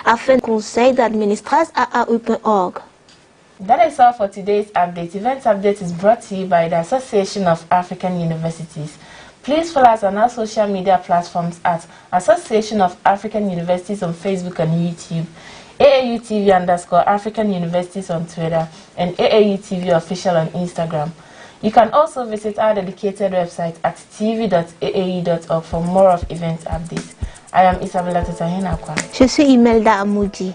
afin de conseils d'administration à AAU.org. That is all for today's update. Events Update is brought to you by the Association of African Universities. Please follow us on our social media platforms at Association of African Universities on Facebook and YouTube, AAUTV_African Universities on Twitter, and AAUTV Official on Instagram. You can also visit our dedicated website at tv.aau.org for more of event updates. I am Isabella Tetahinakwa. Je suis Imelda Amoudi.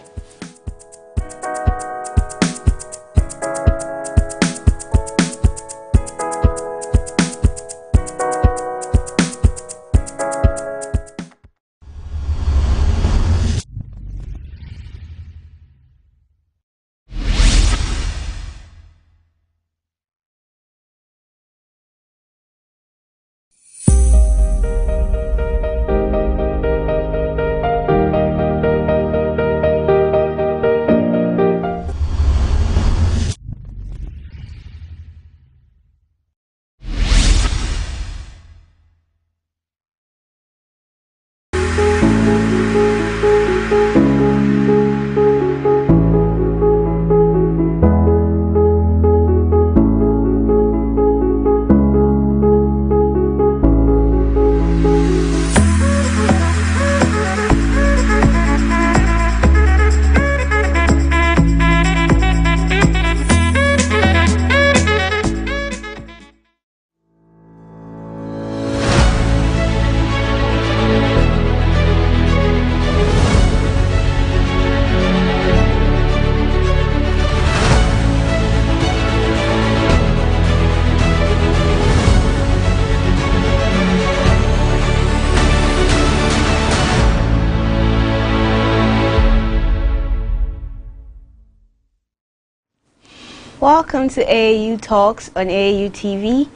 Welcome to AAU Talks on AAU TV.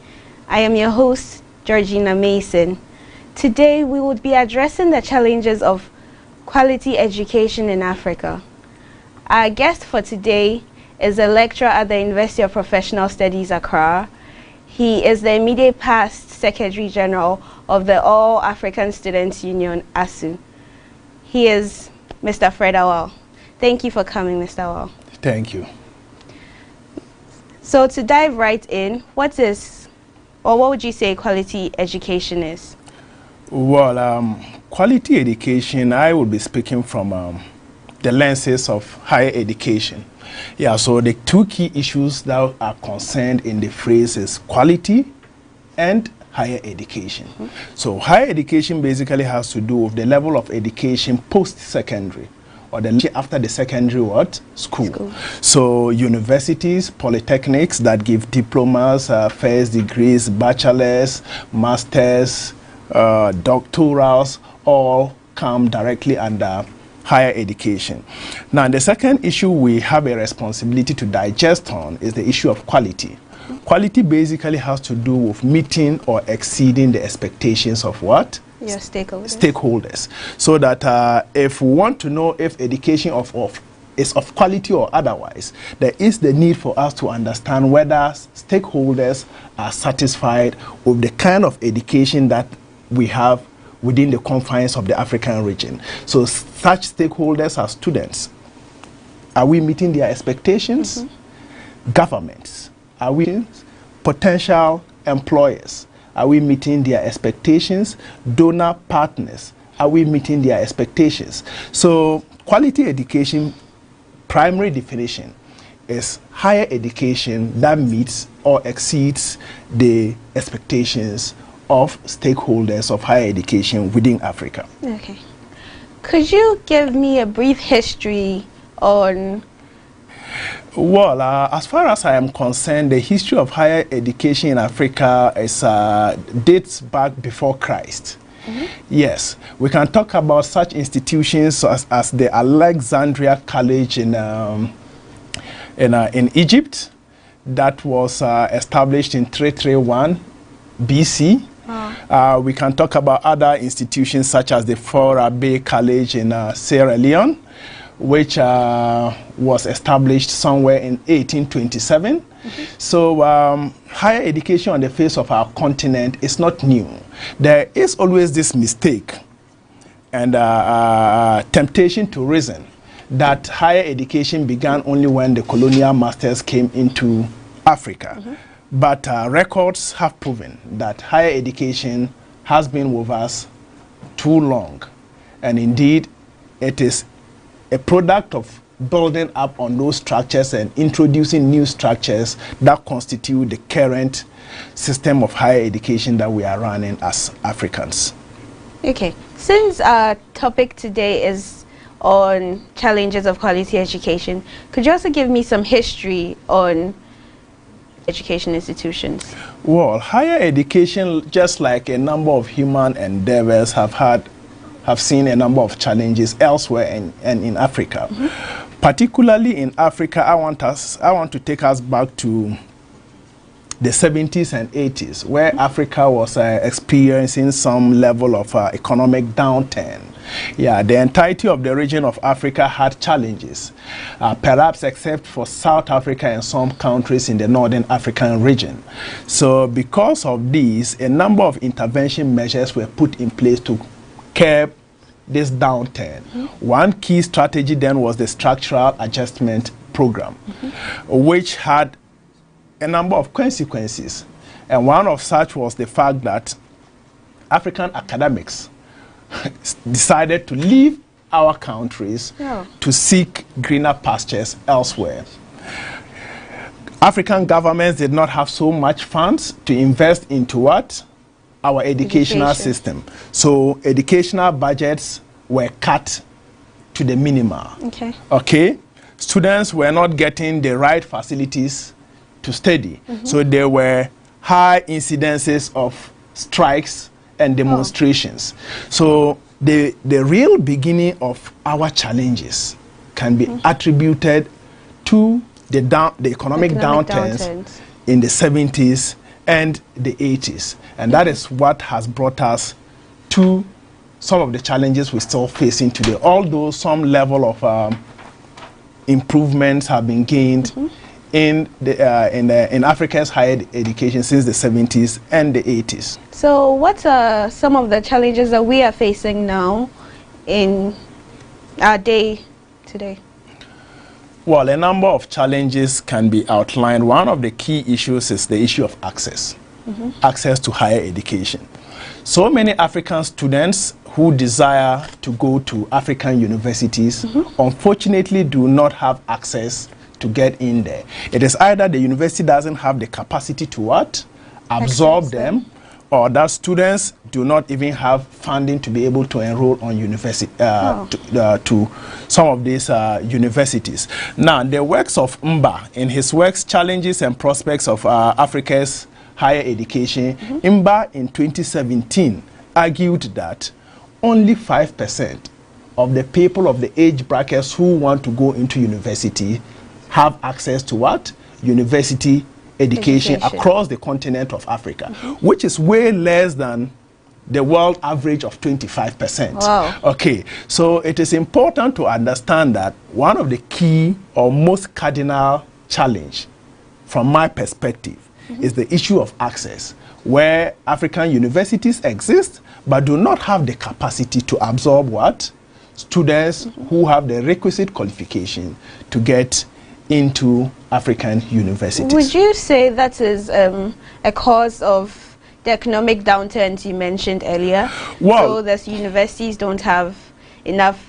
I am your host, Georgina Mason. Today we will be addressing the challenges of quality education in Africa. Our guest for today is a lecturer at the University of Professional Studies, Accra. He is the immediate past Secretary General of the All African Students Union, ASU. He is Mr. Fred Awal. Thank you for coming, Mr. Awal. Thank you. So to dive right in, what would you say quality education is? Well, quality education, I will be speaking from the lenses of higher education. Yeah, so the two key issues that are concerned in the phrase is quality and higher education. Mm-hmm. So higher education basically has to do with the level of education post-secondary, or the after the secondary school. So universities, polytechnics that give diplomas, first degrees, bachelors, masters, doctorals, all come directly under higher education. Now the second issue we have a responsibility to digest on is the issue of quality. Quality basically has to do with meeting or exceeding the expectations of what? Your stakeholders. So that if we want to know if education is of quality or otherwise, there is the need for us to understand whether stakeholders are satisfied with the kind of education that we have within the confines of the African region. So such stakeholders are students. Are we meeting their expectations? Mm-hmm. Governments. Are we potential employers? Are we meeting their expectations? Donor partners, are we meeting their expectations? So quality education, primary definition, is higher education that meets or exceeds the expectations of stakeholders of higher education within Africa. Okay. Could you give me a brief history on... Well, as far as I am concerned, the history of higher education in Africa dates back before Christ. Mm-hmm. Yes, we can talk about such institutions as the Alexandria College in Egypt, that was established in 331 BC. Wow. We can talk about other institutions such as the Fora Bay College in Sierra Leone, which was established somewhere in 1827. Mm-hmm. So higher education on the face of our continent is not new. There is always this mistake and temptation to reason that higher education began only when the colonial masters came into Africa. But records have proven that higher education has been with us too long. And indeed, it is a product of building up on those structures and introducing new structures that constitute the current system of higher education that we are running as Africans. Okay, since our topic today is on challenges of quality education, could you also give me some history on education institutions? Well, higher education, just like a number of human endeavors, have seen a number of challenges elsewhere and in Africa. Particularly in Africa, I want to take us back to the 70s and 80s, where Africa was experiencing some level of economic downturn. Yeah, the entirety of the region of Africa had challenges, perhaps except for South Africa and some countries in the Northern African region. So because of these, a number of intervention measures were put in place to curb this downturn. One key strategy then was the structural adjustment program, which had a number of consequences. And one of such was the fact that African academics decided to leave our countries to seek greener pastures elsewhere. African governments did not have so much funds to invest into what? Our educational system. So educational budgets were cut to the minimum. Okay? Students were not getting the right facilities to study. So there were high incidences of strikes and demonstrations. So the real beginning of our challenges can be attributed to the economic downturns in the 70s and the 80s. And that is what has brought us to some of the challenges we're still facing today, although some level of improvements have been gained in Africa's higher education since the 70s and the 80s. So what are some of the challenges that we are facing now in our day today? Well, a number of challenges can be outlined. One of the key issues is the issue of access, access to higher education. So many African students who desire to go to African universities unfortunately do not have access to get in there. It is either the university doesn't have the capacity to what? Absorb them, or that students do not even have funding to be able to enroll on university to some of these universities. Now, the works of Mba, in his works Challenges and Prospects of Africa's Higher Education, Mba in 2017 argued that only 5% of the people of the age brackets who want to go into university have access to what? University education across the continent of Africa, which is way less than the world average of 25%. Wow. Okay, so it is important to understand that one of the key or most cardinal challenge from my perspective is the issue of access, where African universities exist but do not have the capacity to absorb what? Students who have the requisite qualification to get into African universities. Would you say that is a cause of the economic downturns you mentioned earlier? Well, so the universities don't have enough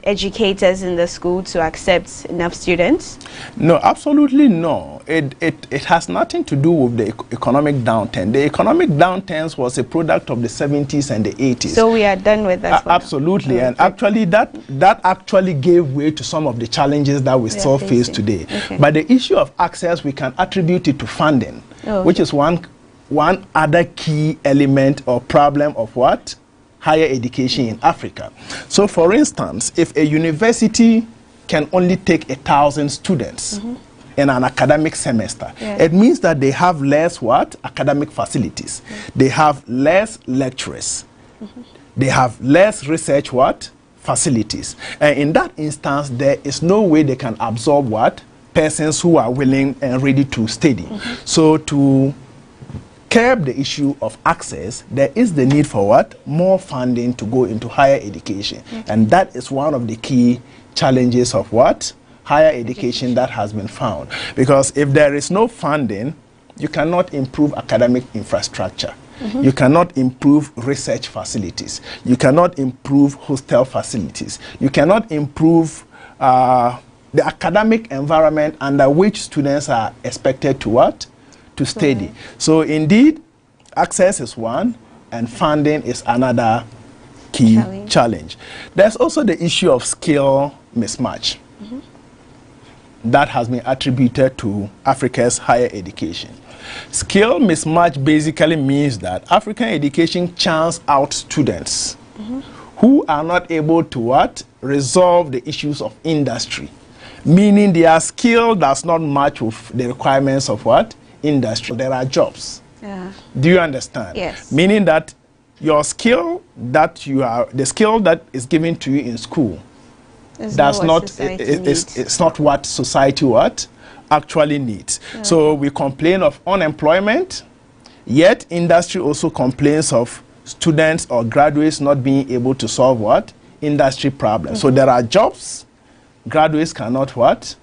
educators in the school to accept enough students? No, absolutely no. It has nothing to do with the economic downturn. The economic downturns was a product of the 70s and the 80s. So we are done with that. Absolutely, and actually that actually gave way to some of the challenges that we still face today. But the issue of access, we can attribute it to funding, which is one other key element or problem of what? Higher education in Africa. So for instance, if a university can only take 1,000 students in an academic semester, it means that they have less what? Academic facilities. They have less lecturers. They have less research what? Facilities. And in that instance, there is no way they can absorb what? Persons who are willing and ready to study. So to curb the issue of access, there is the need for what? More funding to go into higher education. And that is one of the key challenges of what? Higher education that has been found. Because if there is no funding, you cannot improve academic infrastructure. You cannot improve research facilities. You cannot improve hostel facilities. You cannot improve the academic environment under which students are expected to what? To study. So indeed, access is one, and funding is another key challenge. There's also the issue of skill mismatch that has been attributed to Africa's higher education. Skill mismatch basically means that African education churns out students who are not able to what? Resolve the issues of industry. Meaning their skill does not match with the requirements of what? Industry. There are jobs. Yeah. Do you understand? Yes. Meaning that your skill that you are, the skill that is given to you in school, it's not what society what actually needs. So we complain of unemployment, yet industry also complains of students or graduates not being able to solve what? Industry problems. So there are jobs, graduates cannot what?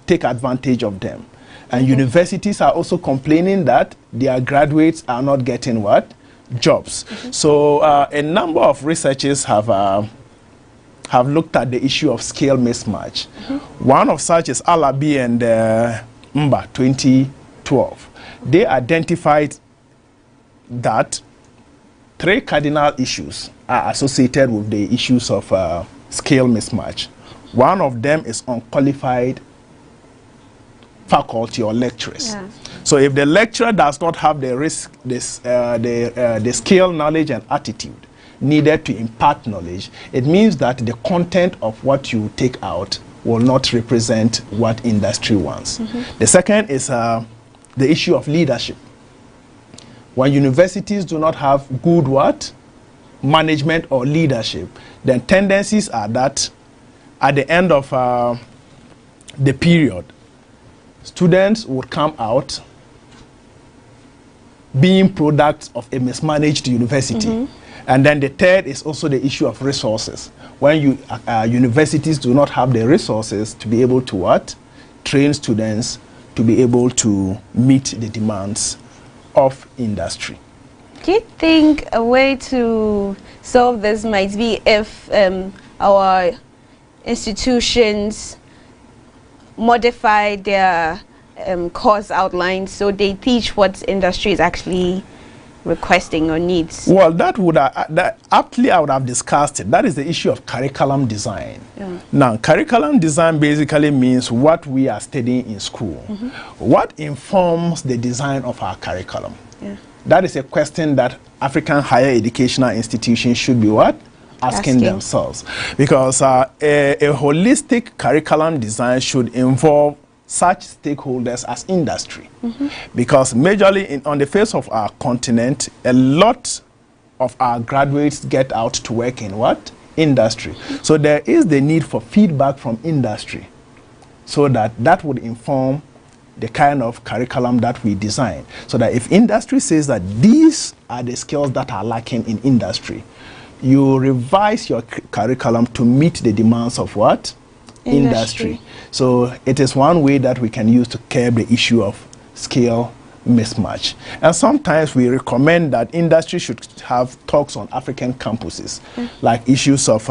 Take advantage of them. And universities are also complaining that their graduates are not getting what? Jobs. So a number of researchers have looked at the issue of skill mismatch. One of such is Alabi and Mba 2012. They identified that 3 cardinal issues are associated with the issues of skill mismatch. One of them is unqualified faculty or lecturers. So if the lecturer does not have the skill, knowledge, and attitude needed to impart knowledge, it means that the content of what you take out will not represent what industry wants. The second is the issue of leadership. When universities do not have good what? Management or leadership, then tendencies are that at the end of the period, students would come out being products of a mismanaged university. And then the third is also the issue of resources. When universities do not have the resources to be able to what? Train students to be able to meet the demands of industry. Do you think a way to solve this might be if our institutions modify their course outlines so they teach what industry is actually requesting or needs? Well, that would aptly I would have discussed it. That is the issue of curriculum design. Now, curriculum design basically means what we are studying in school. What informs the design of our curriculum? That is a question that African higher educational institutions should be what? Asking themselves. Because a holistic curriculum design should involve such stakeholders as industry. Because majorly on the face of our continent, a lot of our graduates get out to work in what? Industry. So there is the need for feedback from industry so that would inform the kind of curriculum that we design. So that if industry says that these are the skills that are lacking in industry, you revise your curriculum to meet the demands of what? Industry. So it is one way that we can use to curb the issue of skill mismatch. And sometimes we recommend that industry should have talks on African campuses, like issues of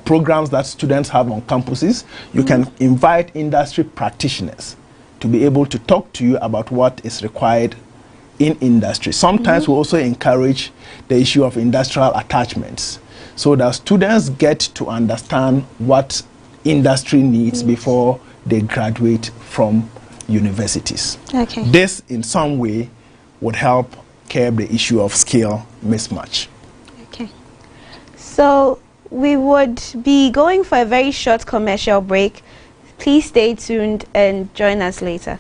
programs that students have on campuses. You can invite industry practitioners to be able to talk to you about what is required in industry. Sometimes we also encourage the issue of industrial attachments so that students get to understand what industry needs before they graduate from universities. This in some way would help curb the issue of skill mismatch. So we would be going for a very short commercial break. Please stay tuned and join us later.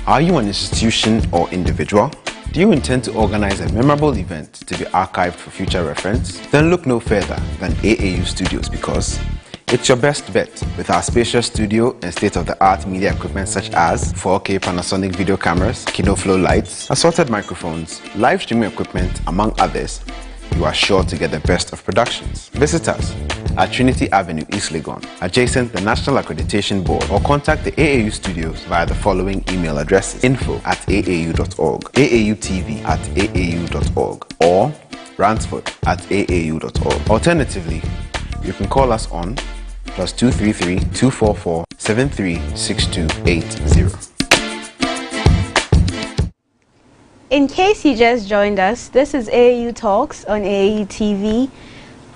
Are you an institution or individual? Do you intend to organize a memorable event to be archived for future reference? Then look no further than AAU Studios, because It's your best bet with our spacious studio and state-of-the-art media equipment such as 4K Panasonic video cameras, KinoFlow lights, assorted microphones, live streaming equipment, among others. You are sure to get the best of productions. Visit us at Trinity Avenue, East Legon, adjacent the National Accreditation Board, or contact the AAU studios via the following email addresses: info@aau.org, AAUTV@aau.org, or ransford@aau.org. Alternatively, you can call us on +233 244 736280. In case you just joined us, this is AAU Talks on AAU TV.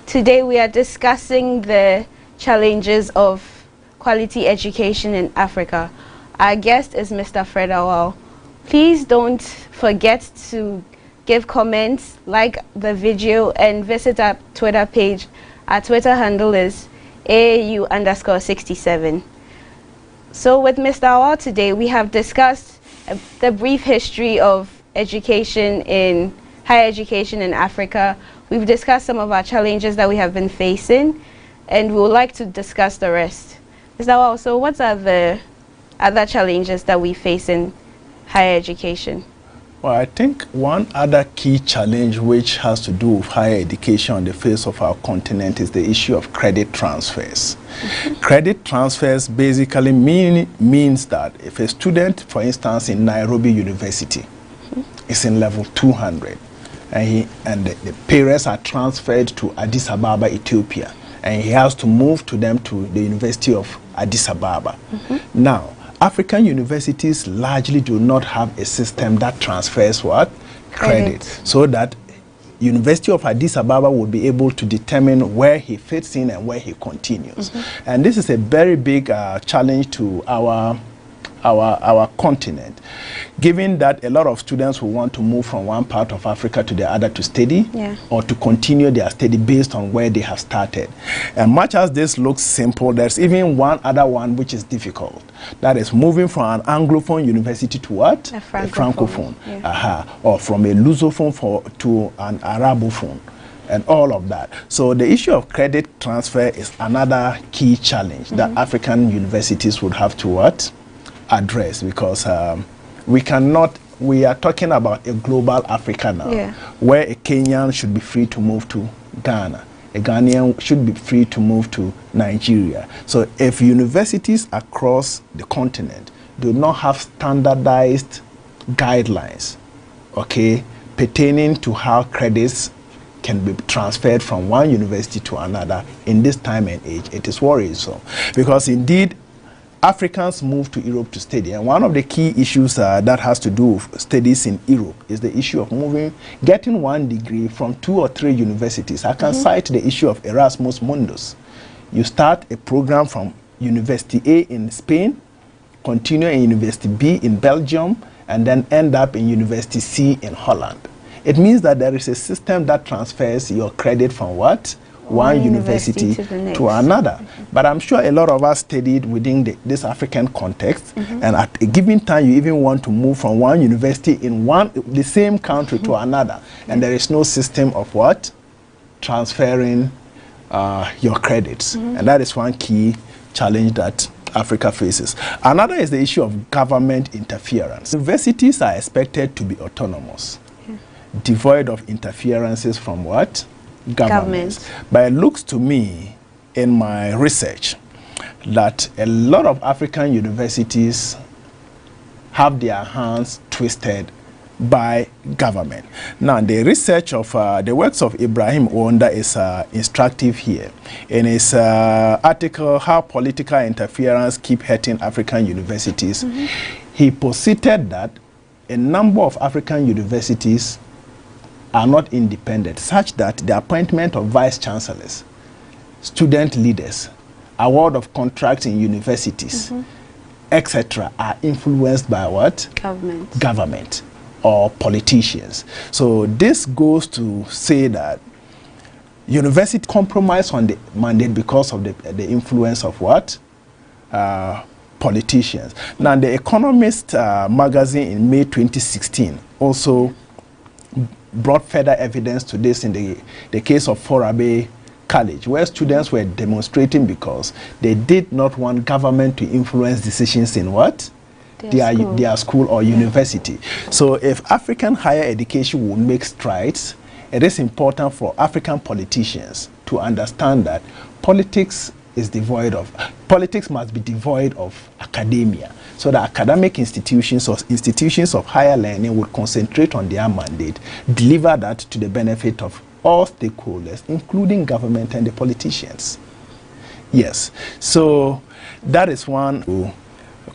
Today we are discussing the challenges of quality education in Africa. Our guest is Mr. Fred Awal. Please don't forget to give comments, like the video, and visit our Twitter page. Our Twitter handle is AAU_67. So with Mr. Awal today, we have discussed the brief history of education in higher education in Africa. We've discussed some of our challenges that we have been facing, and we would like to discuss the rest. Mr. Awal, so what are the other challenges that we face in higher education? Well, I think one other key challenge which has to do with higher education on the face of our continent is the issue of credit transfers. Credit transfers basically means that if a student, for instance, in Nairobi University, is in level 200, and the parents are transferred to Addis Ababa, Ethiopia, and he has to move to them to the University of Addis Ababa. Now, African universities largely do not have a system that transfers what? Credit. So that University of Addis Ababa will be able to determine where he fits in and where he continues. And this is a very big challenge to our continent, given that a lot of students will want to move from one part of Africa to the other to study, or to continue their study based on where they have started. And much as this looks simple, there's even one other one which is difficult. That is moving from an Anglophone university to what? A Francophone. Or from a Lusophone to an Arabophone, and all of that. So the issue of credit transfer is another key challenge that African universities would have to what? Address, because we are talking about a global Africa now, where a Kenyan should be free to move to Ghana, a Ghanaian should be free to move to Nigeria. So if universities across the continent do not have standardized guidelines, pertaining to how credits can be transferred from one university to another in this time and age, it is worrisome, because indeed Africans move to Europe to study, and one of the key issues that has to do with studies in Europe is the issue of getting one degree from 2 or 3 universities. I can cite the issue of Erasmus Mundus. You start a program from University A in Spain, continue in University B in Belgium, and then end up in University C in Holland. It means that there is a system that transfers your credit from what? One university to another. But I'm sure a lot of us studied within this African context, and at a given time you even want to move from one university in the same country to another, and there is no system of what? Transferring your credits. And that is one key challenge that Africa faces. Another is the issue of government interference. Universities are expected to be autonomous, devoid of interferences from what? Governments. But it looks to me, in my research, that a lot of African universities have their hands twisted by government. Now, the research of the works of Ibrahim Ouanda is instructive here. In his article, How Political Interference Keep Hurting African Universities, he posited that a number of African universities are not independent, such that the appointment of vice chancellors, student leaders, award of contracts in universities, etc., are influenced by what? Government or politicians. So this goes to say that university compromise on the mandate because of the influence of what? Politicians. Now, The Economist magazine in May 2016 also brought further evidence to this in the case of Forabe college, where students were demonstrating because they did not want government to influence decisions in what? Their school or university. So if African higher education will make strides, it is important for African politicians to understand that politics must be devoid of academia, so that academic institutions or institutions of higher learning would concentrate on their mandate, deliver that to the benefit of all stakeholders, including government and the politicians. Yes, so that is one to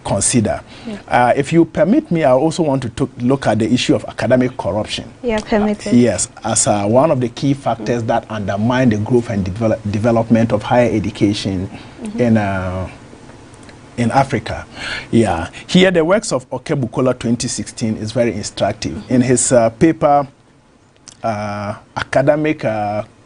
consider. Yeah. If you permit me, I also want to look at the issue of academic corruption. Yeah, permitted. Yes, as one of the key factors that undermine the growth and development of higher education in Africa. Yeah, here the works of Okebukola 2016 is very instructive. In his paper, Academic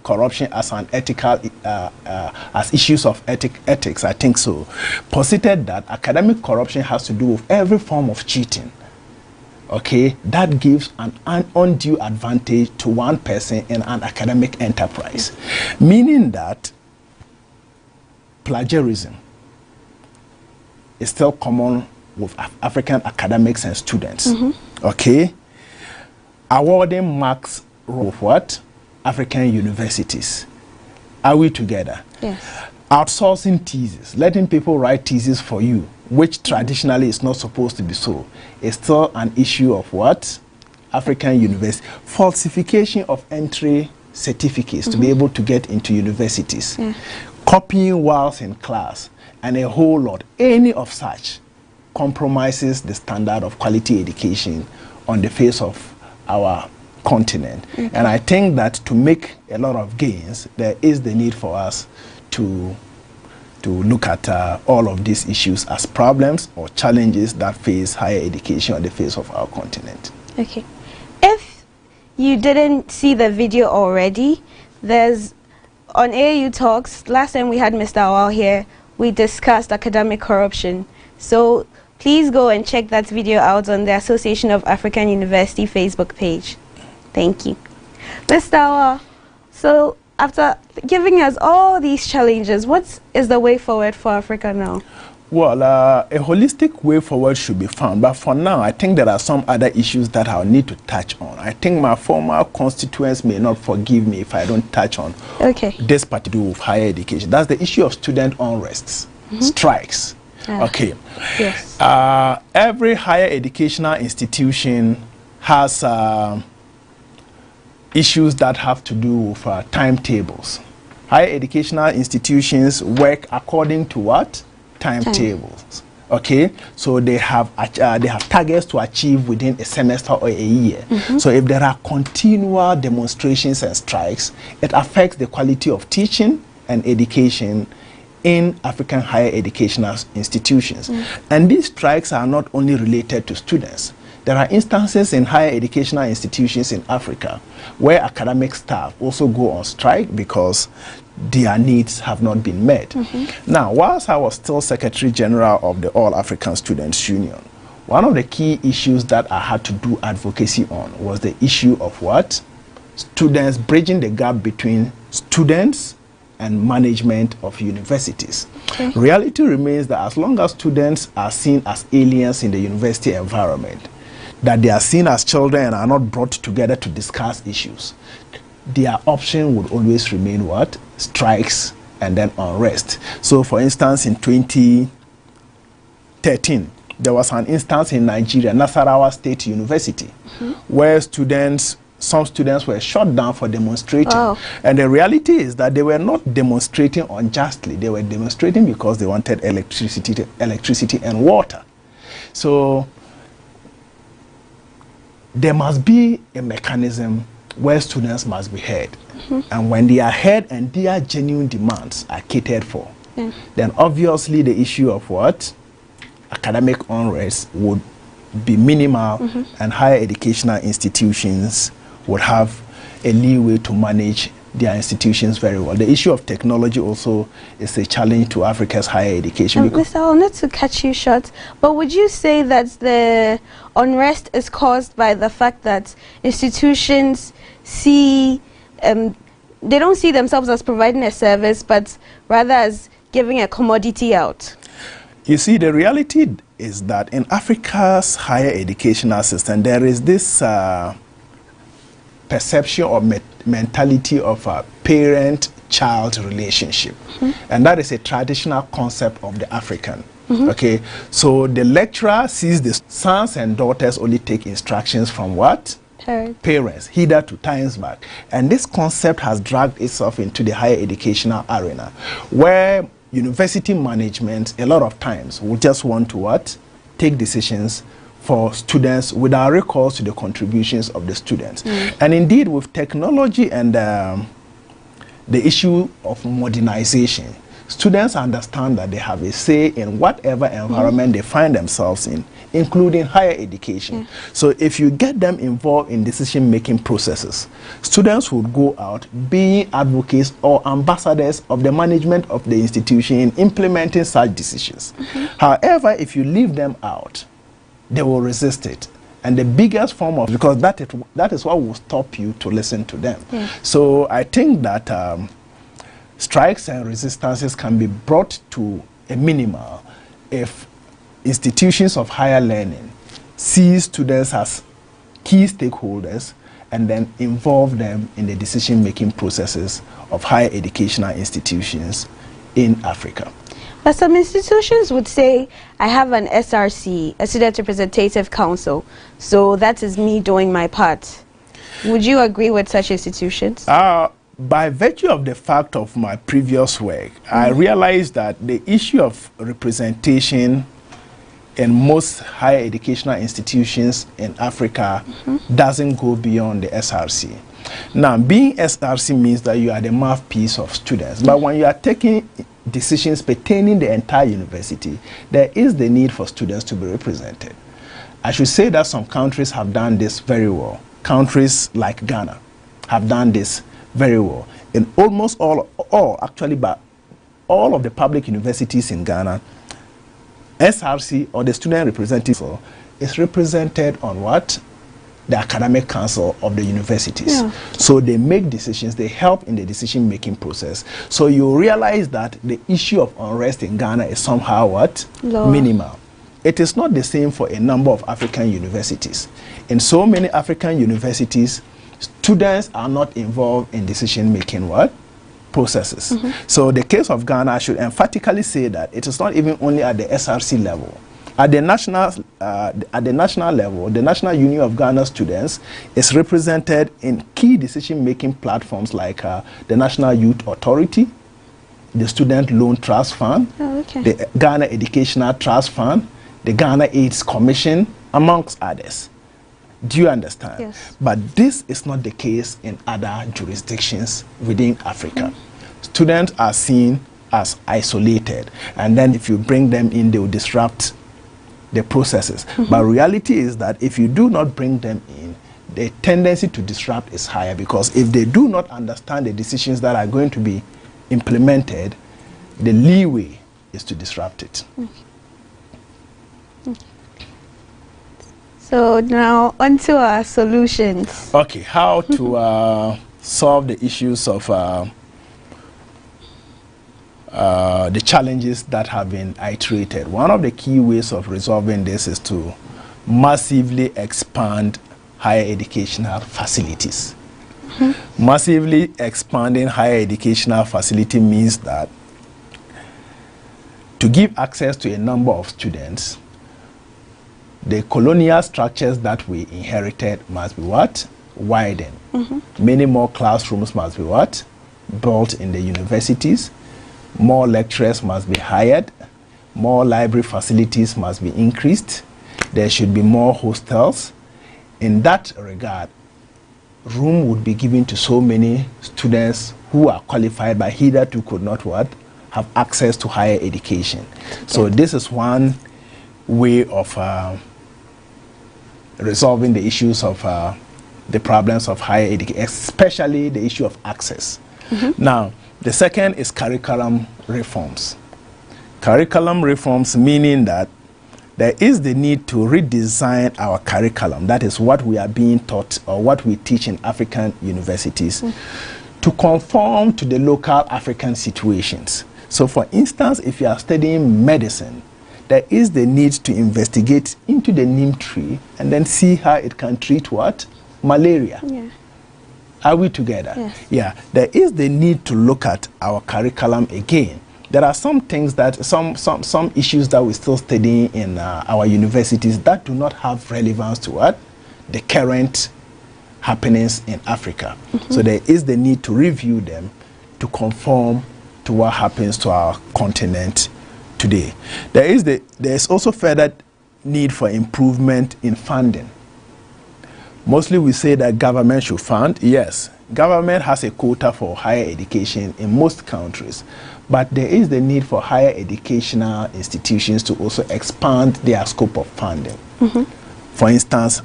Corruption as an ethical, as issues of ethics, I think so, posited that academic corruption has to do with every form of cheating. Okay, that gives an undue advantage to one person in an academic enterprise, meaning that plagiarism is still common with African academics and students. Okay, awarding marks with what? African universities. Are we together? Yes. Outsourcing theses, letting people write theses for you, which traditionally is not supposed to be so, is still an issue of what? African university. Falsification of entry certificates to be able to get into universities. Copying whilst in class, and a whole lot. Any of such compromises the standard of quality education on the face of our continent. And I think that to make a lot of gains, there is the need for us to look at all of these issues as problems or challenges that face higher education on the face of our continent. Okay. If you didn't see the video already, there's on AAU Talks, last time we had Mr. Awal here, we discussed academic corruption. So please go and check that video out on the Association of African University Facebook page. Thank you. Mr. Awal, so after giving us all these challenges, what is the way forward for Africa now? Well, a holistic way forward should be found, but for now, I think there are some other issues that I'll need to touch on. I think my former constituents may not forgive me if I don't touch on this particular with higher education. That's the issue of student unrests, strikes. Okay. Yes. Every higher educational institution has issues that have to do with timetables. Higher educational institutions work according to what? Timetables. Okay, so they have targets to achieve within a semester or a year. So if there are continual demonstrations and strikes, it affects the quality of teaching and education in African higher educational institutions. And these strikes are not only related to students. There are instances in higher educational institutions in Africa where academic staff also go on strike because their needs have not been met. Now, whilst I was still Secretary General of the All African Students Union, one of the key issues that I had to do advocacy on was the issue of what? Students, bridging the gap between students and management of universities. Reality remains that as long as students are seen as aliens in the university environment, that they are seen as children and are not brought together to discuss issues, their option would always remain what? Strikes and then unrest. So for instance, in 2013, there was an instance in Nigeria, Nasarawa State University, where some students were shut down for demonstrating. And the reality is that they were not demonstrating unjustly. They were demonstrating because they wanted electricity and water. So there must be a mechanism where students must be heard. And when they are heard and their genuine demands are catered for, then obviously the issue of what? Academic unrest would be minimal, and higher educational institutions would have a leeway to manage their institutions very well. The issue of technology also is a challenge to Africa's higher education. Mr. Awal, not to cut you short, but would you say that the unrest is caused by the fact that institutions see they don't see themselves as providing a service, but rather as giving a commodity out. You see, the reality is that in Africa's higher educational system, there is this perception or mentality of a parent-child relationship. And that is a traditional concept of the African. Okay, so the lecturer sees the sons and daughters only take instructions from what? Parents, hitherto times back. And this concept has dragged itself into the higher educational arena, where university management a lot of times will just want to what? Take decisions for students without recourse to the contributions of the students. And indeed, with technology and the issue of modernization, students understand that they have a say in whatever environment they find themselves in, including higher education. So if you get them involved in decision-making processes, students would go out being advocates or ambassadors of the management of the institution in implementing such decisions. However, if you leave them out, they will resist it. And the biggest form of, because that is what will stop you to listen to them. So I think that strikes and resistances can be brought to a minimal if institutions of higher learning see students as key stakeholders and then involve them in the decision-making processes of higher educational institutions in Africa. But some institutions would say, I have an SRC, a Student Representative Council, so that is me doing my part. Would you agree with such institutions? By virtue of the fact of my previous work, I realized that the issue of representation in most higher educational institutions in Africa doesn't go beyond the SRC. Now, being SRC means that you are the mouthpiece of students, but when you are taking decisions pertaining the entire university, there is the need for students to be represented. I should say that some countries have done this very well. Countries like Ghana have done this very well. In almost all but all of the public universities in Ghana, SRC, or the student representative, is represented on what? The academic council of the universities. So they make decisions, they help in the decision-making process. So you realize that the issue of unrest in Ghana is somehow what? Low. Minimal. It is not the same for a number of African universities. In so many African universities, students are not involved in decision-making what? Processes. So the case of Ghana, I should emphatically say that it is not even only at the SRC level. At the national level, the National Union of Ghana Students is represented in key decision-making platforms like the National Youth Authority, the Student Loan Trust Fund, the Ghana Educational Trust Fund, the Ghana AIDS Commission, amongst others. Do you understand? Yes. But this is not the case in other jurisdictions within Africa. Students are seen as isolated, and then if you bring them in, they will disrupt the processes. But reality is that if you do not bring them in, the tendency to disrupt is higher, because if they do not understand the decisions that are going to be implemented, the leeway is to disrupt it. So now onto our solutions. Okay, how to solve the issues of the challenges that have been iterated. One of the key ways of resolving this is to massively expand higher educational facilities. Massively expanding higher educational facility means that to give access to a number of students, the colonial structures that we inherited must be what? Widened. Many more classrooms must be what? Built in the universities. More lecturers must be hired. More library facilities must be increased. There should be more hostels. In that regard, room would be given to so many students who are qualified but hitherto could not what? Have access to higher education. So this is one way of resolving the issues of the problems of higher education, especially the issue of access. Now, the second is curriculum reforms. Curriculum reforms meaning that there is the need to redesign our curriculum, that is what we are being taught or what we teach in African universities, to conform to the local African situations. So for instance, if you are studying medicine, there is the need to investigate into the neem tree and then see how it can treat what? Malaria. Yeah. Are we together? Yes. Yeah. There is the need to look at our curriculum again. There are some things that, some issues that we still study in our universities that do not have relevance to what? The current happenings in Africa. So there is the need to review them to conform to what happens to our continent today. There's also further need for improvement in funding. Mostly we say that government should fund. Yes, government has a quota for higher education in most countries, but there is the need for higher educational institutions to also expand their scope of funding. For instance,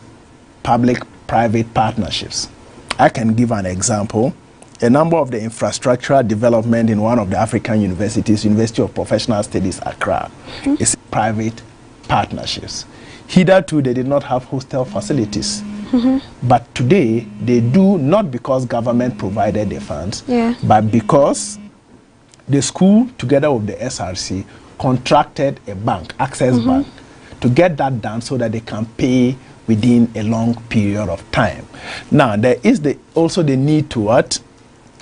public-private partnerships. I can give an example. A number of the infrastructural development in one of the African universities, University of Professional Studies, Accra, is private partnerships. Hitherto, they did not have hostel facilities. But today, they do, not because government provided the funds, but because the school, together with the SRC, contracted a bank, Access Bank, to get that done so that they can pay within a long period of time. Now, there is also the need to what?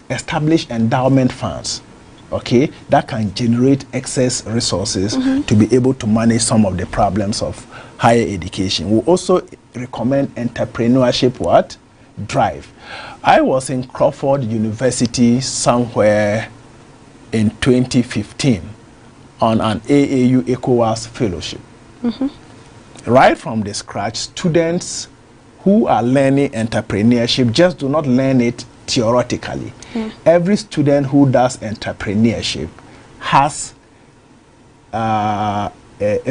Establish endowment funds, okay, that can generate excess resources to be able to manage some of the problems of higher education. We also recommend entrepreneurship drive. I was in Crawford University somewhere in 2015 on an AAU ECOWAS fellowship. Right from the scratch, students who are learning entrepreneurship just do not learn it theoretically. Every student who does entrepreneurship has a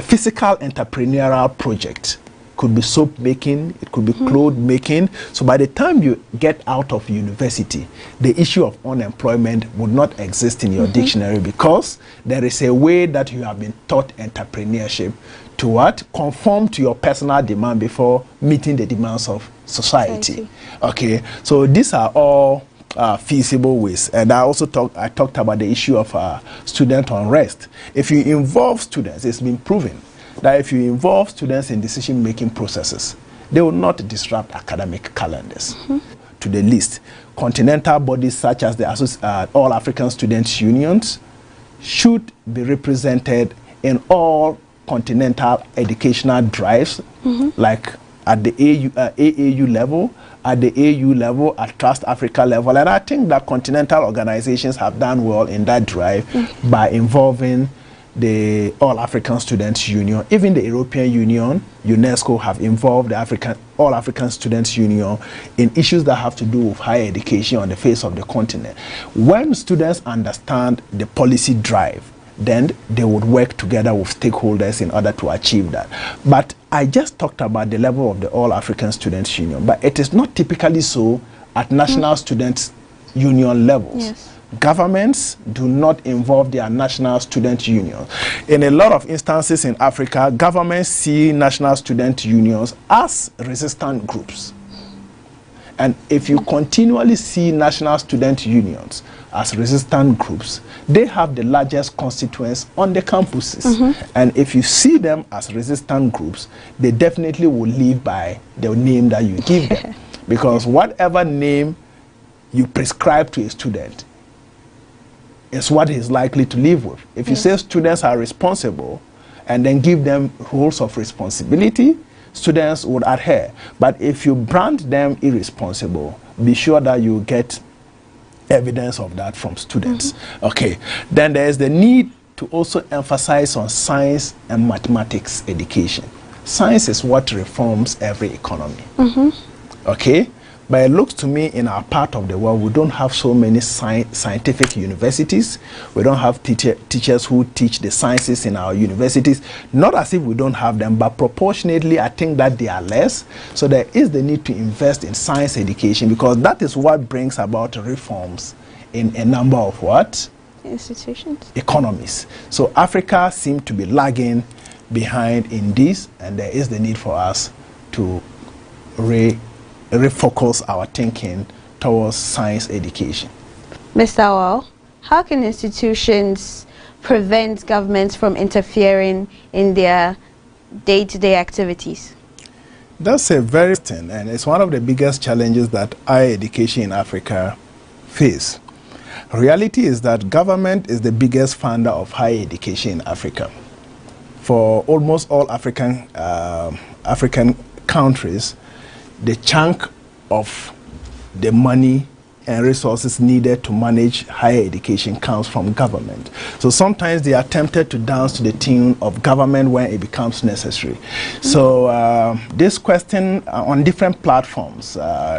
physical entrepreneurial project. Could be soap making, it could be clothes making. So by the time you get out of university, the issue of unemployment would not exist in your dictionary, because there is a way that you have been taught entrepreneurship to what? Conform to your personal demand before meeting the demands of society. Okay, so these are all feasible ways. And I also talked about the issue of student unrest. If you involve students, it's been proven that if you involve students in decision-making processes, they will not disrupt academic calendars. To the list, continental bodies such as the All African Students' Unions should be represented in all continental educational drives, like at the AAU level, at the AU level, at Trust Africa level. And I think that continental organizations have done well in that drive by involving the All African Students Union. Even the European Union, UNESCO, have involved the All African Students Union in issues that have to do with higher education on the face of the continent. When students understand the policy drive, then they would work together with stakeholders in order to achieve that. But I just talked about the level of the All African Students Union, but it is not typically so at national students union levels. Governments do not involve their national student unions. In a lot of instances in Africa, governments see national student unions as resistant groups. And if you continually see national student unions as resistant groups, they have the largest constituents on the campuses. And if you see them as resistant groups, they definitely will live by the name that you give them. Because whatever name you prescribe to a student is what he's likely to live with. If you say students are responsible and then give them roles of responsibility, students would adhere. But if you brand them irresponsible, be sure that you get evidence of that from students. Okay, then there is the need to also emphasize on science and mathematics education. Science is what reforms every economy. Okay, but it looks to me in our part of the world, we don't have so many scientific universities. We don't have teachers who teach the sciences in our universities. Not as if we don't have them, but proportionately, I think that they are less. So there is the need to invest in science education, because that is what brings about reforms in a number of what? Institutions. Economies. So Africa seems to be lagging behind in this, and there is the need for us to refocus our thinking towards science education. Mr. Awal, how can institutions prevent governments from interfering in their day-to-day activities? That's a very thing, and it's one of the biggest challenges that higher education in Africa face. Reality is that government is the biggest funder of higher education in Africa. For almost all African countries, the chunk of the money and resources needed to manage higher education comes from government. So sometimes they are tempted to dance to the tune of government when it becomes necessary. So this question on different platforms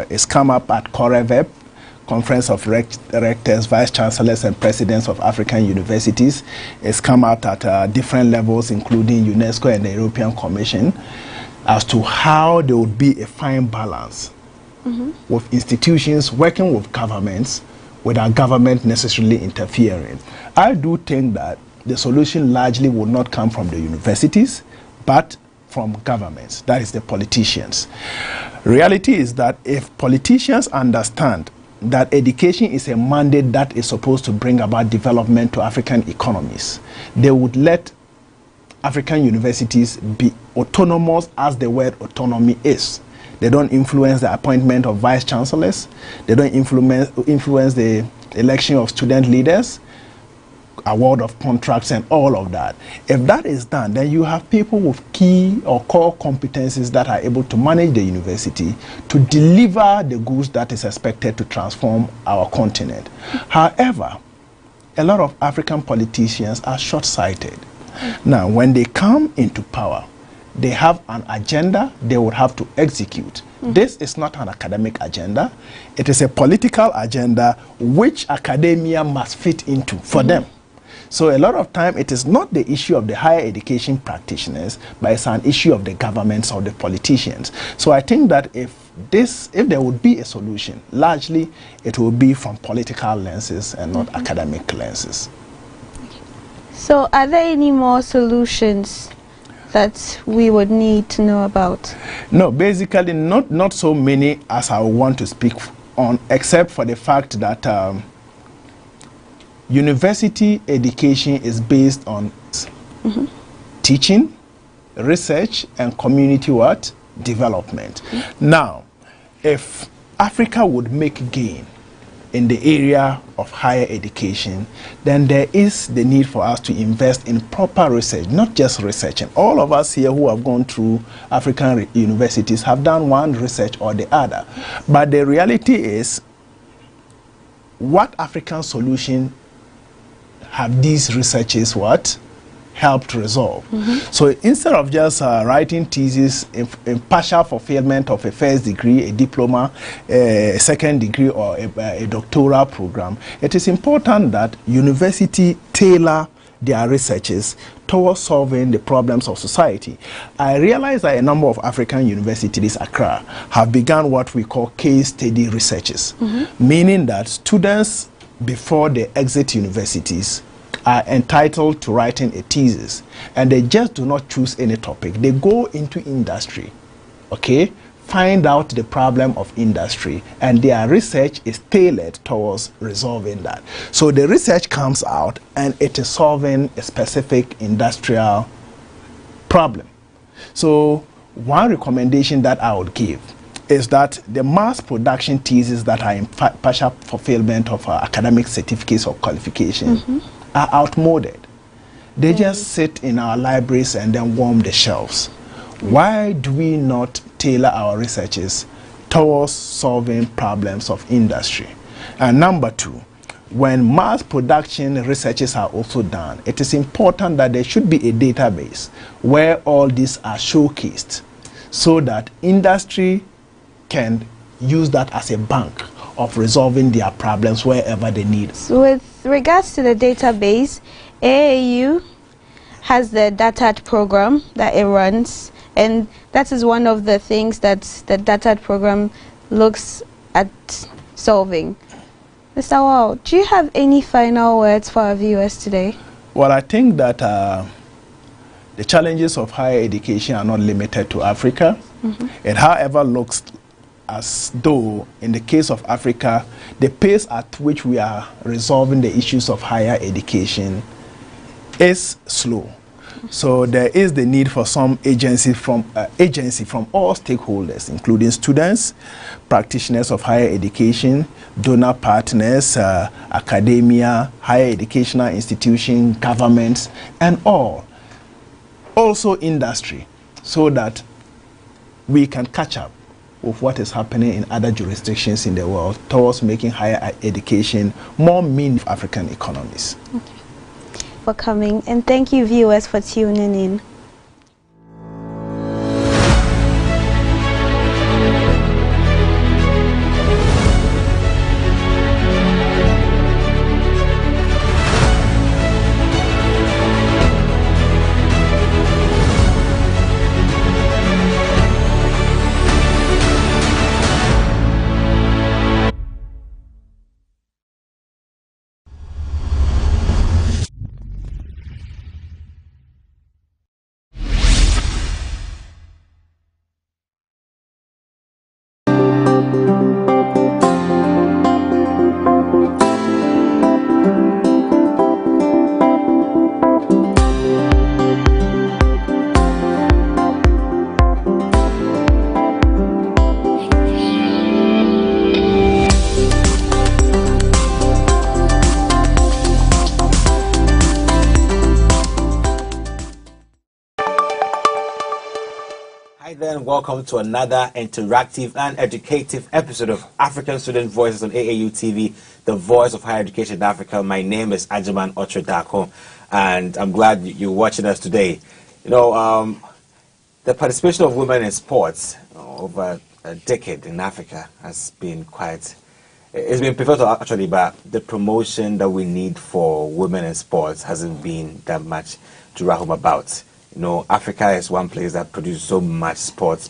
is come up at COREVEP, Conference of Rectors, Vice Chancellors and Presidents of African Universities. It's come out at different levels, including UNESCO and the European Commission, as to how there would be a fine balance with institutions working with governments without government necessarily interfering. I do think that the solution largely would not come from the universities, but from governments, that is the politicians. Reality is that if politicians understand that education is a mandate that is supposed to bring about development to African economies, they would let African universities be autonomous, as the word autonomy is. They don't influence the appointment of vice chancellors. They don't influence the election of student leaders, award of contracts and all of that. If that is done, then you have people with key or core competencies that are able to manage the university to deliver the goods that is expected to transform our continent. However, a lot of African politicians are short-sighted. Now, when they come into power, they have an agenda they would have to execute. This is not an academic agenda. It is a political agenda which academia must fit into for them. So a lot of time it is not the issue of the higher education practitioners, but it's an issue of the governments or the politicians. So I think that if there would be a solution, largely it will be from political lenses and not academic lenses. So are there any more solutions that we would need to know about? No, basically not so many as I want to speak on, except for the fact that university education is based on teaching, research, and community development. Now, if Africa would make gain in the area of higher education, then there is the need for us to invest in proper research, not just research. And all of us here who have gone through African universities have done one research or the other. But the reality is, what African solution have these researches helped resolve? So instead of just writing thesis in partial fulfillment of a first degree, a diploma, a second degree, or a doctoral program, it is important that university tailor their researches towards solving the problems of society. I realize that a number of African universities, Accra, have begun what we call case study researches, meaning that students, before they exit universities, are entitled to writing a thesis, and they just do not choose any topic. They go into industry, find out the problem of industry, and their research is tailored towards resolving that. So the research comes out and it is solving a specific industrial problem. So one recommendation that I would give is that the mass production theses that are in partial fulfillment of academic certificates or qualifications are outmoded. They just sit in our libraries and then warm the shelves. Why do we not tailor our researches towards solving problems of industry? And number two, when mass production researches are also done, it is important that there should be a database where all these are showcased so that industry can use that as a bank of resolving their problems wherever they need. So with regards to the database, AAU has the DATAT program that it runs, and that is one of the things that the DATAT program looks at solving. Mr. Wow, do you have any final words for our viewers today? Well, I think that the challenges of higher education are not limited to Africa. It, however, looks as though, in the case of Africa, the pace at which we are resolving the issues of higher education is slow. So there is the need for some agency from all stakeholders, including students, practitioners of higher education, donor partners, academia, higher educational institutions, governments, and all. Also industry, so that we can catch up with what is happening in other jurisdictions in the world towards making higher education more meaningful for African economies. Okay. For coming, and thank you viewers for tuning in. Hi then, welcome to another interactive and educative episode of African Student Voices on AAU TV, the voice of higher education in Africa. My name is Ajiman Otredako, and I'm glad you're watching us today. You know, the participation of women in sports over a decade in Africa has been it's been pivotal actually, but the promotion that we need for women in sports hasn't been that much to write home about. You know, Africa is one place that produces so much sports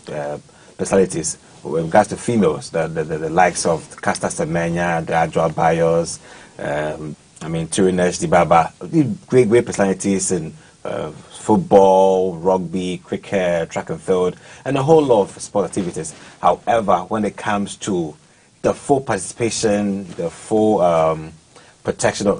personalities with regards to females, the likes of Caster Semenya, the Adjoa Bayos, Tirinesh Dibaba, great personalities in football, rugby, cricket, track and field, and a whole lot of sport activities. However, when it comes to the full participation, the full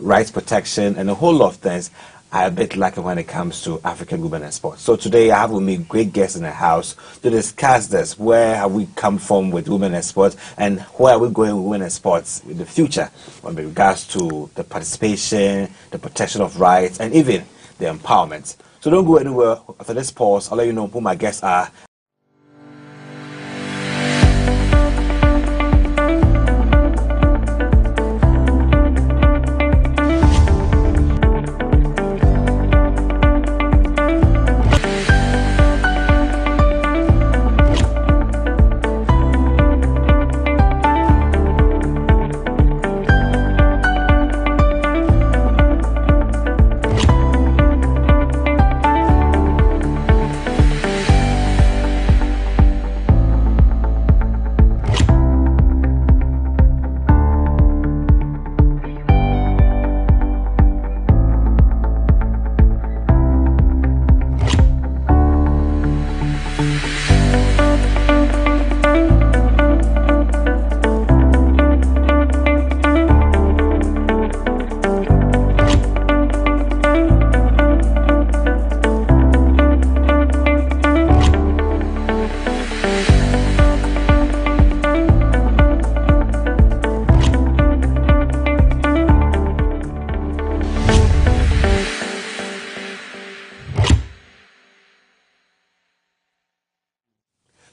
rights protection, and a whole lot of things, are a bit lacking when it comes to African women in sports. So today I have with me great guests in the house to discuss this. Where have we come from with women in sports, and where are we going with women in sports in the future with regards to the participation, the protection of rights, and even the empowerment. So don't go anywhere. After this pause, I'll let you know who my guests are.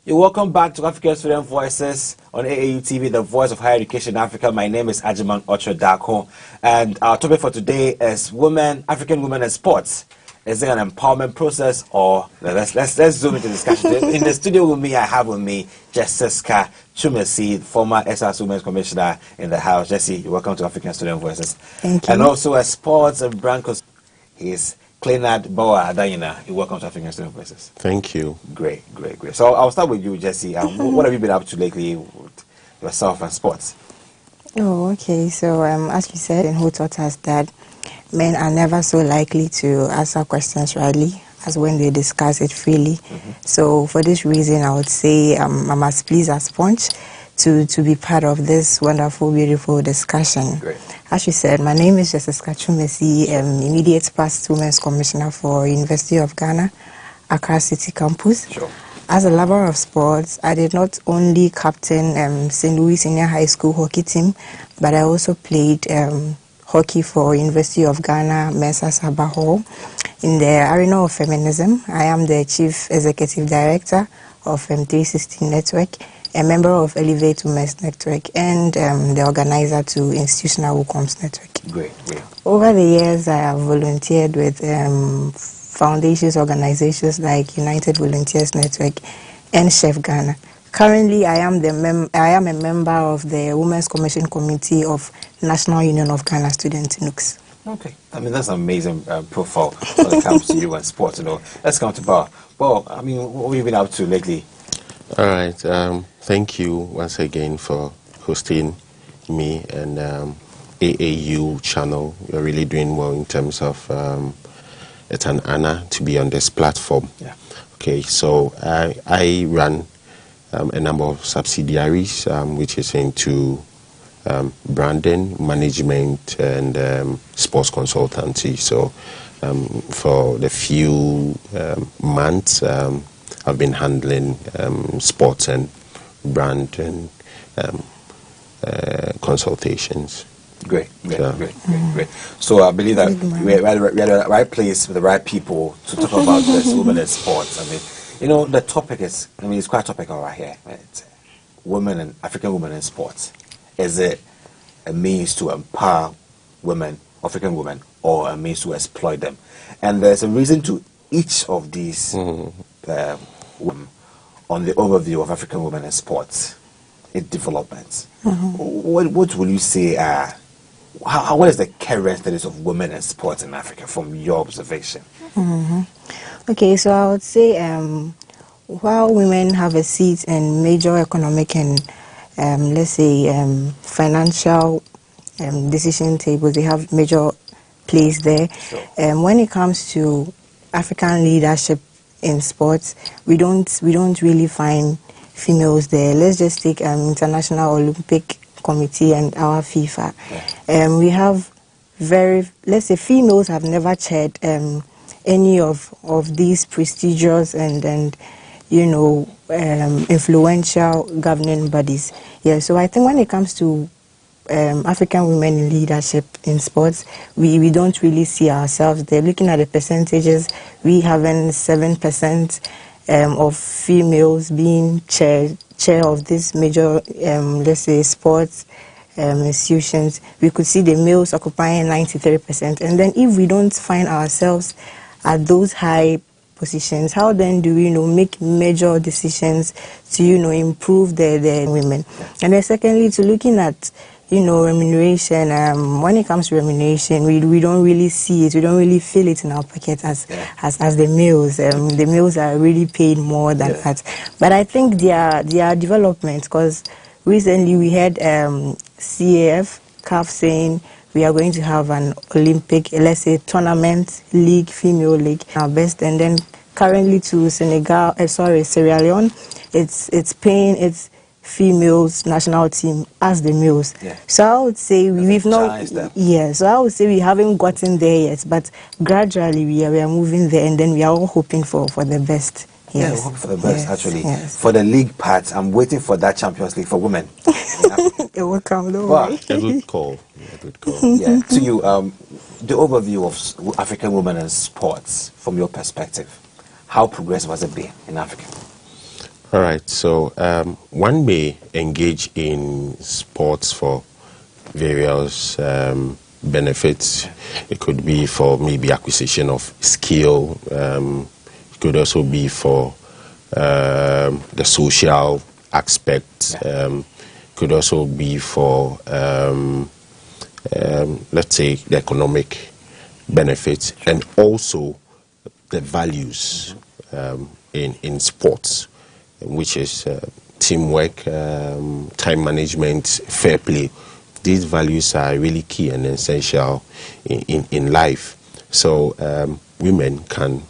You're welcome back to African Student Voices on AAU TV, the voice of higher education in Africa. My name is Ajiman Otredako, and our topic for today is African women in sports. Is it an empowerment process, or let's zoom into discussion. In the studio with me, I have with me Jessica Chumesi, former SRS Women's Commissioner in the House. Jessie, you're welcome to African Student Voices. Thank you. And also a sports and Brancos. He's Clenard Boa Adayina. You're welcome to African Student Voices. Thank you. Great. So I'll start with you, Jessie. What have you been up to lately with yourself and sports? Oh, okay. So, as you said, and who taught us that men are never so likely to answer questions rightly as when they discuss it freely. So for this reason, I would say I'm as pleased as Sponge to be part of this wonderful, beautiful discussion. Great. As you said, my name is Jessica Chumesi, immediate past Women's Commissioner for University of Ghana, Accra City Campus. Sure. As a lover of sports, I did not only captain St. Louis Senior High School hockey team, but I also played hockey for University of Ghana, Mensa Saba Hall. In the arena of feminism, I am the Chief Executive Director of 360 Network, a member of Elevate Women's Network, and the organizer to Institutional Outcomes Network. Great, great. Over the years, I have volunteered with foundations, organizations like United Volunteers Network and Chef Ghana. Currently, I am a member of the Women's Commission Committee of National Union of Ghana Students, NUCS. Okay, I mean that's an amazing profile when it comes to you and sports. Let's come to Bar. Well, I mean, what have you been up to lately? All right. Thank you once again for hosting me and AAU channel. You're really doing well in terms of it's an honor to be on this platform. Yeah. Okay, so I run a number of subsidiaries, which is into branding, management, and sports consultancy. So for the few months, I've been handling sports and brand and consultations. Great. Yeah. Great. So I believe that we're at the right place with the right people to talk about this women in sports. I mean, the topic is, it's quite topical right here. It's women and African women in sports. Is it a means to empower women, African women, or a means to exploit them? And there's a reason to each of these women on the overview of African women in sports, its developments. What will you say what is the current status of women in sports in Africa from your observation? Okay, so I would say while women have a seat in major economic and let's say financial decision tables, they have major place there. Sure. When it comes to African leadership in sports, we don't really find females there. Let's just take International Olympic Committee and our FIFA. Yeah. We have let's say females have never chaired any of these prestigious and influential governing bodies. Yeah, so I think when it comes to African women in leadership in sports, we don't really see ourselves there. Looking at the percentages, we having 7% of females being chair of this major, let's say, sports institutions. We could see the males occupying 93%. And then if we don't find ourselves at those high positions, how then do we make major decisions to improve the women? And then secondly, to looking at remuneration. When it comes to remuneration, we don't really see it. We don't really feel it in our pocket as the males. The males are really paid more than that. But I think their development, because recently we had CAF saying we are going to have an Olympic, let's say, tournament league, female league, our best. And then currently to Sierra Leone, it's paying its females national team as the males. Yeah. So I would say we've not. Yeah. So I would say we haven't gotten there yet, but gradually we are moving there, and then we are all hoping for the best. Yes. Yeah, we're hoping for the best actually. Yes. For the league part, I'm waiting for that Champions League for women. It will come, don't worry. A good call. Yeah. To you, the overview of African women in sports from your perspective, how progressive has it been in Africa? All right, so one may engage in sports for various benefits. It could be for maybe acquisition of skill. It could also be for the social aspect. Could also be for, let's say, the economic benefits, and also the values in sports, which is teamwork, time management, fair play. These values are really key and essential in life. So women can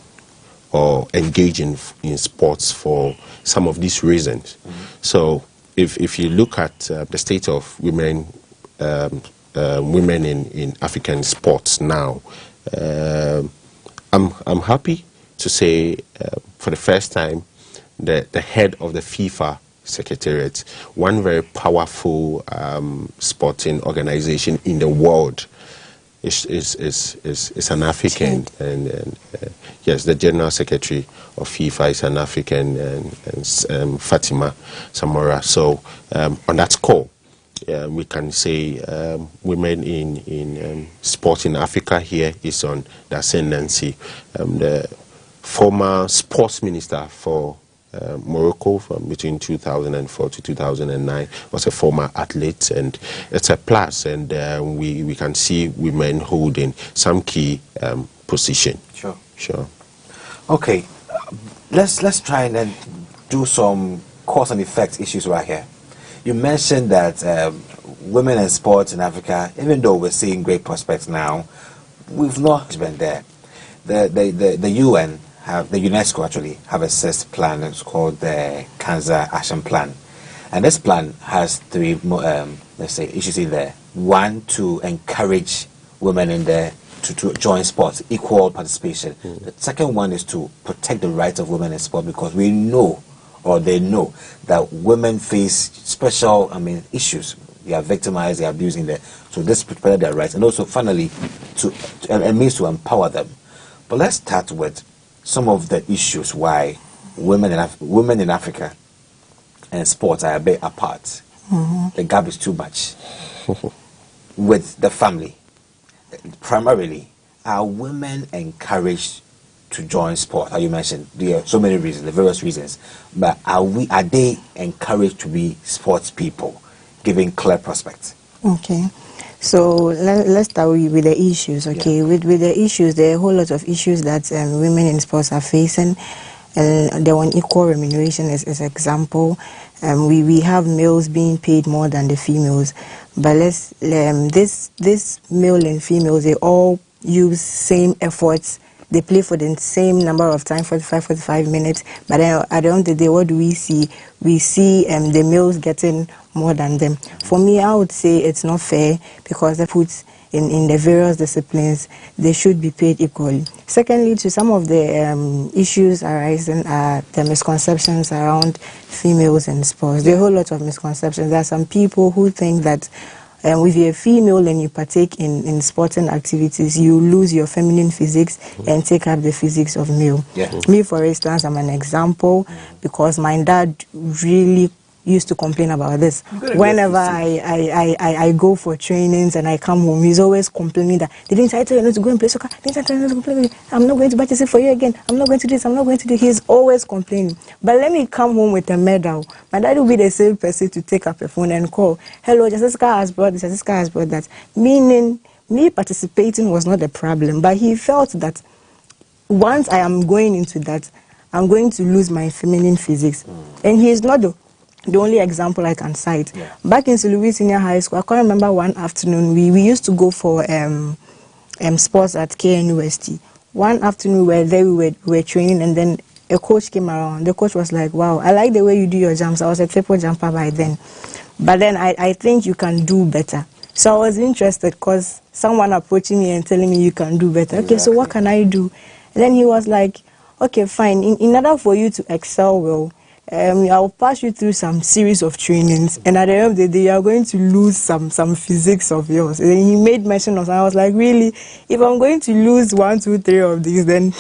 or engage in sports for some of these reasons. So if you look at the state of women in African sports now, I'm happy to say for the first time the head of the FIFA Secretariat, one very powerful sporting organization in the world, is an African, and yes, the General Secretary of FIFA is an African, and Fatima Samora. So on that score, we can say women in sport in Africa here is on the ascendancy. The former sports minister for Morocco from between 2004 to 2009 was a former athlete, and it's a plus, and we can see women holding some key position. Sure. Okay, let's try and then do some cause and effect issues right here. You mentioned that women in sports in Africa, even though we're seeing great prospects now, we've not been there. The UN the UNESCO actually have a CES plan. It's called the Cancer Action Plan, and this plan has three let's say issues in there. One, to encourage women in there to join sports, equal participation. The second one is to protect the rights of women in sport, because we know, or they know, that women face special issues. They are victimized, they are abusing them. So this protects their rights, and also finally a means to empower them. But let's start with some of the issues why women in Africa and sports are a bit apart. The gap is too much. With the family, primarily, are women encouraged to join sport? As you mentioned, there are so many reasons, the various reasons, but are they encouraged to be sports people, giving clear prospects? Okay. So let's start with the issues, okay? With the issues, there are a whole lot of issues that women in sports are facing. And the unequal remuneration is an example. We have males being paid more than the females. But this male and females, they all use same efforts. They play for the same number of time, 45 minutes. But then at the end of the day, what do we see? We see the males getting more than them. For me, I would say it's not fair, because they put in the various disciplines, they should be paid equally. Secondly, to some of the issues arising are the misconceptions around females in sports. There are a whole lot of misconceptions. There are some people who think that if you're a female and you partake in sporting activities, you lose your feminine physics and take up the physics of male. Me, for instance, I'm an example, because my dad really used to complain about this. Whenever I go for trainings and I come home, he's always complaining that, didn't I tell you not to go and play soccer? Didn't I tell you not to play? I'm not going to participate for you again. I'm not going to do this. I'm not going to do. He's always complaining. But let me come home with a medal. My dad will be the same person to take up a phone and call, hello, Jessica has brought this, Jessica has brought that. Meaning, me participating was not a problem, but he felt that once I am going into that, I'm going to lose my feminine physics. And he is not the only example I can cite. Back in Louis Senior High School, I can't remember one afternoon, we used to go for sports at KNUST. One afternoon we were there, we were training, and then a coach came around. The coach was like, wow, I like the way you do your jumps. I was a triple jumper by then. But then I think you can do better. So I was interested, because someone approaching me and telling me you can do better. Okay, so what can I do? And then he was like, okay, fine. In order for you to excel well, I'll pass you through some series of trainings, and at the end of the day, you are going to lose some physics of yours. And he made mention of, and I was like, really? If I'm going to lose 1, 2, 3 of these, then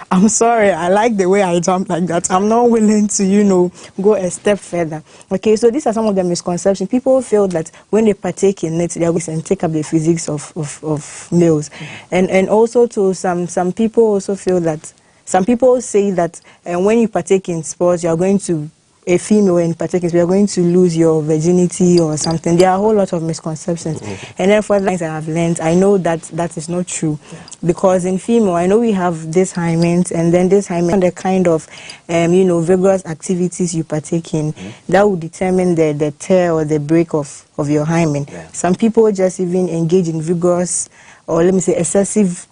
I'm sorry. I like the way I jump like that. I'm not willing to, go a step further. Okay, so these are some of the misconceptions. People feel that when they partake in it, they are going to take up the physics of males, and also to some people also feel that. Some people say that when you partake in sports, you are going to, a female in particular, you are going to lose your virginity or something. There are a whole lot of misconceptions. And then for the things I have learned, I know that that is not true. Because in female, I know we have this hymen, and then this hymen, the kind of, vigorous activities you partake in, that will determine the tear or the break of your hymen. Some people just even engage in vigorous, or let me say excessive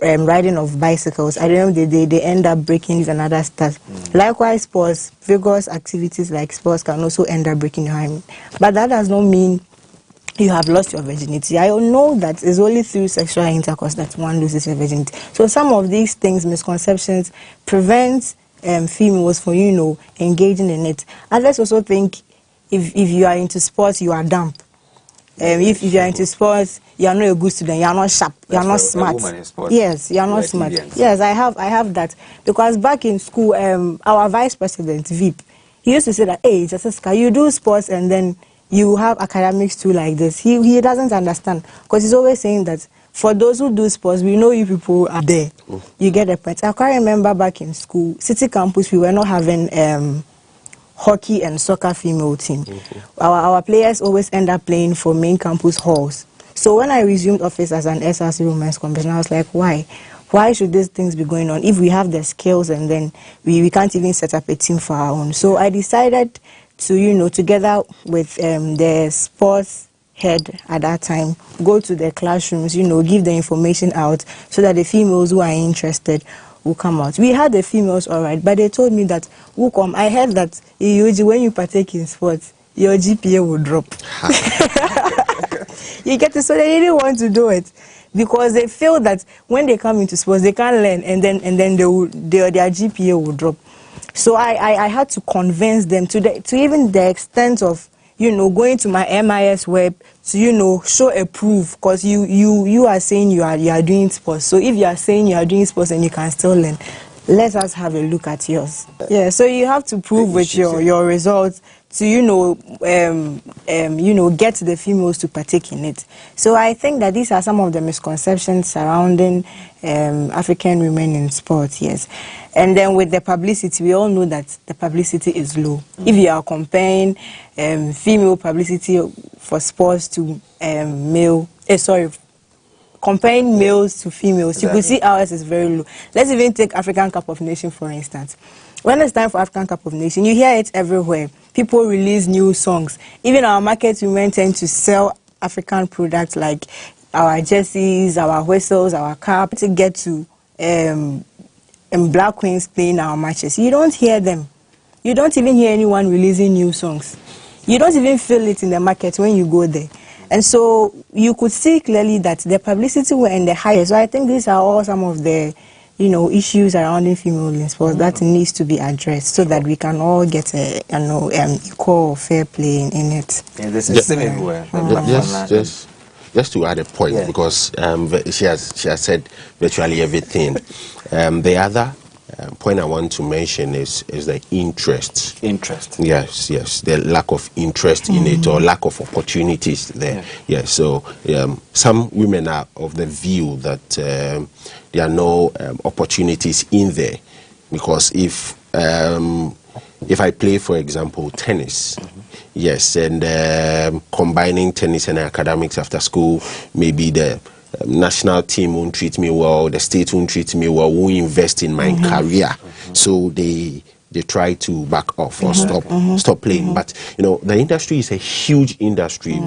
riding of bicycles. At the end of the day, they end up breaking these and other stuff. Likewise, sports, vigorous activities like sports can also end up breaking your hymen. But that does not mean you have lost your virginity. I know that it's only through sexual intercourse that one loses your virginity. So some of these things, misconceptions, prevent females from, engaging in it. Others also think if you are into sports, you are dumb. If you are into sports, you are not a good student, you are not sharp, you are not smart. Yes, you are not smart. Yes, I have that. Because back in school, our vice president, VIP, he used to say that, hey, Jessica, you do sports and then you have academics too like this. He doesn't understand. Because he's always saying that for those who do sports, we know you people are there. You get the point. I can't remember back in school, City Campus, we were not having hockey and soccer female team. Our players always end up playing for main campus halls. So when I resumed office as an SRC Women's Commissioner, I was like, why? Why should these things be going on if we have the skills and then we can't even set up a team for our own? So I decided to, together with the sports head at that time, go to the classrooms, give the information out so that the females who are interested will come out. We had the females all right, but they told me that, I heard that when you partake in sports, your GPA will drop. You get it? So they didn't want to do it because they feel that when they come into sports, they can't learn, and then their GPA will drop. So I had to convince them to even the extent of going to my MIS web to show a proof, because you are saying you are doing sports. So if you are saying you are doing sports and you can still learn, let us have a look at yours. Yeah, so you have to prove with your results to get the females to partake in it. So I think that these are some of the misconceptions surrounding African women in sports. Yes, and then with the publicity, we all know that the publicity is low. If you are comparing female publicity for sports to comparing males to females, you could see ours is very low. Let's even take African Cup of Nations, for instance. When it's time for African Cup of Nations, you hear it everywhere. People release new songs. Even our market women tend to sell African products like our jerseys, our whistles, our cap, to get to Black Queens playing our matches. You don't hear them. You don't even hear anyone releasing new songs. You don't even feel it in the market when you go there. And so you could see clearly that the publicity were in the highest. So I think these are all some of the issues surrounding female in sports that needs to be addressed so that we can all get equal fair play in it. Yeah, this is same everywhere. Just to add a point, because she has said virtually everything. The other point I want to mention is the interest. Interest. Yes, the lack of interest in it, or lack of opportunities there. Yes, so some women are of the view that there are no opportunities in there, because if I play, for example, tennis, yes, and combining tennis and academics after school, maybe the national team won't treat me well, the state won't treat me well, won't invest in my career. So they try to back off or stop playing. But the industry is a huge industry.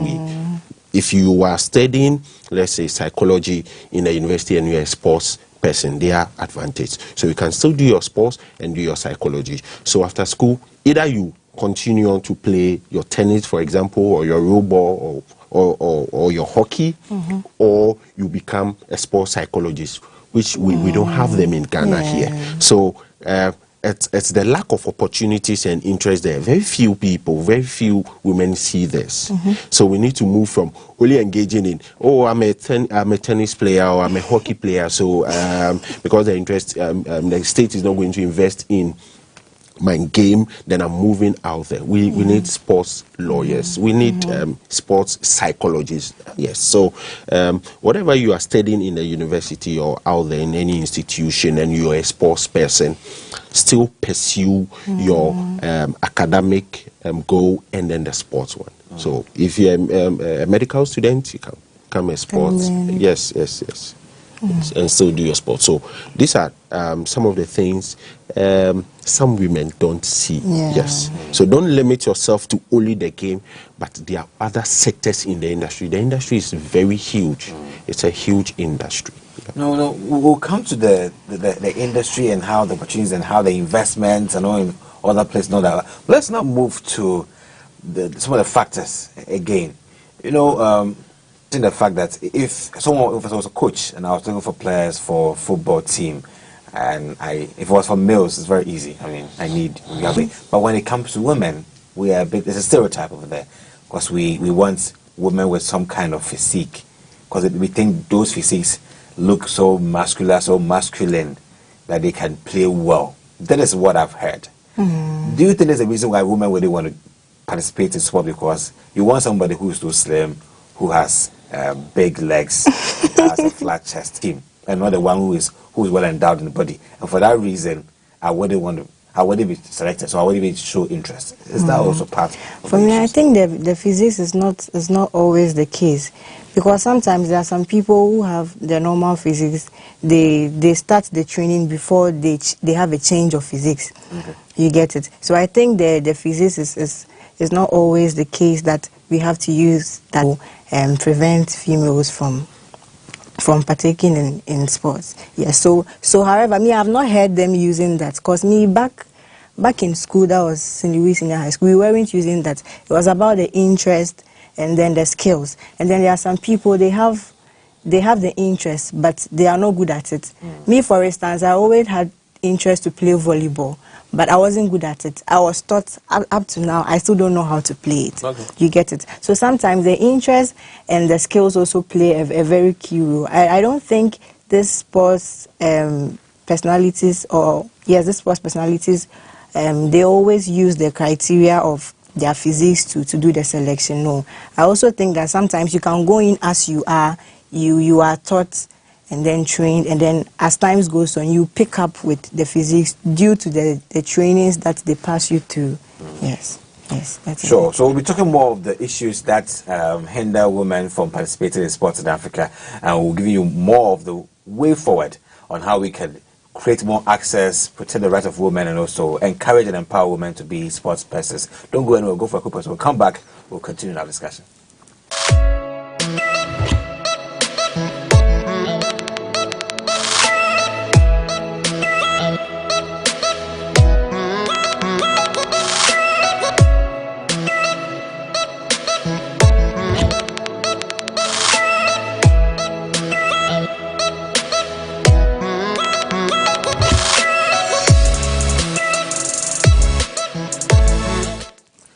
If you are studying, let's say, psychology in a university and you're a sports person, they are advantage. So you can still do your sports and do your psychology. So after school, either you continue on to play your tennis, for example, or your row ball, or your hockey, or you become a sports psychologist, which we don't have them in Ghana here. So it's the lack of opportunities and interest there. Very few people, very few women see this. So we need to move from only engaging in, I'm a tennis player or I'm a hockey player, so because the interest, the state is not going to invest in my game, then I'm moving out there. We need sports lawyers. We need sports psychologists. Yes. So whatever you are studying in the university or out there in any institution, and you're a sports person, still pursue your academic goal and then the sports one. So if you're a medical student, you can become a sports. Yes. And still do your sport. So these are some of the things some women don't see. Yes. So don't limit yourself to only the game, but there are other sectors in the industry. The industry is very huge. It's a huge industry. No, we'll come to the industry and how the opportunities and how the investments and all in other places and all that. But let's now move to some of the factors again. In the fact that if I was a coach and I was looking for players for football team, and if it was for males, it's very easy. I mean, but when it comes to women, there's a stereotype over there because we want women with some kind of physique because we think those physiques look so muscular, so masculine that they can play well. That is what I've heard. Do you think there's a reason why women really want to participate in sport? Because you want somebody who's too slim, who has big legs, who has a flat chest team, and not the one who's well endowed in the body. And for that reason, I wouldn't be selected, so I wouldn't even show interest. Is that also part of For the me, I issues? think the physics is not always the case, because sometimes there are some people who have the normal physics. They start the training before they have a change of physics. Okay. You get it. So I think the physics is not always the case that we have to use that to prevent females from partaking in sports. Yes. So however, me, I've not heard them using that, because me back in school, that was St. Louis Senior High School, we weren't using that. It was about the interest and then the skills. And then there are some people, they have the interest, but they are not good at it. Me, for instance, I always had interest to play volleyball, but I wasn't good at it. I was taught, up to now, I still don't know how to play it. Okay. You get it? So sometimes the interest and the skills also play a very key role. I don't think these sports personalities, they always use the criteria of their physiques to do the selection. No. I also think that sometimes you can go in as you are, you are taught and then trained, and then as times goes on, you pick up with the physiques due to the trainings that they pass you through. Yes, that's Sure. it. So we'll be talking more of the issues that hinder women from participating in sports in Africa, and we'll give you more of the way forward on how we can create more access, protect the rights of women, and also encourage and empower women to be sports persons. Don't go anywhere. Go for a quick pause. We'll come back. We'll continue our discussion.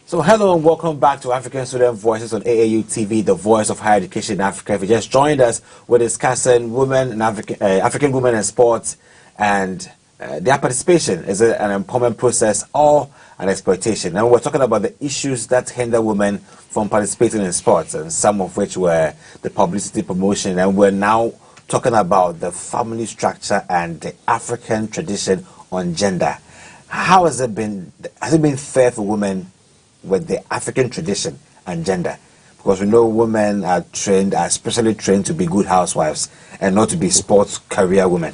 So hello and welcome back to African Student Voices on AAU TV, the voice of higher education in Africa. If you just joined us, we're discussing women and African women in sports and their participation. Is it an empowerment process or an exploitation? And we're talking about the issues that hinder women from participating in sports, and some of which were the publicity, promotion, and we're now talking about the family structure and the African tradition on gender. How has it been? Has it been fair for women with the African tradition and gender? Because we know women are especially trained to be good housewives and not to be sports career women.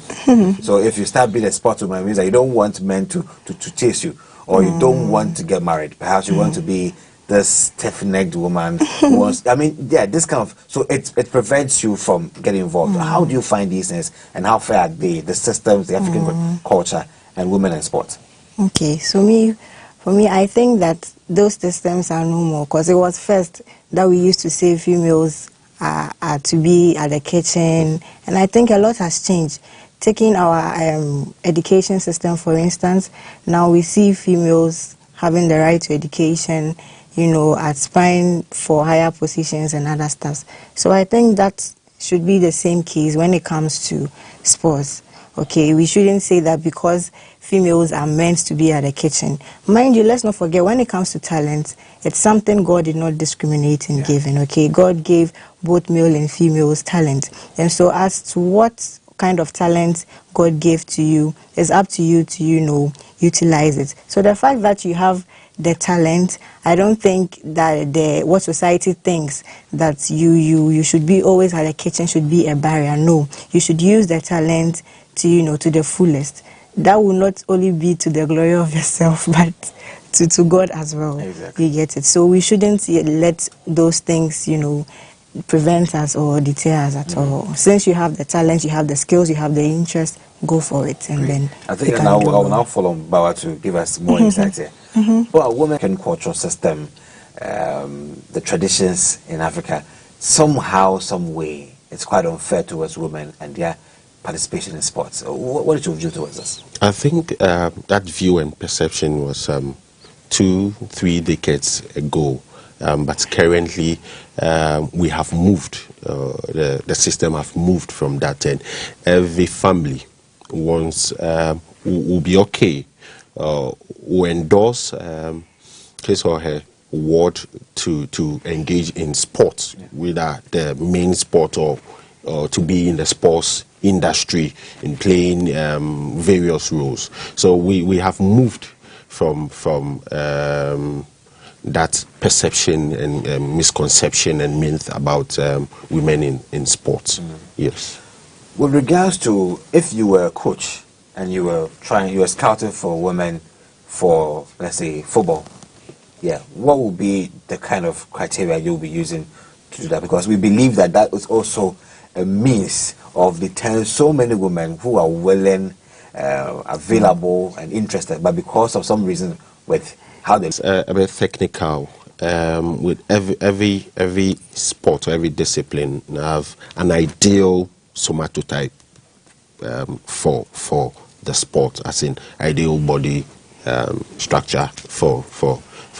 So if you start being a sports woman, it means that you don't want men to chase you, or you don't want to get married. Perhaps you want to be this stiff-necked woman who wants, this kind of, so it prevents you from getting involved. How do you find these things, and how fair are they, the systems, the African culture, and women in sports? Okay, so for me, I think that those systems are no more, because it was first that we used to say females are to be at the kitchen, and I think a lot has changed. Taking our education system, for instance, now we see females having the right to education, aspiring for higher positions and other stuff. So I think that should be the same case when it comes to sports. Okay, we shouldn't say that because females are meant to be at the kitchen. Mind you, let's not forget, when it comes to talent, it's something God did not discriminate in giving, okay? God gave both male and females talent. And so as to what kind of talent God gave to you, it's up to you to, utilize it. So the fact that you have the talent, I don't think that what society thinks that you should be always at the kitchen should be a barrier. No, you should use the talent to to the fullest. That will not only be to the glory of yourself, but to God as well. Exactly. You get it. So we shouldn't let those things prevent us or deter us at all. Since you have the talent, you have the skills, you have the interest, go for it, and then I think I will now follow Bawa to give us more insight here. Well, a woman can cultural system, the traditions in Africa, somehow, some way, it's quite unfair towards women and their participation in sports. What is your view towards this? I think that view and perception was 2-3 decades ago, but currently we have moved. The system have moved from that, and every family wants will be okay, will endorse his or her ward to engage in sports, whether the main sport or to be in the sports industry in playing various roles. So we have moved from that perception and misconception and myth about women in sports. Yes. With regards to if you were a coach and you were scouting for women for, let's say, football, what would be the kind of criteria you'll be using to do that? Because we believe that that is also a means of deterring so many women who are willing, available and interested, but because of some reason with how they... a bit technical. With every sport or every discipline have an ideal somatotype for the sport, as in ideal body structure for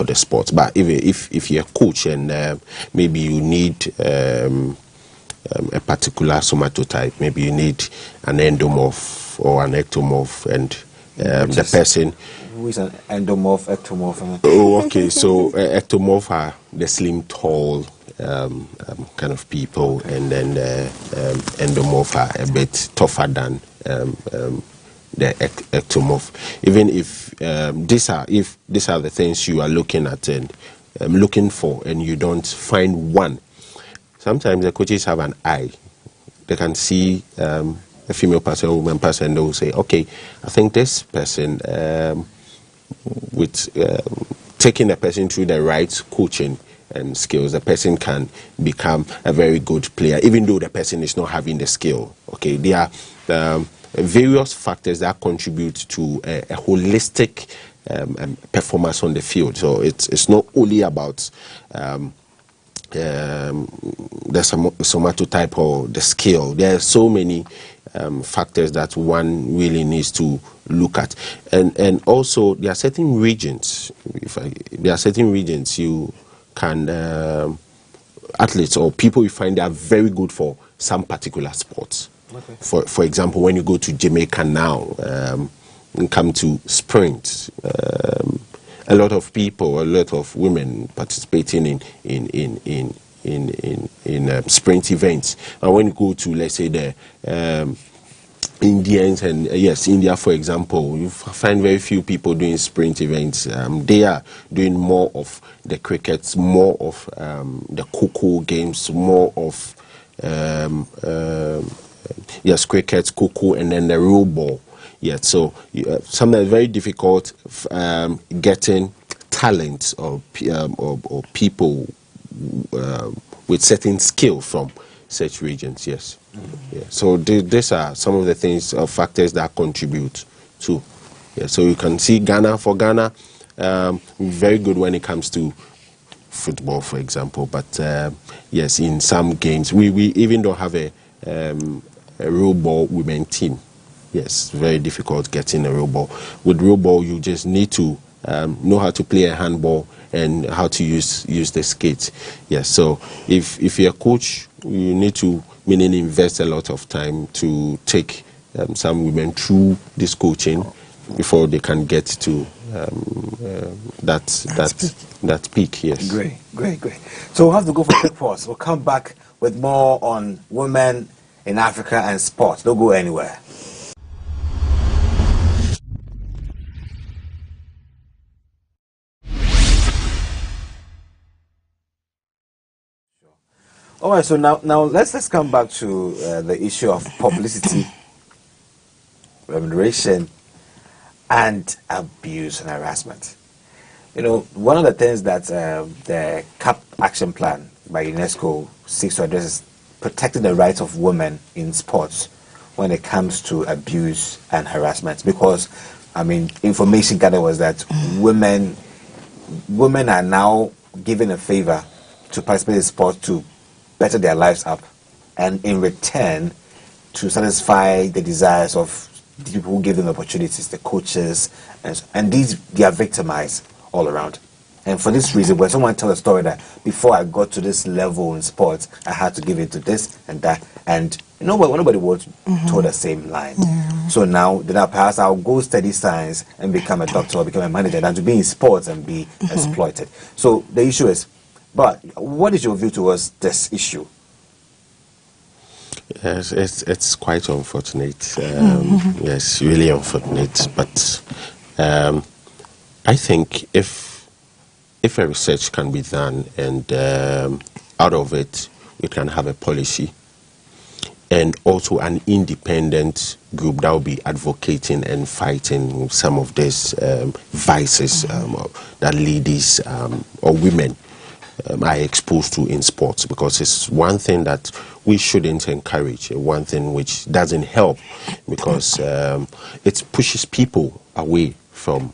the sport. But if you're a coach and maybe you need a particular somatotype, maybe you need an endomorph or an ectomorph, and the person... Who is an endomorph, ectomorph? Oh, okay. So ectomorph are the slim, tall kind of people, and then the endomorph are a bit tougher than the ectomorph. Even if these are the things you are looking at and looking for, and you don't find one, sometimes the coaches have an eye. They can see a female person, a woman person, they will say, okay, I think this person, with taking the person through the right coaching and skills, the person can become a very good player, even though the person is not having the skill. Okay, there are various factors that contribute to a holistic performance on the field. So it's not only about the somatotype or the skill. There are so many factors that one really needs to look at, and also there are certain regions. There are certain regions you can athletes or people you find that are very good for some particular sports. Okay. For example, when you go to Jamaica now and come to sprint, a lot of people, a lot of women participating in sprint events. And when you go to, let's say, the Indians and yes, India, for example, you find very few people doing sprint events. They are doing more of the crickets, more of the cocoa games, more of yes, cricket, cocoa, and then the roll ball. Yeah, so sometimes very difficult getting talent or people with certain skill from such regions. Yes, yeah. So these are some of the things or factors that contribute to. Yeah, so you can see Ghana. For Ghana, very good when it comes to football, for example. But yes, in some games, we even don't have a roll ball women team. Yes, very difficult getting a roll ball. With roll ball, you just need to know how to play a handball and how to use the skates. Yes, so if you're a coach, you need to invest a lot of time to take some women through this coaching before they can get to that peak. Yes. Great. So we'll have to go for a quick pause. We'll come back with more on women in Africa and sports. Don't go anywhere. All right, so now let's come back to the issue of publicity, remuneration, and abuse and harassment. You know, one of the things that the CAP action plan by UNESCO seeks to address is protecting the rights of women in sports when it comes to abuse and harassment. Because, I mean, information gathered was that women are now given a favor to participate in sports to better their lives up, and in return to satisfy the desires of the people who give them opportunities, the coaches, and they are victimized all around. And for this reason, when someone tells a story that before I got to this level in sports, I had to give it to this and that, and nobody was told the same line. So now perhaps I'll go study science and become a doctor or become a manager than to be in sports and be exploited. So the issue is, but what is your view towards this issue? Yes, it's quite unfortunate. Yes, really unfortunate. But I think if a research can be done and out of it we can have a policy and also an independent group that will be advocating and fighting some of these vices that ladies or women are exposed to in sports, because it's one thing that we shouldn't encourage, one thing which doesn't help, because it pushes people away from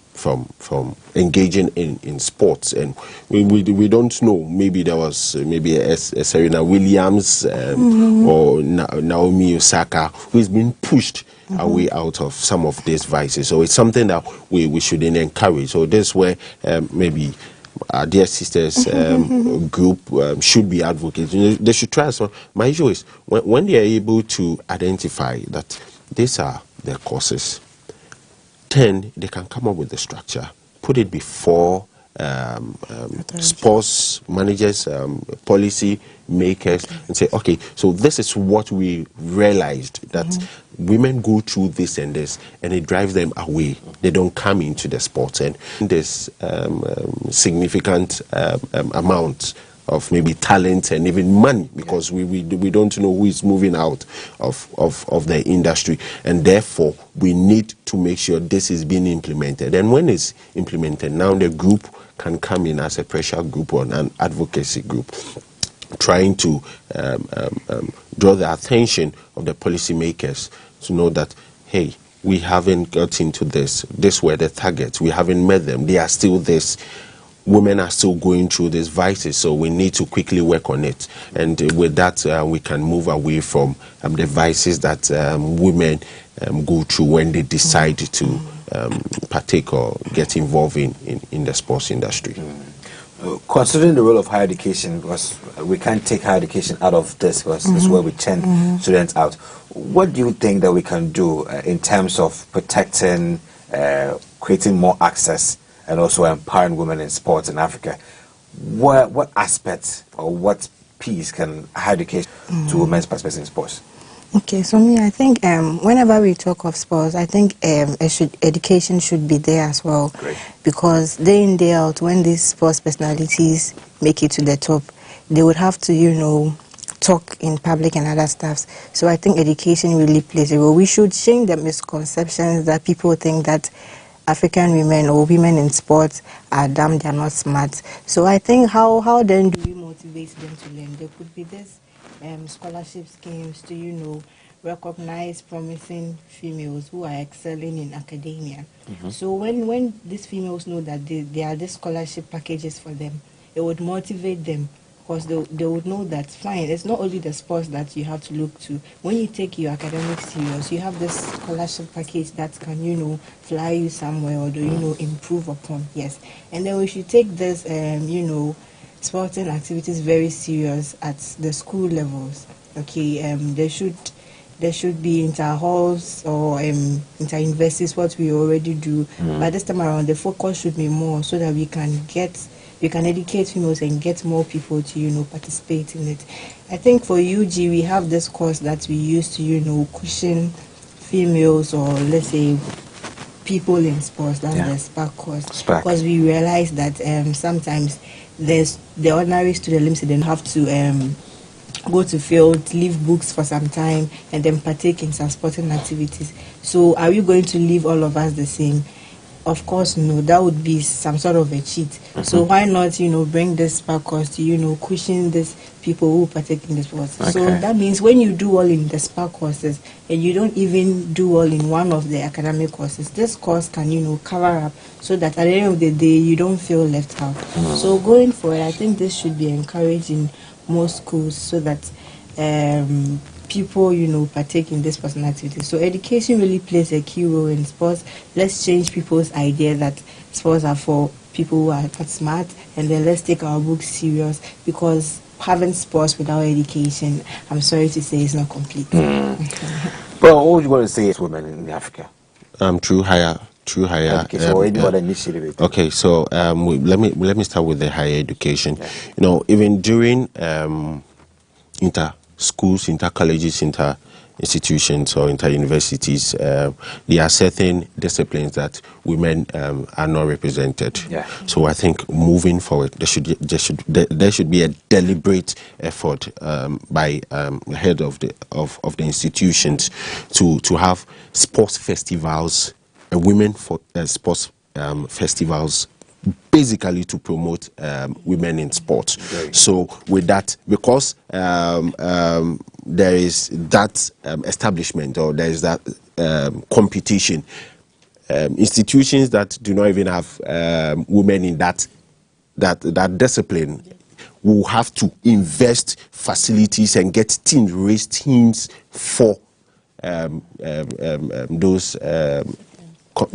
engaging in sports. And we don't know, maybe there was maybe a Serena Williams or Naomi Osaka who's been pushed away out of some of these vices. So it's something that we shouldn't encourage. So this where maybe our dear sisters group should be advocating. They should try. So my issue is when they are able to identify that these are their causes, then they can come up with the structure, put it before sports managers, policy makers, and say, okay, so this is what we realized, that women go through this and this, and it drives them away. They don't come into the sports, and there's significant amount of maybe talent and even money, because we don't know who is moving out of the industry, and therefore we need to make sure this is being implemented. And when it's implemented, now the group can come in as a pressure group or an advocacy group, trying to draw the attention of the policymakers to know that, hey, we haven't got into this. These were the targets. We haven't met them. They are still this. Women are still going through these vices, so we need to quickly work on it. And with that, we can move away from the vices that women go through when they decide to partake or get involved in the sports industry. Considering the role of higher education, because we can't take higher education out of this, because this is where we churn students out. What do you think that we can do in terms of protecting, creating more access, and also empowering women in sports in Africa? What aspects or what piece can higher education to women's participation in sports? Okay, so me, I think whenever we talk of sports, I think education should be there as well. Great. Because day in, day out, when these sports personalities make it to the top, they would have to, talk in public and other stuff. So I think education really plays a role. We should change the misconceptions that people think that African women or women in sports are dumb, they are not smart. So I think how then do we motivate them to learn? There could be this scholarship schemes to, recognize promising females who are excelling in academia. So when these females know that there are these scholarship packages for them, it would motivate them, because they would know that, fine, it's not only the sports that you have to look to. When you take your academics serious, you have this scholarship package that can, fly you somewhere or improve upon. Yes. And then we should take this, sporting activities very serious at the school levels. Okay, there should be inter-halls or inter-universities, what we already do. But this time around, the focus should be more so that we can educate females and get more people to, participate in it. I think for UG, we have this course that we use to, cushion females, or let's say people in sports, that's the SPAC course. Because we realize that sometimes there's the ordinary student, they don't have to go to field, leave books for some time, and then partake in some sporting activities. So are we going to leave all of us the same? of course, no, that would be some sort of a cheat. So why not, bring this course to, cushion these people who partake in this course. Okay. So that means when you do well in the SPA courses and you don't even do well in one of the academic courses, this course can, cover up so that at the end of the day, you don't feel left out. So going forward, I think this should be encouraged in most schools so that people, partake in this personal activity. So education really plays a key role in sports. Let's change people's idea that sports are for people who are not smart, and then let's take our books serious, because having sports without education, I'm sorry to say, is not complete. Well, what would you want to say to women in Africa? Through higher Education or any other initiative. Okay, so let me start with the higher education. Yeah. Even during inter-schools, inter-colleges, inter-institutions or inter-universities, there are certain disciplines that women are not represented. Yeah. So I think moving forward, there should be a deliberate effort by the head of the institutions to have sports festivals, women for sports festivals, basically to promote women in sports. So with that, because there is that establishment, or there is that competition, institutions that do not even have women in that discipline will have to invest facilities and get raise teams for those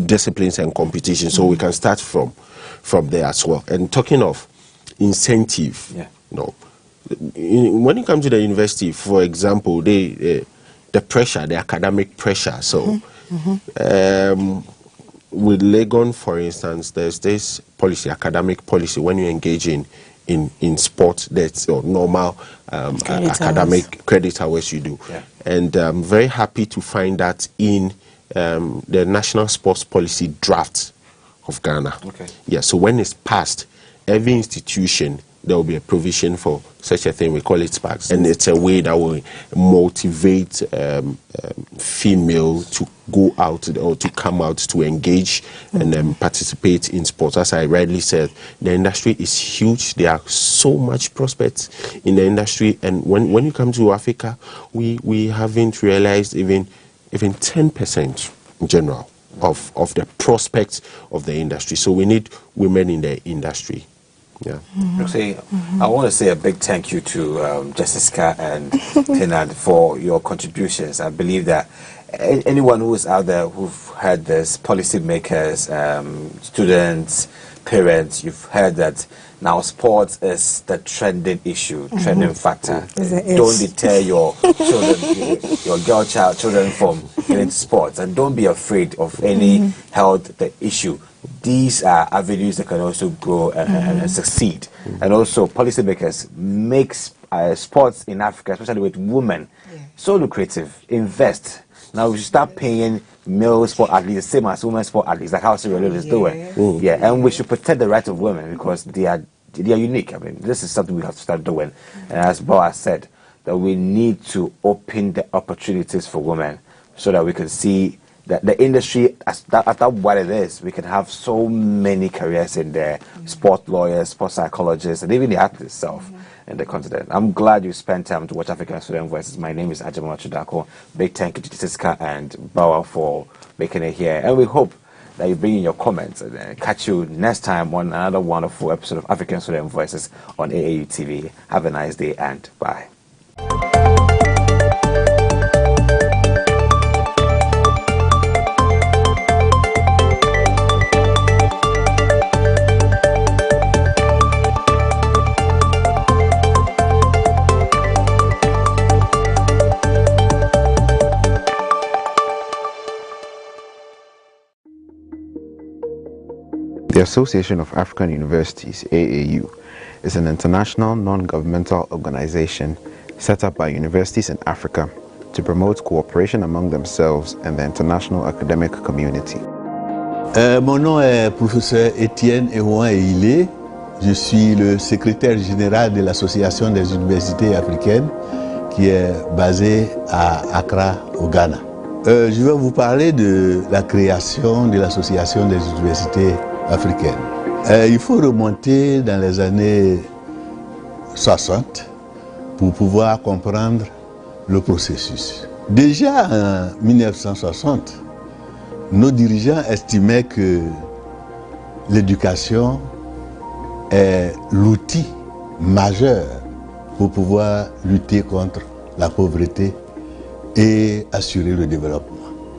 disciplines and competitions. So we can start from there as well. And talking of incentive, when it comes to the university, for example, the pressure, the academic pressure. So with Legon, for instance, there's this policy, academic policy. When you engage in sport, that's your normal academic credit hours you do. Yeah. And I'm very happy to find that in the National Sports Policy draft of Ghana. Okay. Yeah, so when it's passed, every institution, there will be a provision for such a thing. We call it SPACs. And it's a way that will motivate female to go out or to come out to engage and participate in sports. As I rightly said, the industry is huge. There are so much prospects in the industry. And when you come to Africa, we haven't realized even 10% in general of the prospects of the industry. So we need women in the industry. Yeah. I want to say a big thank you to Jessica and Pinard for your contributions. I believe that anyone who is out there who've heard this, policymakers, students, parents, you've heard that now sports is the trending issue, trending factor. Don't deter your children, your girl child children from getting into sports, and don't be afraid of any health issue. These are avenues that can also grow and succeed. And also, policymakers make sports in Africa, especially with women, so lucrative. Invest. Now we should start paying male sport athletes the same as women sport athletes, like how Sierra Leone is doing. Yeah, and we should protect the rights of women because they are unique. I mean, this is something we have to start doing. And as Boaz said, that we need to open the opportunities for women so that we can see that the industry, after what it is, we can have so many careers in there, sport lawyers, sport psychologists, and even the athletes itself in the continent. I'm glad you spent time to watch African Student Voices. My name is Ajaman Chudako. Big thank you to Jessica and Bawa for making it here. And we hope that you bring in your comments and catch you next time on another wonderful episode of African Student Voices on AAU TV. Have a nice day and bye. The Association of African Universities, AAU, is an international non-governmental organization set up by universities in Africa to promote cooperation among themselves and the international academic community. Mon nom est professeur Étienne Eouan-Eilé. Je suis le secrétaire général de l'Association des universités africaines qui est basée à Accra, au Ghana. Je vais vous parler de la création de l'Association des universités africaines. Il faut remonter dans les années 60 pour pouvoir comprendre le processus. Déjà en 1960, nos dirigeants estimaient que l'éducation est l'outil majeur pour pouvoir lutter contre la pauvreté et assurer le développement.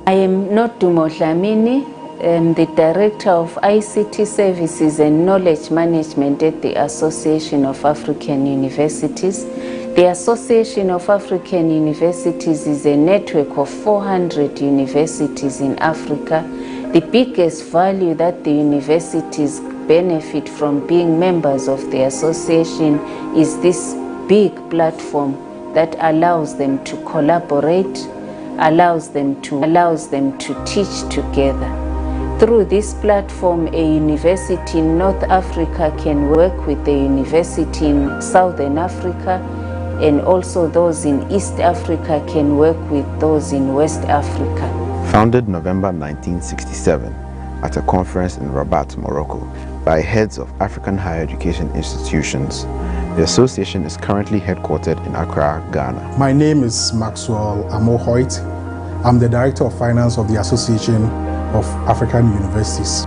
I am Nodumo Dlamini, the Director of ICT Services and Knowledge Management at the Association of African Universities. The Association of African Universities is a network of 400 universities in Africa. The biggest value that the universities benefit from being members of the association is this big platform that allows them to collaborate, allows them to teach together. Through this platform, a university in North Africa can work with a university in Southern Africa, and also those in East Africa can work with those in West Africa. Founded November 1967 at a conference in Rabat, Morocco, by heads of African higher education institutions, the association is currently headquartered in Accra, Ghana. My name is Maxwell Amo-Hoyt. I'm the Director of Finance of the Association of African Universities.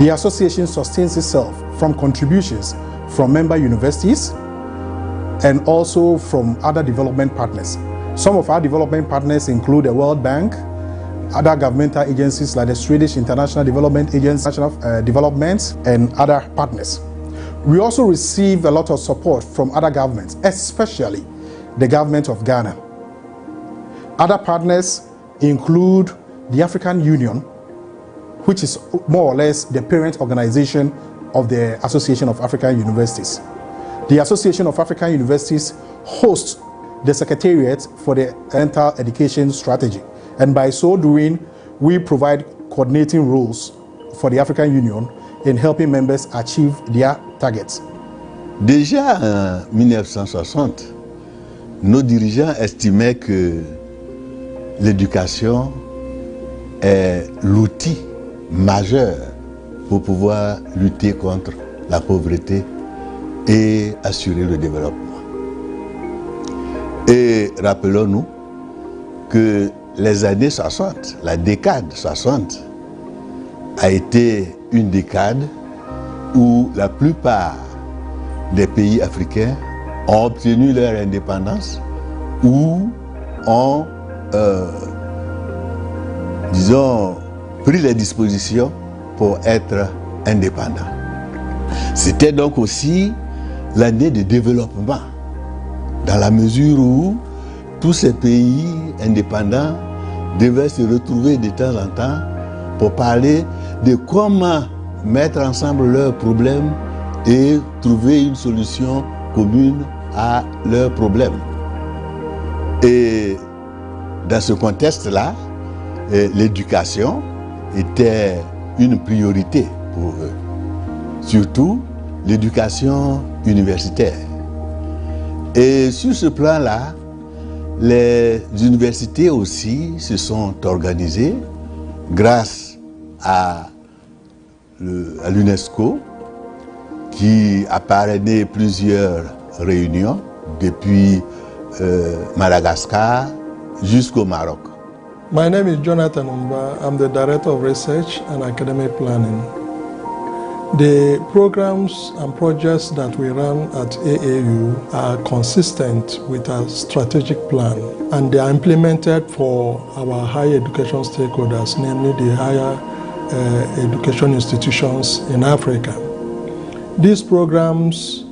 The association sustains itself from contributions from member universities and also from other development partners. Some of our development partners include the World Bank, other governmental agencies like the Swedish International Development Agency, National Development, and other partners. We also receive a lot of support from other governments, especially the government of Ghana. Other partners include the African Union, which is more or less the parent organization of the Association of African Universities. The Association of African Universities hosts the Secretariat for the Oriental Education Strategy, and by so doing, we provide coordinating roles for the African Union in helping members achieve their targets. Déjà en 1960, nos dirigeants estimaient que l'éducation est l'outil majeur pour pouvoir lutter contre la pauvreté et assurer le développement. Et rappelons-nous que les années 60, la décade 60, a été une décade où la plupart des pays africains ont obtenu leur indépendance ou ont, disons, pris les dispositions pour être indépendants. C'était donc aussi l'année de développement, dans la mesure où tous ces pays indépendants devaient se retrouver de temps en temps pour parler de comment mettre ensemble leurs problèmes et trouver une solution commune à leurs problèmes. Et dans ce contexte-là, l'éducation était une priorité pour eux, surtout l'éducation universitaire. Et sur ce plan-là, les universités aussi se sont organisées grâce à l'UNESCO qui a parrainé plusieurs réunions depuis Madagascar jusqu'au Maroc. My name is Jonathan Umba. I'm the Director of Research and Academic Planning. The programs and projects that we run at AAU are consistent with our strategic plan, and they are implemented for our higher education stakeholders, namely the higher education institutions in Africa. These programs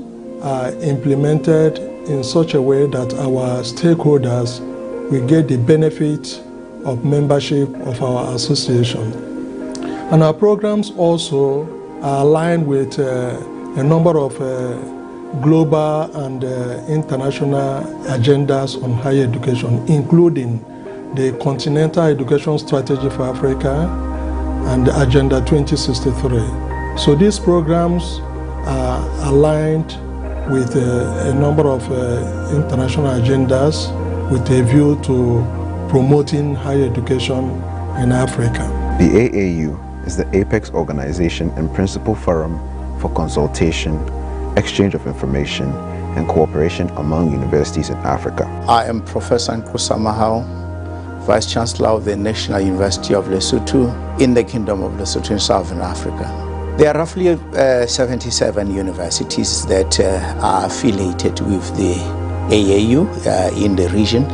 are implemented in such a way that our stakeholders will get the benefit of membership of our association. And our programs also are aligned with a number of global and international agendas on higher education, including the Continental Education Strategy for Africa and the Agenda 2063. So these programs are aligned with a number of international agendas with a view to promoting higher education in Africa. The AAU is the apex organization and principal forum for consultation, exchange of information, and cooperation among universities in Africa. I am Professor Nkosa Mahao, Vice Chancellor of the National University of Lesotho in the Kingdom of Lesotho in Southern Africa. There are roughly 77 universities that are affiliated with the AAU in the region,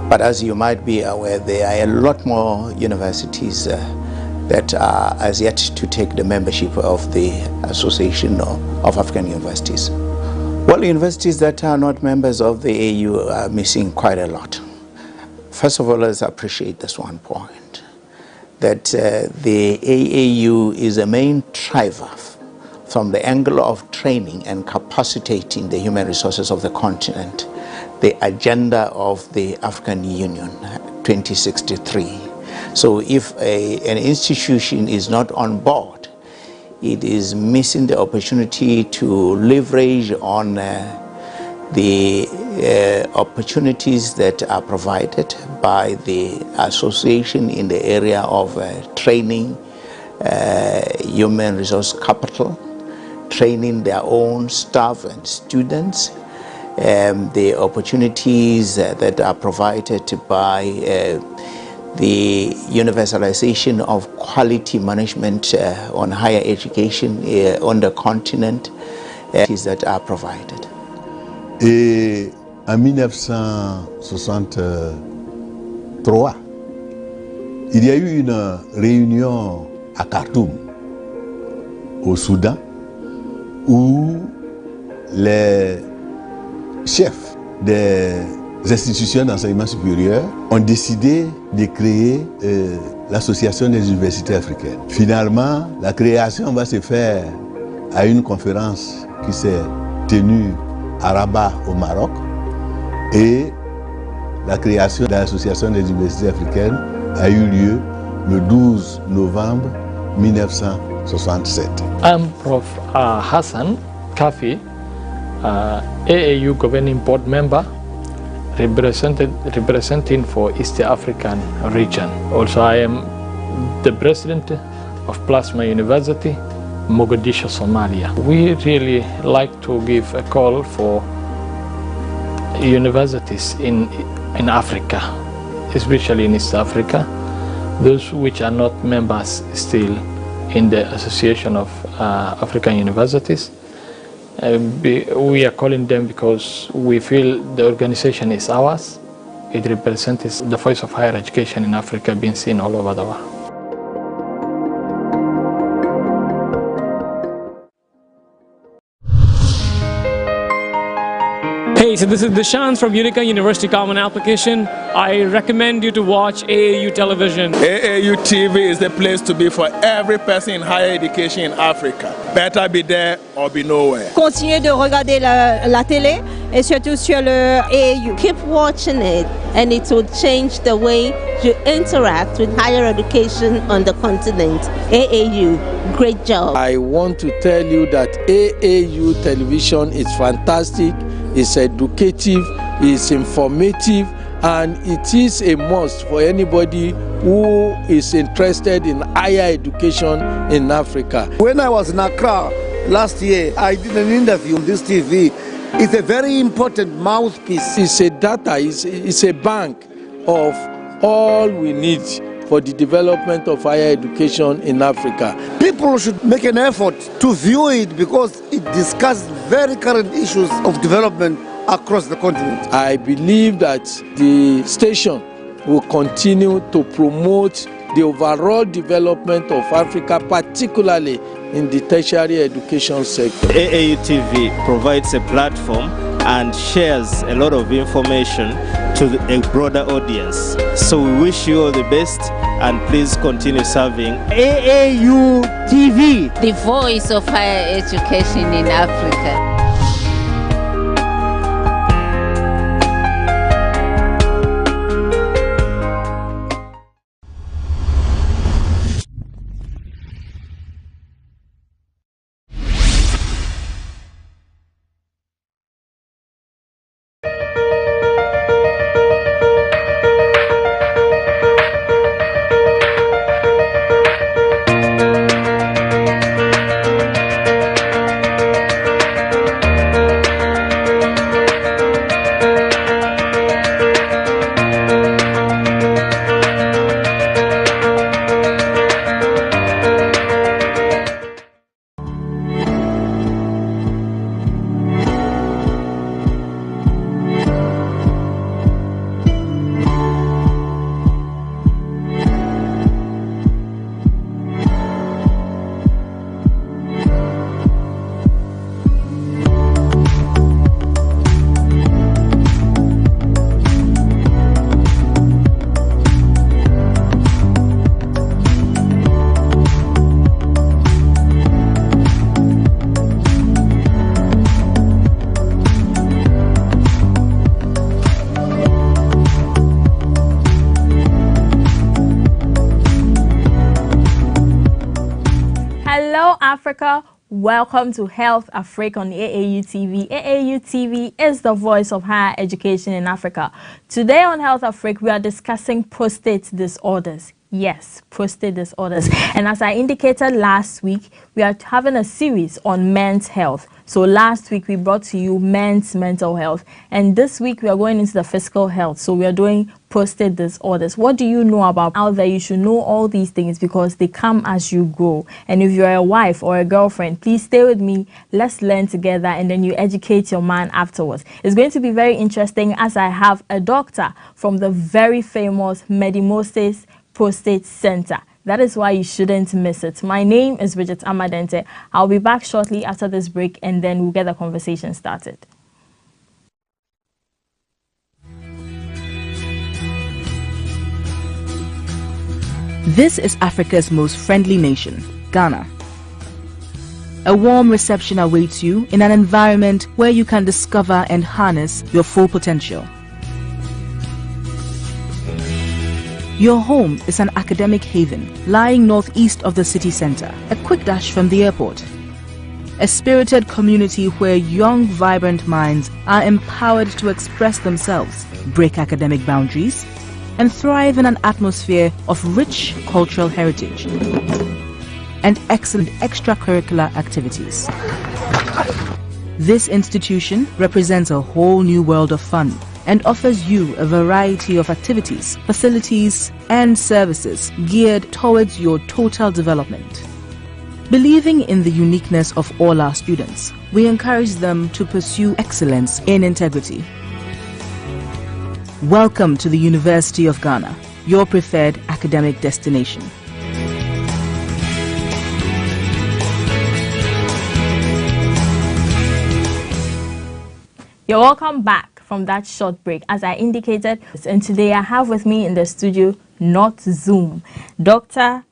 but as you might be aware, there are a lot more universities that are as yet to take the membership of the Association of African Universities. Well, universities that are not members of the AAU are missing quite a lot. First of all, let's appreciate this one point, that the AAU is a main driver from the angle of training and capacitating the human resources of the continent, the agenda of the African Union 2063. So if an institution is not on board, it is missing the opportunity to leverage on the opportunities that are provided by the association in the area of training, human resource capital, training their own staff and students, the opportunities that are provided by the universalization of quality management on higher education on the continent that are provided. Et en 1963, il y a eu une réunion à Khartoum, au Soudan, où les chefs des institutions d'enseignement supérieur ont décidé de créer l'Association des universités africaines. Finalement, la création va se faire à une conférence qui s'est tenue à Rabat au Maroc, et la création de l'Association des universités africaines a eu lieu le 12 novembre 1967. I'm Prof. Hassan Kafi, AAU Governing Board member, representing for East African region. Also, I am the president of Plasma University, Mogadishu, Somalia. We really like to give a call for universities in Africa, especially in East Africa, those which are not members still in the Association of African Universities. We are calling them because we feel the organization is ours. It represents the voice of higher education in Africa being seen all over the world. Hey, so this is Dishant from Unica University Common Application. I recommend you to watch AAU television. AAU TV is the place to be for every person in higher education in Africa. Better be there or be nowhere. Continuez de regarder la télé et surtout sur le AAU. Keep watching it and it will change the way you interact with higher education on the continent. AAU, great job. I want to tell you that AAU television is fantastic. It's educative, it's informative, and it is a must for anybody who is interested in higher education in Africa. When I was in Accra last year, I did an interview on this TV. It's a very important mouthpiece. It's a data, it's a bank of all we need for the development of higher education in Africa. People should make an effort to view it because it discusses very current issues of development across the continent. I believe that the station will continue to promote the overall development of Africa, particularly in the tertiary education sector. AAU TV provides a platform and shares a lot of information to a broader audience. So we wish you all the best and please continue serving AAU TV, the voice of higher education in Africa. Africa. Welcome to Health Africa on AAU TV. AAU TV is the voice of higher education in Africa. Today on Health Africa, we are discussing prostate disorders. Yes, prostate disorders. And as I indicated last week, we are having a series on men's health. So last week we brought to you men's mental health. And this week we are going into the physical health. So we are doing prostate disorders. What do you know about out there? You should know all these things because they come as you grow. And if you're a wife or a girlfriend, please stay with me. Let's learn together and then you educate your man afterwards. It's going to be very interesting as I have a doctor from the very famous Medimosis Prostate Center. That is why you shouldn't miss it. My name is Bridget Amadente. I'll be back shortly after this break and then we'll get the conversation started. This is Africa's most friendly nation, Ghana. A warm reception awaits you in an environment where you can discover and harness your full potential. Your home is an academic haven lying northeast of the city center, a quick dash from the airport. A spirited community where young, vibrant minds are empowered to express themselves, break academic boundaries, and thrive in an atmosphere of rich cultural heritage and excellent extracurricular activities. This institution represents a whole new world of fun and offers you a variety of activities, facilities, and services geared towards your total development. Believing in the uniqueness of all our students, we encourage them to pursue excellence in integrity. Welcome to the University of Ghana, your preferred academic destination. You're welcome back from that short break. As I indicated, and today I have with me in the studio, not Zoom, Dr.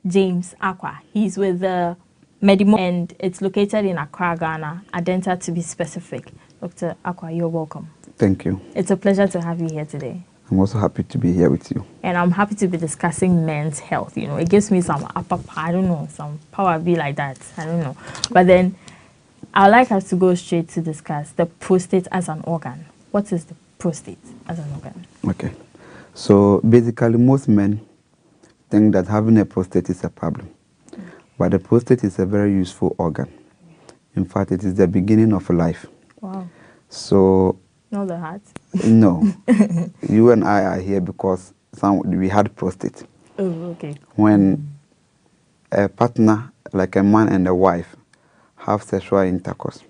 James Akwa. He's with the Medimo and it's located in Accra, Ghana, Adenta to be specific. Dr. Akwa, you're welcome. Thank you. It's a pleasure to have you here today. I'm also happy to be here with you. And I'm happy to be discussing men's health. You know, it gives me some I don't know, some power be like that. I don't know. But then I'd like us to go straight to discuss the prostate as an organ. What is the prostate as an organ? Okay. So basically most men think that having a prostate is a problem. But the prostate is a very useful organ. In fact, it is the beginning of life. Wow. So Not the heart? No. You and I are here because we had prostate. Oh, okay. When a partner, like a man and a wife, have sexual intercourse,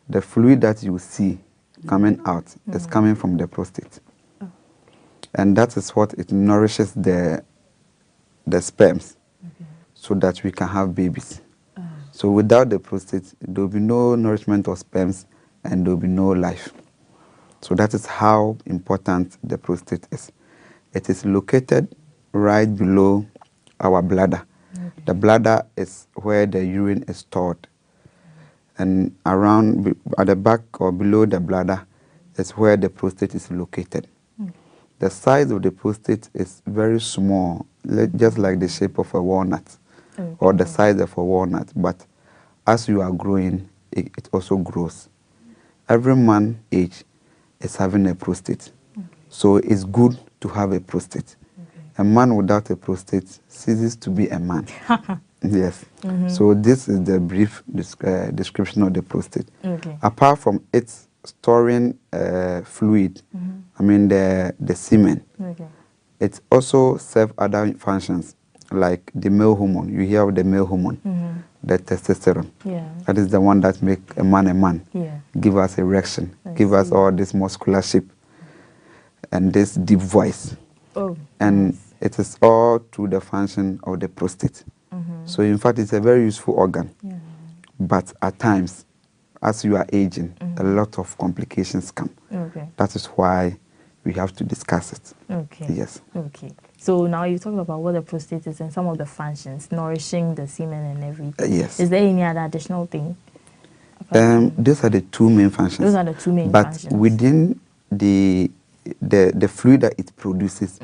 the fluid that you see coming out is coming from the prostate. Oh. And that is what it nourishes the sperms so that we can have babies. Oh. So without the prostate, there will be no nourishment of sperms and there will be no life. So that is how important the prostate is. It is located right below our bladder. Okay. The bladder is where the urine is stored. And around, at the back or below the bladder is where the prostate is located. Okay. The size of the prostate is very small, just like the shape of a walnut, or the size of a walnut. But as you are growing, it also grows. Every man age is having a prostate. Okay. So it's good to have a prostate. Okay. A man without a prostate ceases to be a man. Yes. So this is the brief description of the prostate. Okay. Apart from its storing fluid, I mean the semen, it also serves other functions like the male hormone. You hear of the male hormone, the testosterone. Yeah. That is the one that makes a man, give us erection, give us all this muscular shape and this deep voice. Oh, and nice. It is all through the function of the prostate. So in fact, it's a very useful organ. Yeah. But at times, as you are aging, a lot of complications come. Okay. That is why we have to discuss it. Okay. Yes. Okay. So now you talked about what the prostate is and some of the functions, nourishing the semen and everything. Yes. Is there any other additional thing? These are the two main functions. Those are the two main functions. But within the fluid that it produces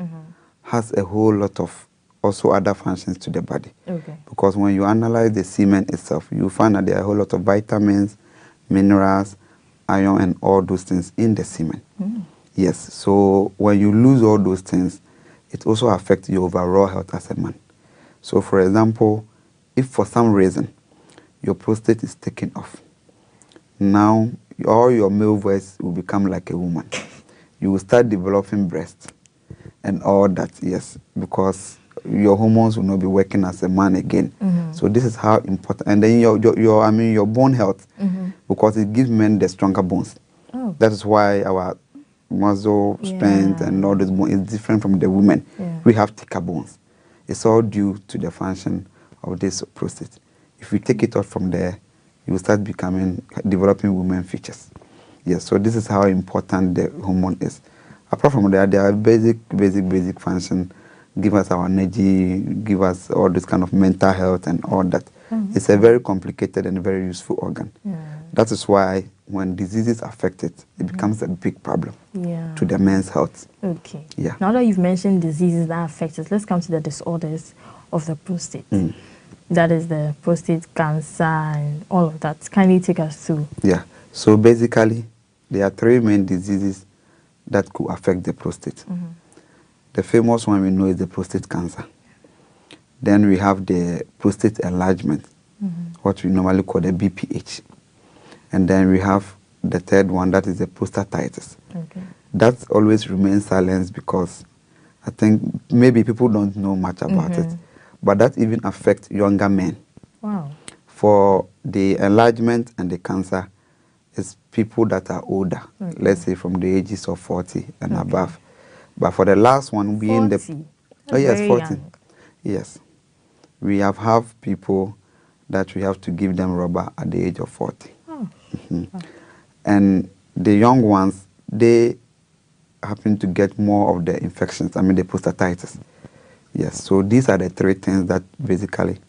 has a whole lot of also other functions to the body. Okay. Because when you analyze the semen itself, you find that there are a whole lot of vitamins, minerals, iron, and all those things in the semen. Yes, so when you lose all those things, it also affects your overall health as a man. So for example, if for some reason your prostate is taken off, now all your male voice will become like a woman. You will start developing breasts and all that, yes, because your hormones will not be working as a man again. So this is how important. And then your bone health, because it gives men the stronger bones. Oh. That is why our muscle strength and all this bone is different from the women. We have thicker bones. It's all due to the function of this prostate. If we take it off from there, you will start developing women features. Yes, so this is how important the hormone is. Apart from that, there are basic functions, give us our energy, give us all this kind of mental health and all that. It's a very complicated and very useful organ. That is why when diseases affect it, it becomes a big problem to the men's health. Okay. Yeah. Now that you've mentioned diseases that affect it, let's come to the disorders of the prostate. That is the prostate cancer and all of that. Kindly take us through. Yeah. So basically, there are 3 main diseases that could affect the prostate. The famous one we know is the prostate cancer. Then we have the prostate enlargement, what we normally call the BPH. And then we have the third one, that is the prostatitis. That always remains silent because I think maybe people don't know much about it. But that even affects younger men. Wow. For the enlargement and the cancer, it's people that are older, let's say from the ages of 40 and above. But for the last one being 40? Oh yes, Very 40. young. Yes. We have people that we have to give them rubber at the age of 40. And the young ones, they happen to get more of the infections, the prostatitis. Yes, so these are the 3 things that basically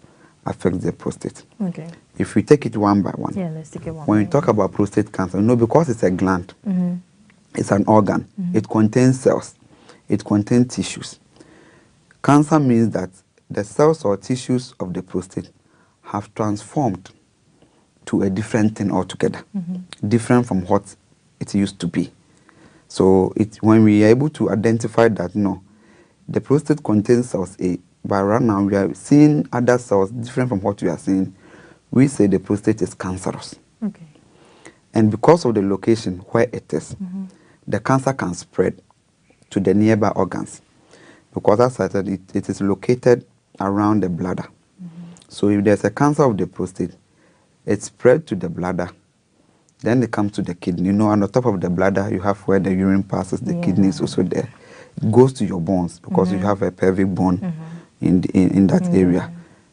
affect the prostate. Okay. If we take it one by one. Yeah, let's take it one When by we talk about prostate cancer, because it's a gland, it's an organ, it contains cells, it contains tissues. Cancer means that the cells or tissues of the prostate have transformed to a different thing altogether, different from what it used to be. So when we are able to identify that, the prostate contains cells A, but right now we are seeing other cells different from what we are seeing, we say the prostate is cancerous. Okay. And because of the location where it is, the cancer can spread to the nearby organs. Because as I said, it is located around the bladder. So if there's a cancer of the prostate, it spread to the bladder, then it comes to the kidney. On the top of the bladder, you have where the urine passes, the kidney is also there. It goes to your bones because you have a pelvic bone in that area.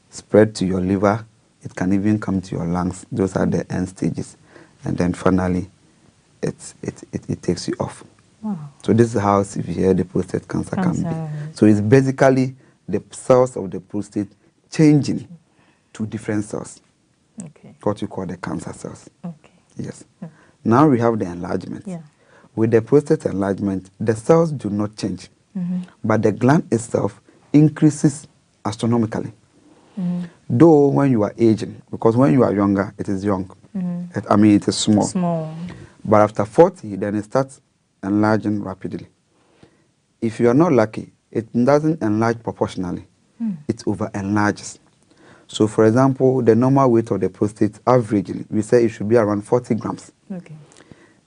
Spread to your liver, it can even come to your lungs. Those are the end stages. And then finally, it takes you off. Wow. So this is how severe the prostate cancer can be. So it's basically the cells of the prostate changing to different cells. Okay. What you call the cancer cells. Okay. Yes. Now we have the enlargement. Yeah. With the prostate enlargement, the cells do not change, but the gland itself increases astronomically. Though when you are aging, because when you are younger, it is young. It is small. Small. But after 40, then it starts enlarging rapidly. If you are not lucky, it doesn't enlarge proportionally. It over-enlarges. So, for example, the normal weight of the prostate, averagely, we say it should be around 40 grams. Okay.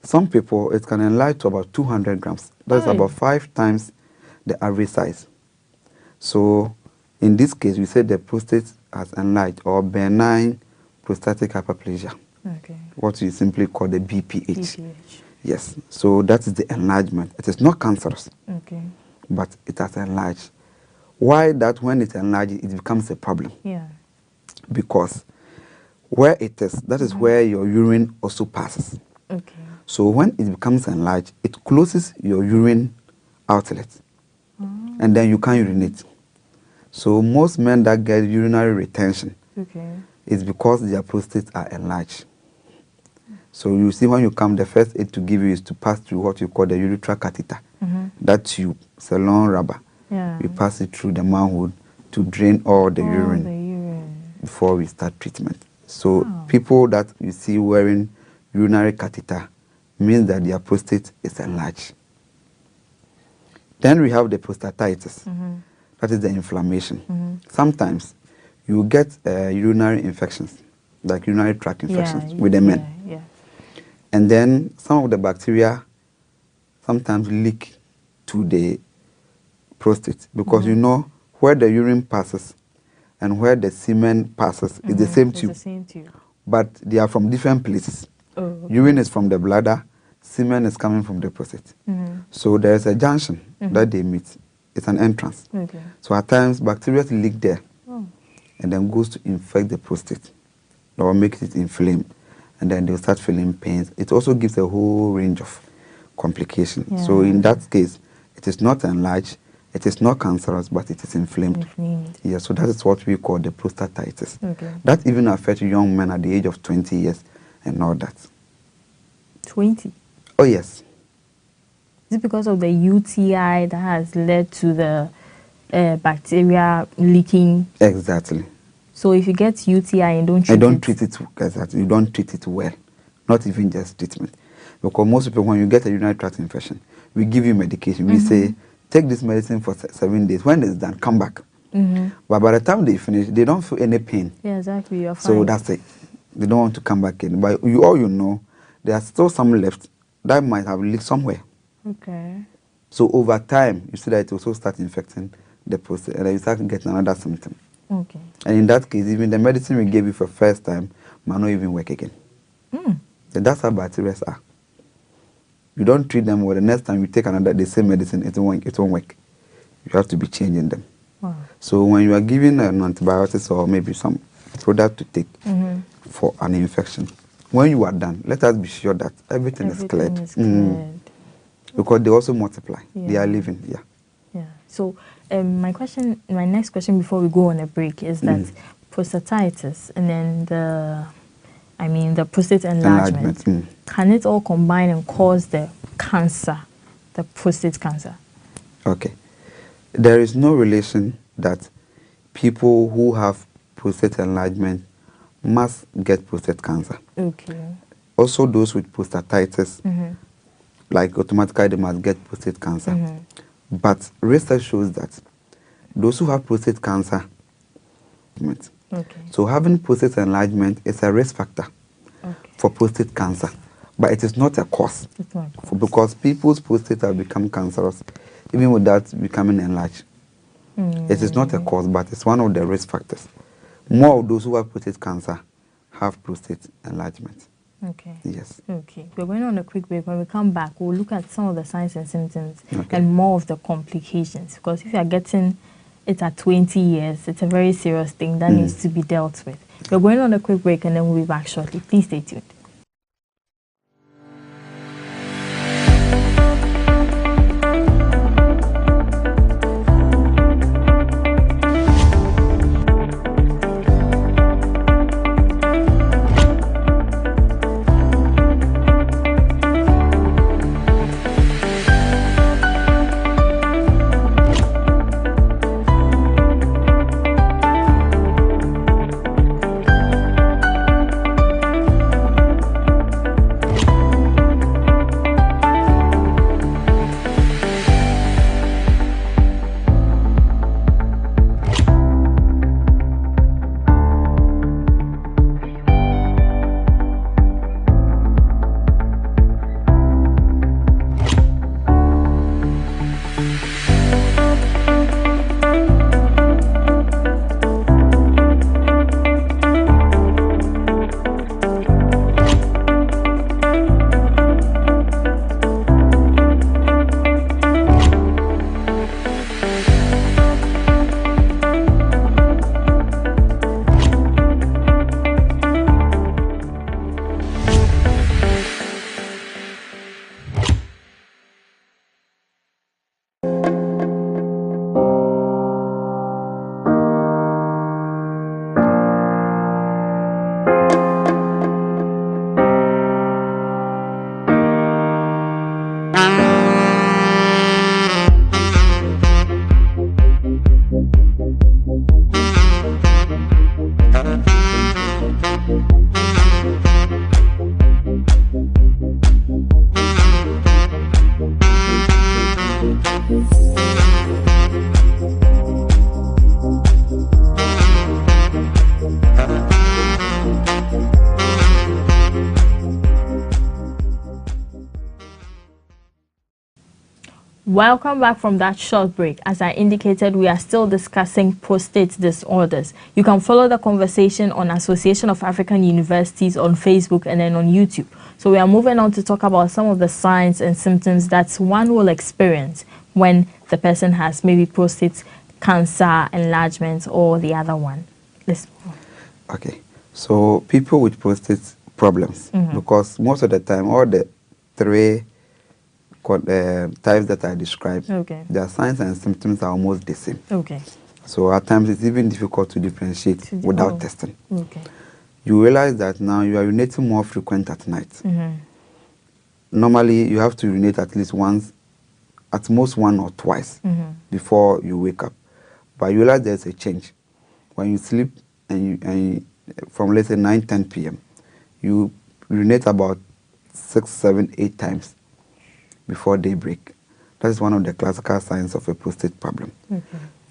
Some people, it can enlarge to about 200 grams. That's about 5 times the average size. So, in this case, we say the prostate has enlarged, or benign prostatic hyperplasia. Okay. What we simply call the BPH. Yes. So that is the enlargement. It is not cancerous. Okay. But it has enlarged. Why that when it enlarges, it becomes a problem? Yeah. Because where it is, that is where your urine also passes. Okay. So when it becomes enlarged, it closes your urine outlet. And then you can't urinate. So most men that get urinary retention is because their prostates are enlarged. So you see when you come, the first aid to give you is to pass through what you call the urethral catheter. That tube, it's a long rubber. Yeah. You pass it through the manhole to drain all the urine before we start treatment. So people that you see wearing urinary catheter means that their prostate is enlarged. Then we have the prostatitis. That is the inflammation. Sometimes you get urinary infections, like urinary tract infections with the men. And then some of the bacteria sometimes leak to the prostate because you know where the urine passes and where the semen passes is the same tube. But they are from different places. Urine is from the bladder, semen is coming from the prostate. So there is a junction that they meet. It's an entrance. So at times bacteria leak there and then goes to infect the prostate or make it inflamed, and then they'll start feeling pains. It also gives a whole range of complications. So in that case, it is not enlarged, it is not cancerous, but it is inflamed. Yeah, so that is what we call the prostatitis. That even affects young men at the age of 20 years and all that. 20? Oh, yes. Is it because of the UTI that has led to the bacteria leaking? Exactly. So if you get UTI and don't treat it? Exactly. You don't treat it well. Not even just treatment. Because most people, when you get a urinary tract infection, we give you medication. We say, take this medicine for 7 days. When it's done, come back. But by the time they finish, they don't feel any pain. Yeah, exactly. You're fine. So that's it. They don't want to come back in. But all you know, there are still some left that might have leaked somewhere. Okay. So over time, you see that it also starts infecting the prostate, and then you start getting another symptom. Okay. And in that case, even the medicine we gave you for first time might not even work again. So that's how bacteria are. You don't treat them well. The next time you take the same medicine, it won't work. You have to be changing them. Wow. So when you are giving an antibiotics or maybe some product to take for an infection, when you are done, let us be sure that everything is cleared. Because they also multiply. They are living. Yeah. So my next question before we go on a break is that prostatitis and then the prostate enlargement. Can it all combine and cause the cancer, the prostate cancer? Okay. There is no relation that people who have prostate enlargement must get prostate cancer. Okay. Also those with prostatitis, like automatically they must get prostate cancer. But research shows that those who have prostate cancer, so having prostate enlargement is a risk factor for prostate cancer, but it is not a cause. Because people's prostate have become cancerous even without becoming enlarged. It is not a cause, but it's one of the risk factors. More of those who have prostate cancer have prostate enlargement. Okay. Yes. Okay. We're going on a quick break. When we come back, we'll look at some of the signs and symptoms and more of the complications. Because if you are getting it at 20 years, it's a very serious thing that needs to be dealt with. We're going on a quick break and then we'll be back shortly. Please stay tuned. Welcome back from that short break. As I indicated, we are still discussing prostate disorders. You can follow the conversation on Association of African Universities on Facebook and then on YouTube. So we are moving on to talk about some of the signs and symptoms that one will experience when the person has maybe prostate cancer, enlargement, or the other one. Let's move on. Okay. So people with prostate problems, because most of the time, all the three types that I described, their signs and symptoms are almost the same. Okay. So at times it's even difficult to differentiate without testing. Okay. You realize that now you are urinating more frequent at night. Normally you have to urinate at least once, at most one or twice before you wake up. But you realize there's a change. When you sleep and from let's say 9-10 p.m., you urinate about 6, 7, 8 times before daybreak. That is one of the classical signs of a prostate problem.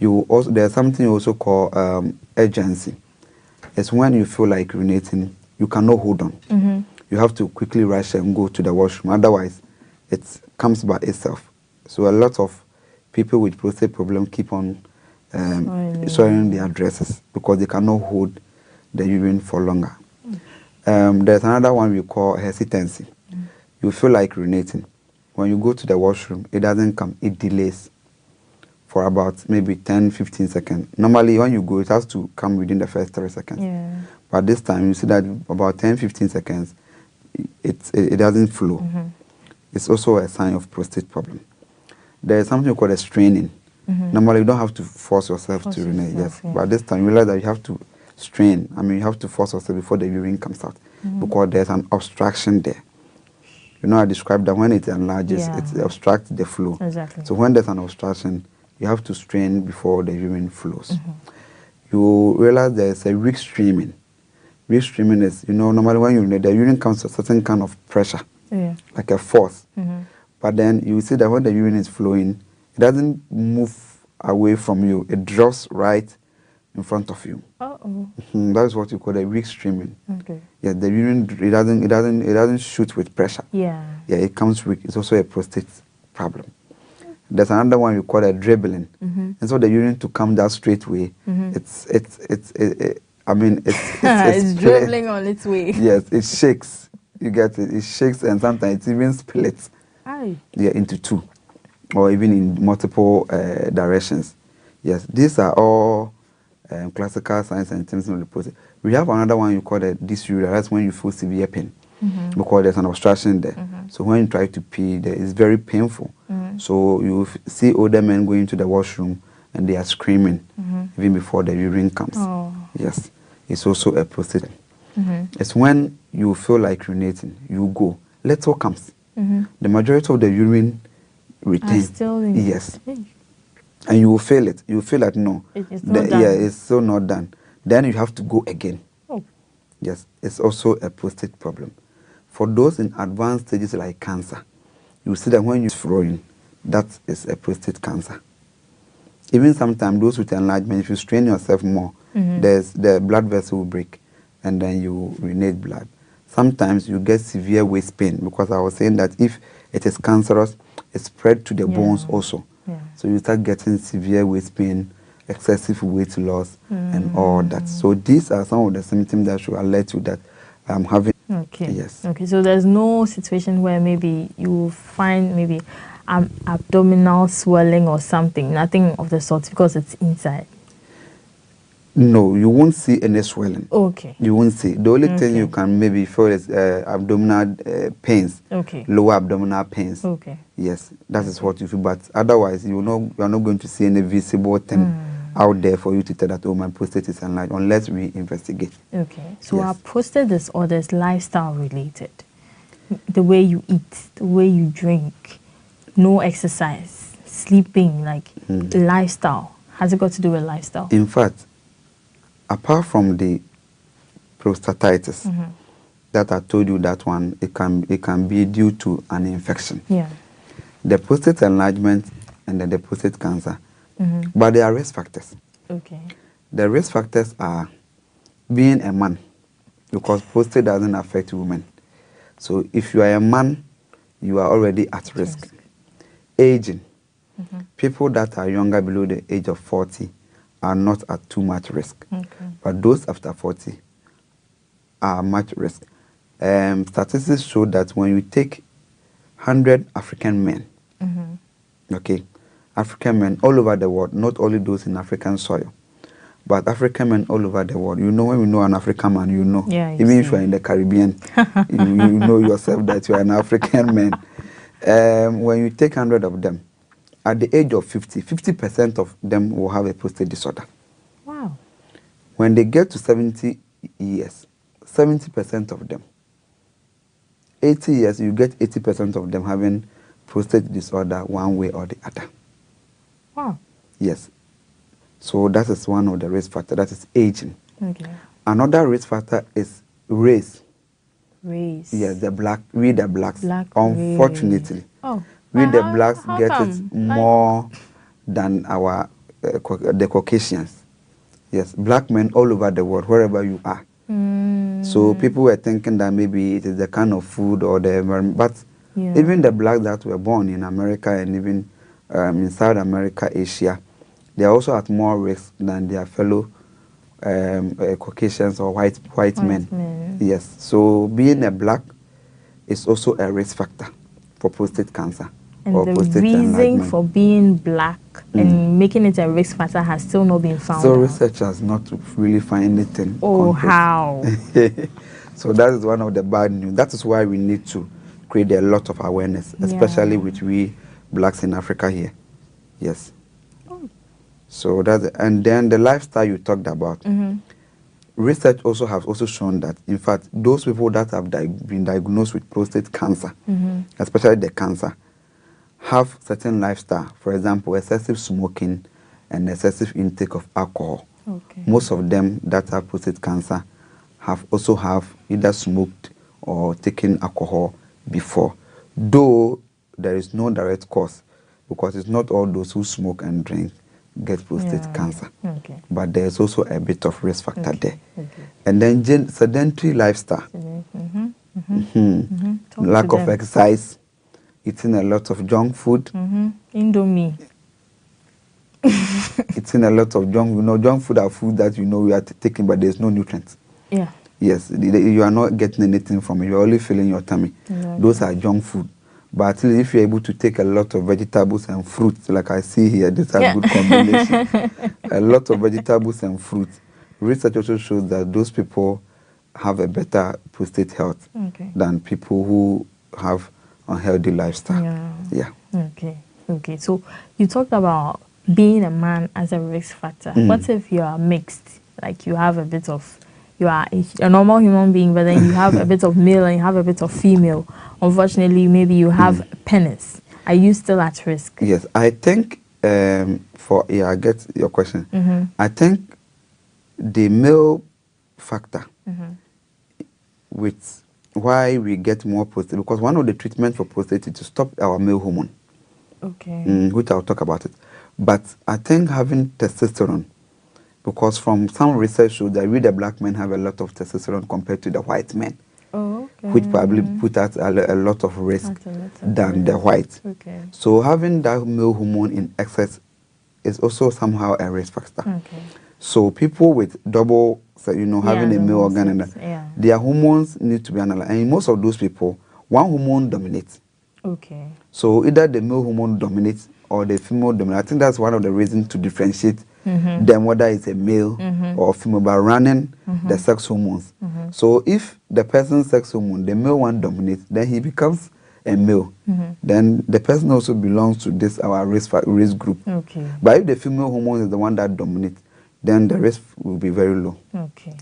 You also, there's something you also call urgency. It's when you feel like urinating, you cannot hold on. You have to quickly rush and go to the washroom. Otherwise, it comes by itself. So a lot of people with prostate problem keep on soiling their dresses because they cannot hold the urine for longer. There's another one we call hesitancy. You feel like urinating. When you go to the washroom, it doesn't come, it delays for about maybe 10-15 seconds. Normally, when you go, it has to come within the first 3 seconds. But this time, you see that about 10-15 seconds, it doesn't flow. It's also a sign of prostate problem. There is something called a straining. Normally, you don't have to force yourself to urinate, yes. But this time, you realize that you have to strain. I mean, you have to force yourself before the urine comes out because there's an obstruction there. You know, I described that when it enlarges, it obstructs the flow. So when there's an obstruction, you have to strain before the urine flows. You realize there's a weak streaming. Weak streaming is, you know, normally when you urinate, the urine comes to a certain kind of pressure, like a force. But then you see that when the urine is flowing, it doesn't move away from you. It drops right in front of you. That is what you call a weak streaming. Yeah, the urine it doesn't shoot with pressure. Yeah, it comes weak. It's also a prostate problem. There's another one we call a dribbling. And so the urine to come down straight way. It's dribbling on its way. Yes, it shakes. You get it. It shakes and sometimes it even splits. Yeah, into two, or even in multiple directions. Yes, these are all classical signs and symptoms of the prostate. We have another one you call the dysuria. That's when you feel severe pain because there's an obstruction there. So when you try to pee, it's very painful. So you see older men going to the washroom and they are screaming even before the urine comes. Yes, it's also a prostate. It's when you feel like urinating, you go. Little comes. The majority of the urine retains. Yes. And you will feel it. You will feel that no. It's not done. Yeah, it's still not done. Then you have to go again. Yes, it's also a prostate problem. For those in advanced stages like cancer, you see that when you're flowing, that is a prostate cancer. Even sometimes those with enlargement, if you strain yourself more, the blood vessel will break and then you urinate blood. Sometimes you get severe waist pain because I was saying that if it is cancerous, it spread to the bones also. So you start getting severe waist pain, excessive weight loss, and all that. So these are some of the symptoms that should alert you that I'm having. Yes. Okay, so there's no situation where maybe you find maybe abdominal swelling or something, nothing of the sort because it's inside. No, you won't see any swelling. Okay. You won't see. The only thing you can maybe feel is abdominal pains. Okay. Lower abdominal pains. Okay. Yes, that is what you feel. But otherwise, you are not going to see any visible thing out there for you to tell that, oh, my prostate is enlarged, unless we investigate. Okay. So our prostate disorders lifestyle related. The way you eat, the way you drink, no exercise, sleeping, like lifestyle. Has it got to do with lifestyle? In fact, apart from the prostatitis that I told you, that one, it can be due to an infection. Yeah. The prostate enlargement and then the prostate cancer. But there are risk factors. Okay. The risk factors are being a man, because prostate doesn't affect women. So if you are a man, you are already at risk. Aging. People that are younger below the age of 40 are not at too much risk. Okay. But those after 40 are much risk. Statistics show that when you take 100 African men, okay, African men all over the world, not only those in African soil, but African men all over the world. You know, when you know an African man, you know. Yeah, you Even if see. you are in the Caribbean, you know yourself that you are an African man. When you take 100 of them, at the age of 50, 50% of them will have a prostate disorder. Wow. When they get to 70 years, 70% of them, 80 years, you get 80% of them having prostate disorder one way or the other. Wow. Yes. So that is one of the risk factors. That is aging. Okay. Another risk factor is race. Race. Yes, we the blacks. Black Unfortunately, race. Oh. we the How- blacks how get come? it more than our the Caucasians. Yes, black men all over the world, wherever you are. So people were thinking that maybe it is the kind of food or the environment, but Yeah. even the blacks that were born in America and even in South America, Asia, they are also at more risk than their fellow Caucasians or white men. Yes. So being a black is also a risk factor for prostate cancer And or the prostate reason enlargement. for being black and making it a risk factor has still not been found So out. research has not really found anything. Oh, concrete. how? So that is one of the bad news. That is why we need to create a lot of awareness, especially Yeah. with we blacks in Africa here. Yes. So that's and then the lifestyle you talked about. Research also has also shown that, in fact, those people that have been diagnosed with prostate cancer, especially the cancer, have certain lifestyle. For example, excessive smoking and excessive intake of alcohol. Okay. Most of them that have prostate cancer have either smoked or taken alcohol before. Though there is no direct cause, because it's not all those who smoke and drink get prostate cancer. Okay. But there's also a bit of risk factor there. And then sedentary lifestyle. Lack of exercise, eating a lot of junk food. Indomie. Eating a lot of junk food are food that we are taking, but there's no nutrients. Yeah. Yes, you are not getting anything from it. You're only filling your tummy. Exactly. Those are junk food. But at least if you're able to take a lot of vegetables and fruits, like I see here, this is a good combination. A lot of vegetables and fruits. Research also shows that those people have a better prostate health than people who have unhealthy lifestyle. Yeah. Okay. So you talked about being a man as a risk factor. What if you are mixed? Like you have a bit of, you are a normal human being, but then you have a bit of male and you have a bit of female. Unfortunately, maybe you have penis. Are you still at risk? Yes, I think I get your question. I think the male factor with why we get more prostate, because one of the treatments for prostate is to stop our male hormone. Okay. Which I'll talk about it. But I think having testosterone, because from some research shows that we the black men have a lot of testosterone compared to the white men. Which probably put us a lot of risk than the white. So having that male hormone in excess is also somehow a risk factor. So people with double, having a male organ, and their hormones need to be analyzed. And in most of those people, one hormone dominates. So either the male hormone dominates or the female dominates. I think that's one of the reasons to differentiate them, whether it's a male or female, by running the sex hormones. So if the person's sex hormone, the male one dominates, then he becomes a male. Then the person also belongs to this our risk group. But if the female hormone is the one that dominates, then the risk will be very low.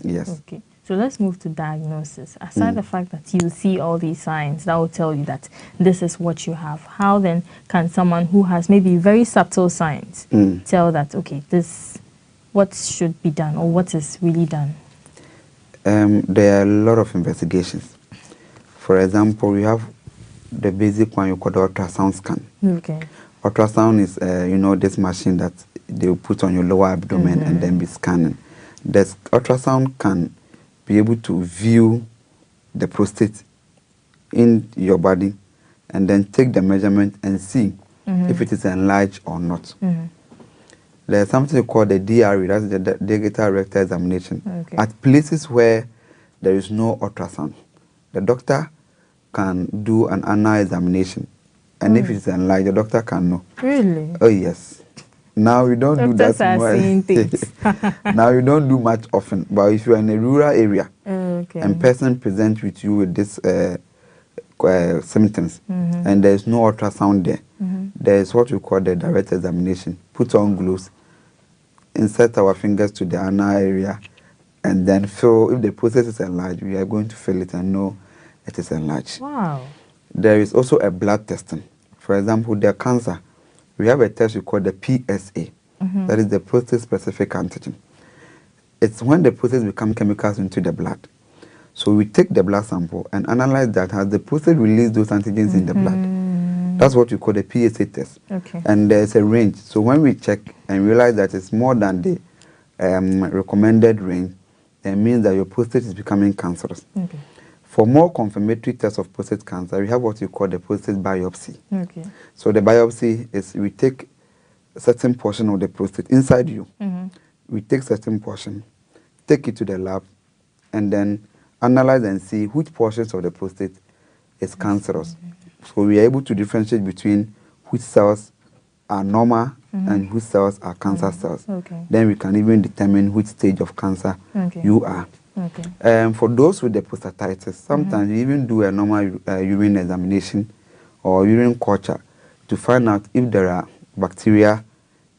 Yes. So let's move to diagnosis. Aside the fact that you see all these signs that will tell you that this is what you have, how then can someone who has maybe very subtle signs tell that, okay, this, what should be done or what is really done? There are a lot of investigations. For example, we have the basic one you call the ultrasound scan. Ultrasound is, this machine that they will put on your lower abdomen and then be scanning. The ultrasound can be able to view the prostate in your body and then take the measurement and see if it is enlarged or not. There's something called the DRE, that's the digital rectal examination. Okay. At places where there is no ultrasound, the doctor can do an anal examination, and if it's enlarged, the doctor can know. Really? Oh yes. Now we don't do that Doctors are seeing things. Now we don't do much often, but if you are in a rural area Okay. and person presents with you with this symptoms and there is no ultrasound there, there is what we call the direct examination. Put on gloves, insert our fingers to the anal area, and then feel if the process is enlarged, we are going to feel it and know it is enlarged. Wow. There is also a blood testing. For example, the cancer, we have a test we call the PSA. That is the prostate-specific antigen. It's when the process becomes chemicals into the blood. So we take the blood sample and analyze that. Has the prostate released those antigens in the blood? That's what we call the PSA test. Okay. And there's a range. So when we check and realize that it's more than the recommended range, it means that your prostate is becoming cancerous. Okay. For more confirmatory tests of prostate cancer, we have what we call the prostate biopsy. Okay. So the biopsy is we take a certain portion of the prostate inside you. We take certain portion, take it to the lab, and then analyze and see which portions of the prostate is cancerous. So we are able to differentiate between which cells are normal and which cells are cancer cells. Okay. Then we can even determine which stage of cancer you are. Okay. For those with the prostatitis, sometimes we even do a normal urine examination or urine culture to find out if there are bacteria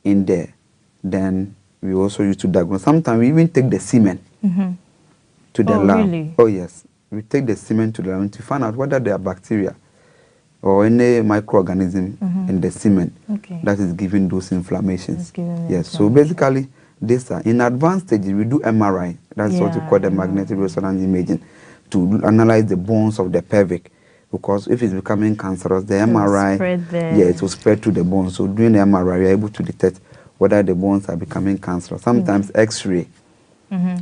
in there. Then we also use to diagnose. Sometimes we even take the semen to the lab. Really? Oh yes, we take the semen to the lab to find out whether there are bacteria or any microorganism in the semen that is giving those inflammations. Yes, so basically these are in advanced stages. We do MRI. That's what we call the magnetic resonance imaging to analyze the bones of the pelvic. Because if it's becoming cancerous, the MRI, it will spread to the bones. So during the MRI, we are able to detect whether the bones are becoming cancerous. Sometimes X-ray,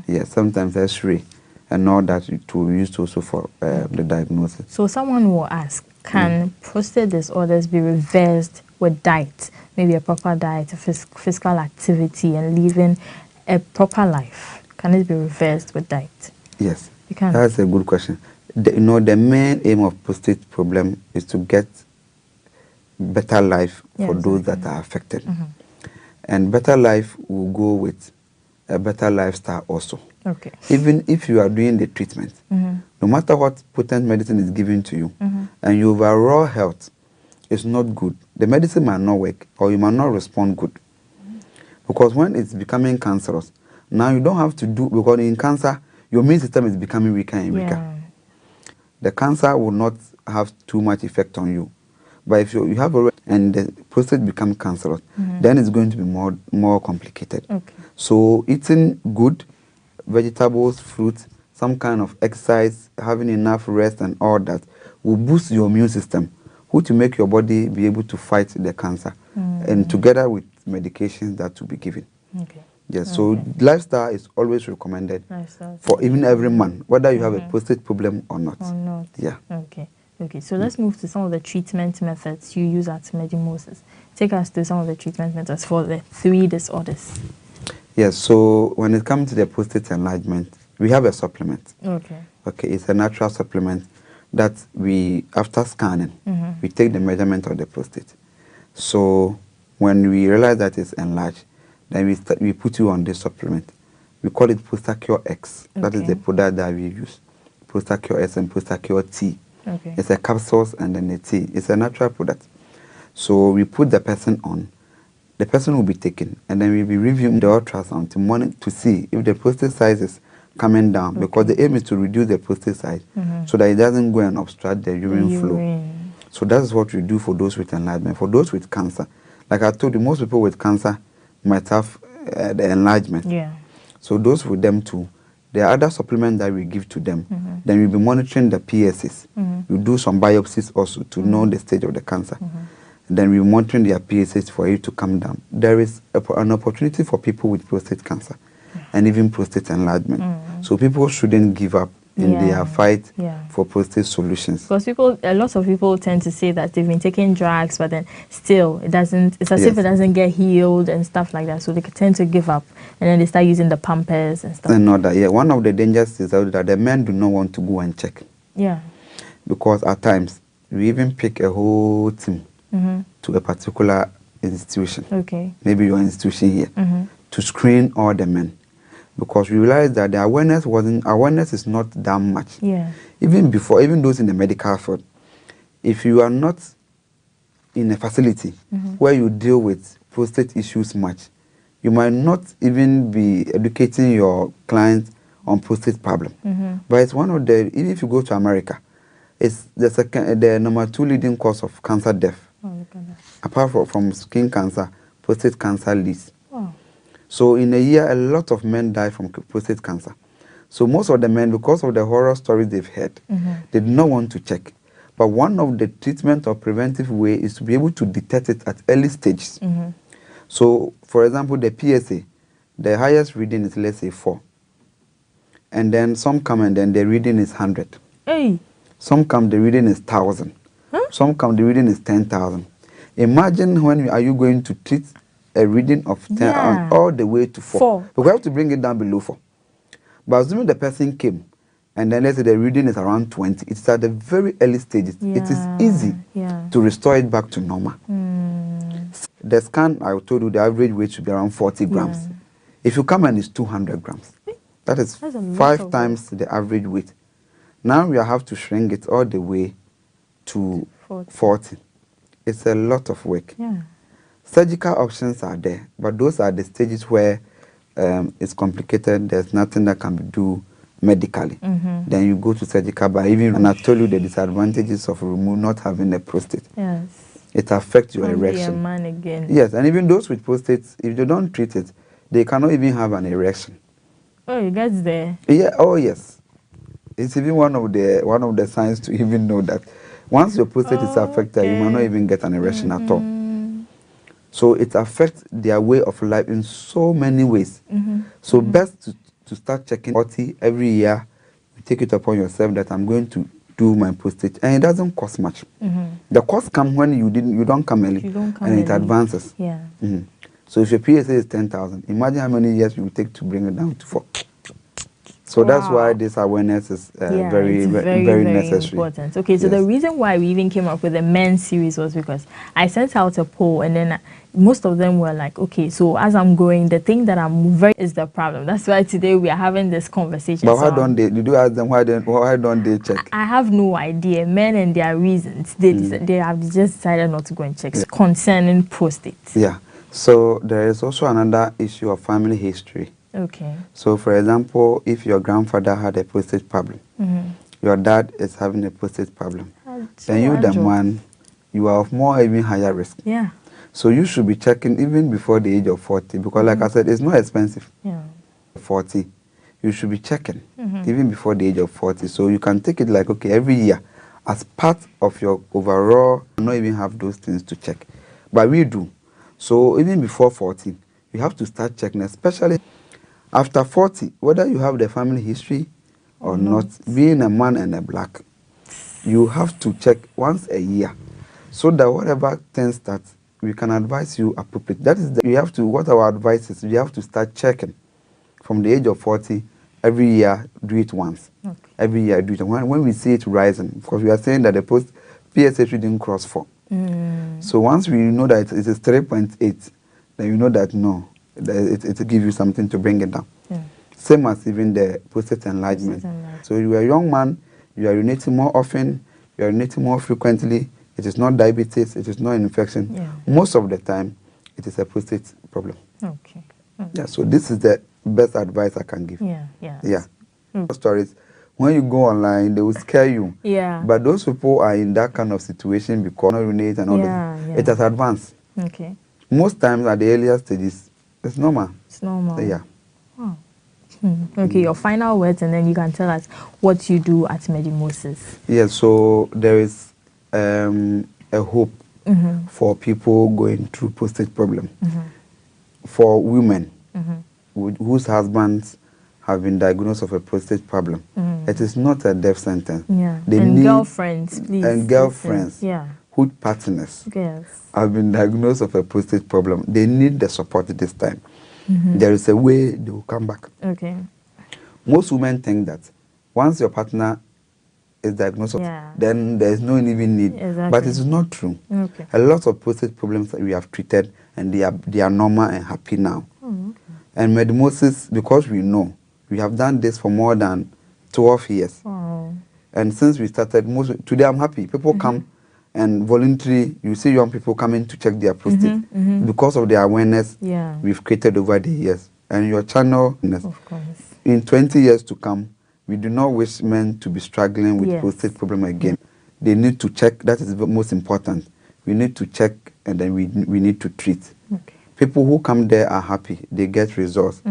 yes, sometimes X-ray, and all that to use also for the diagnosis. So someone will ask, can prostate disorders be reversed with diet? Maybe a proper diet, a physical activity, and living a proper life. Can it be reversed with diet? Yes, You can. That's a good question. The main aim of prostate problem is to get better life for those that are affected. And better life will go with a better lifestyle also. Okay. Even if you are doing the treatment, no matter what potent medicine is given to you, and your overall health is not good, the medicine might not work or you might not respond good. Because when it's becoming cancerous, now you don't have to do, because in cancer, your immune system is becoming weaker and weaker. The cancer will not have too much effect on you. But if you have already, and the prostate becomes cancerous, then it's going to be more complicated. Okay. So eating good vegetables, fruits, some kind of exercise, having enough rest and all that will boost your immune system, which will make your body be able to fight the cancer. And together with medications that will be given. Okay. Yes, so lifestyle is always recommended for even every man, whether you have a prostate problem or not. Yeah. Okay. Okay, so let's move to some of the treatment methods you use at Medimoses. Take us to some of the treatment methods for the 3 disorders. Yes, so when it comes to the prostate enlargement, we have a supplement. Okay. Okay, it's a natural supplement that we, after scanning, we take the measurement of the prostate. So when we realize that it's enlarged, then we put you on this supplement. We call it Prostacure X. That is the product that we use. Prostacure S and Prostacure T. Okay. It's a capsules and then a tea. It's a natural product. So we put the person on. The person will be taken, and then we'll be reviewing the ultrasound to monitor to see if the prostate size is coming down, because the aim is to reduce the prostate size so that it doesn't go and obstruct the urine flow. So that's what we do for those with enlargement. For those with cancer, like I told you, most people with cancer might have the enlargement. Yeah. So those with them too, there are other supplements that we give to them. Then we'll be monitoring the PSAs. We'll do some biopsies also to know the stage of the cancer. Then we're monitoring their PSAs for it to come down. There is an opportunity for people with prostate cancer and even prostate enlargement. So people shouldn't give up in their fight Yeah. for prostate solutions. Because a lot of people tend to say that they've been taking drugs, but then still it's as if it doesn't get healed and stuff like that. So they tend to give up, and then they start using the Pampers and stuff. And not that, yeah. One of the dangers is that the men do not want to go and check. Yeah. Because at times we even pick a whole team to a particular institution. Okay. Maybe your institution here to screen all the men. Because we realized that the awareness is not that much. Yeah. Even those in the medical field, if you are not in a facility where you deal with prostate issues much, you might not even be educating your clients on prostate problem. But it's one of the, even if you go to America, it's the number 2 leading cause of cancer death. Oh, look at that. Apart from skin cancer, prostate cancer leads. Wow. So in a year, a lot of men die from prostate cancer. So most of the men, because of the horror stories they've heard, they do not want to check. But one of the treatment or preventive way is to be able to detect it at early stages. So, for example, the PSA, the highest reading is, let's say, 4. And then some come and then the reading is 100. Hey. Some come, the reading is 1,000. Some come, the reading is 10,000. Imagine when are you going to treat a reading of 10 all the way to 4. But we have to bring it down below 4. But assuming the person came, and then let's say the reading is around 20, it's at the very early stages. It is easy to restore it back to normal. The scan, I told you, the average weight should be around 40 grams. If you come and it's 200 grams, that is 5 times the average weight. Now we have to shrink it all the way to 40. It's a lot of work. Surgical options are there, but those are the stages where it's complicated. There's nothing that can be done medically. Then you go to surgical, but and I told you the disadvantages of not having a prostate. Yes. It affects your Can't be a erection. man again. Yes, and even those with prostates, if they don't treat it, they cannot even have an erection. Oh, you guys there? Yeah. Oh, yes. It's even one of the signs to even know that once your prostate is affected, you might not even get an erection at all. So it affects their way of life in so many ways. So best to start checking 40 every year. You take it upon yourself that I'm going to do my prostate, and it doesn't cost much. The cost comes when you don't come early, and it advances. Yeah. So if your PSA is 10,000, imagine how many years you will take to bring it down to 4. So that's why this awareness is very necessary. Important. Okay, so the reason why we even came up with the men's series was because I sent out a poll, and then most of them were like, okay, so as I'm growing, the thing that I'm very is the problem. That's why today we are having this conversation. But why don't they? Did you ask them why don't they check? I have no idea. Men and their reasons. They have just decided not to go and check concerning prostate. Yeah. So there is also another issue of family history. Okay. So, for example, if your grandfather had a prostate problem, your dad is having a prostate problem, then you, the man, you are of more even higher risk. Yeah. So you should be checking even before the age of 40, because like I said, it's not expensive. Yeah. 40, you should be checking even before the age of 40. So you can take it like, okay, every year as part of your overall, not even have those things to check. But we do. So even before 40, you have to start checking, especially after 40, whether you have the family history or not, being a man and a black, you have to check once a year, so that whatever things that we can advise you appropriate. That is, what our advice is, you have to start checking from the age of 40. Every year, do it once. Okay. Every year, do it. When we see it rising, because we are saying that the PSA didn't cross 4. So once we know that it is 3.8, then you know that no, it will give you something to bring it down. Same as even the prostate enlargement. So you are a young man, you are urinating more often, you are urinating more frequently. It is not diabetes, it is not an infection. Most of the time, it is a prostate problem. Okay. Yeah. So this is the best advice I can give. Yeah. Stories. When you go online, they will scare you. But those people are in that kind of situation because urinate and all that. It has advanced. Okay. Most times at the earlier stages, it's normal. It's normal. Yeah. Oh. Okay, your final words, and then you can tell us what you do at Medimosis. Yes, so there is a hope for people going through prostate problem. For women whose husbands have been diagnosed of a prostate problem. It is not a death sentence. Yeah. They and need, girlfriends, please. and girlfriends, yeah, who partners yes, have been diagnosed of a prostate problem. They need the support this time. Mhm. There is a way they will come back. Okay. Most women think that once your partner is diagnosed, then there is no even need. Exactly. But it's not true. Okay. A lot of prostate problems that we have treated, and they are normal and happy now. Oh, okay. And Medimosis, because we know, we have done this for more than 12 years. Oh. And since we started, today I'm happy. People come and voluntarily, you see young people coming to check their prostate. Because of the awareness we've created over the years. And your channel, of course, in 20 years to come, we do not wish men to be struggling with prostate problem again. They need to check. That is the most important. We need to check, and then we need to treat. Okay. People who come there are happy. They get results,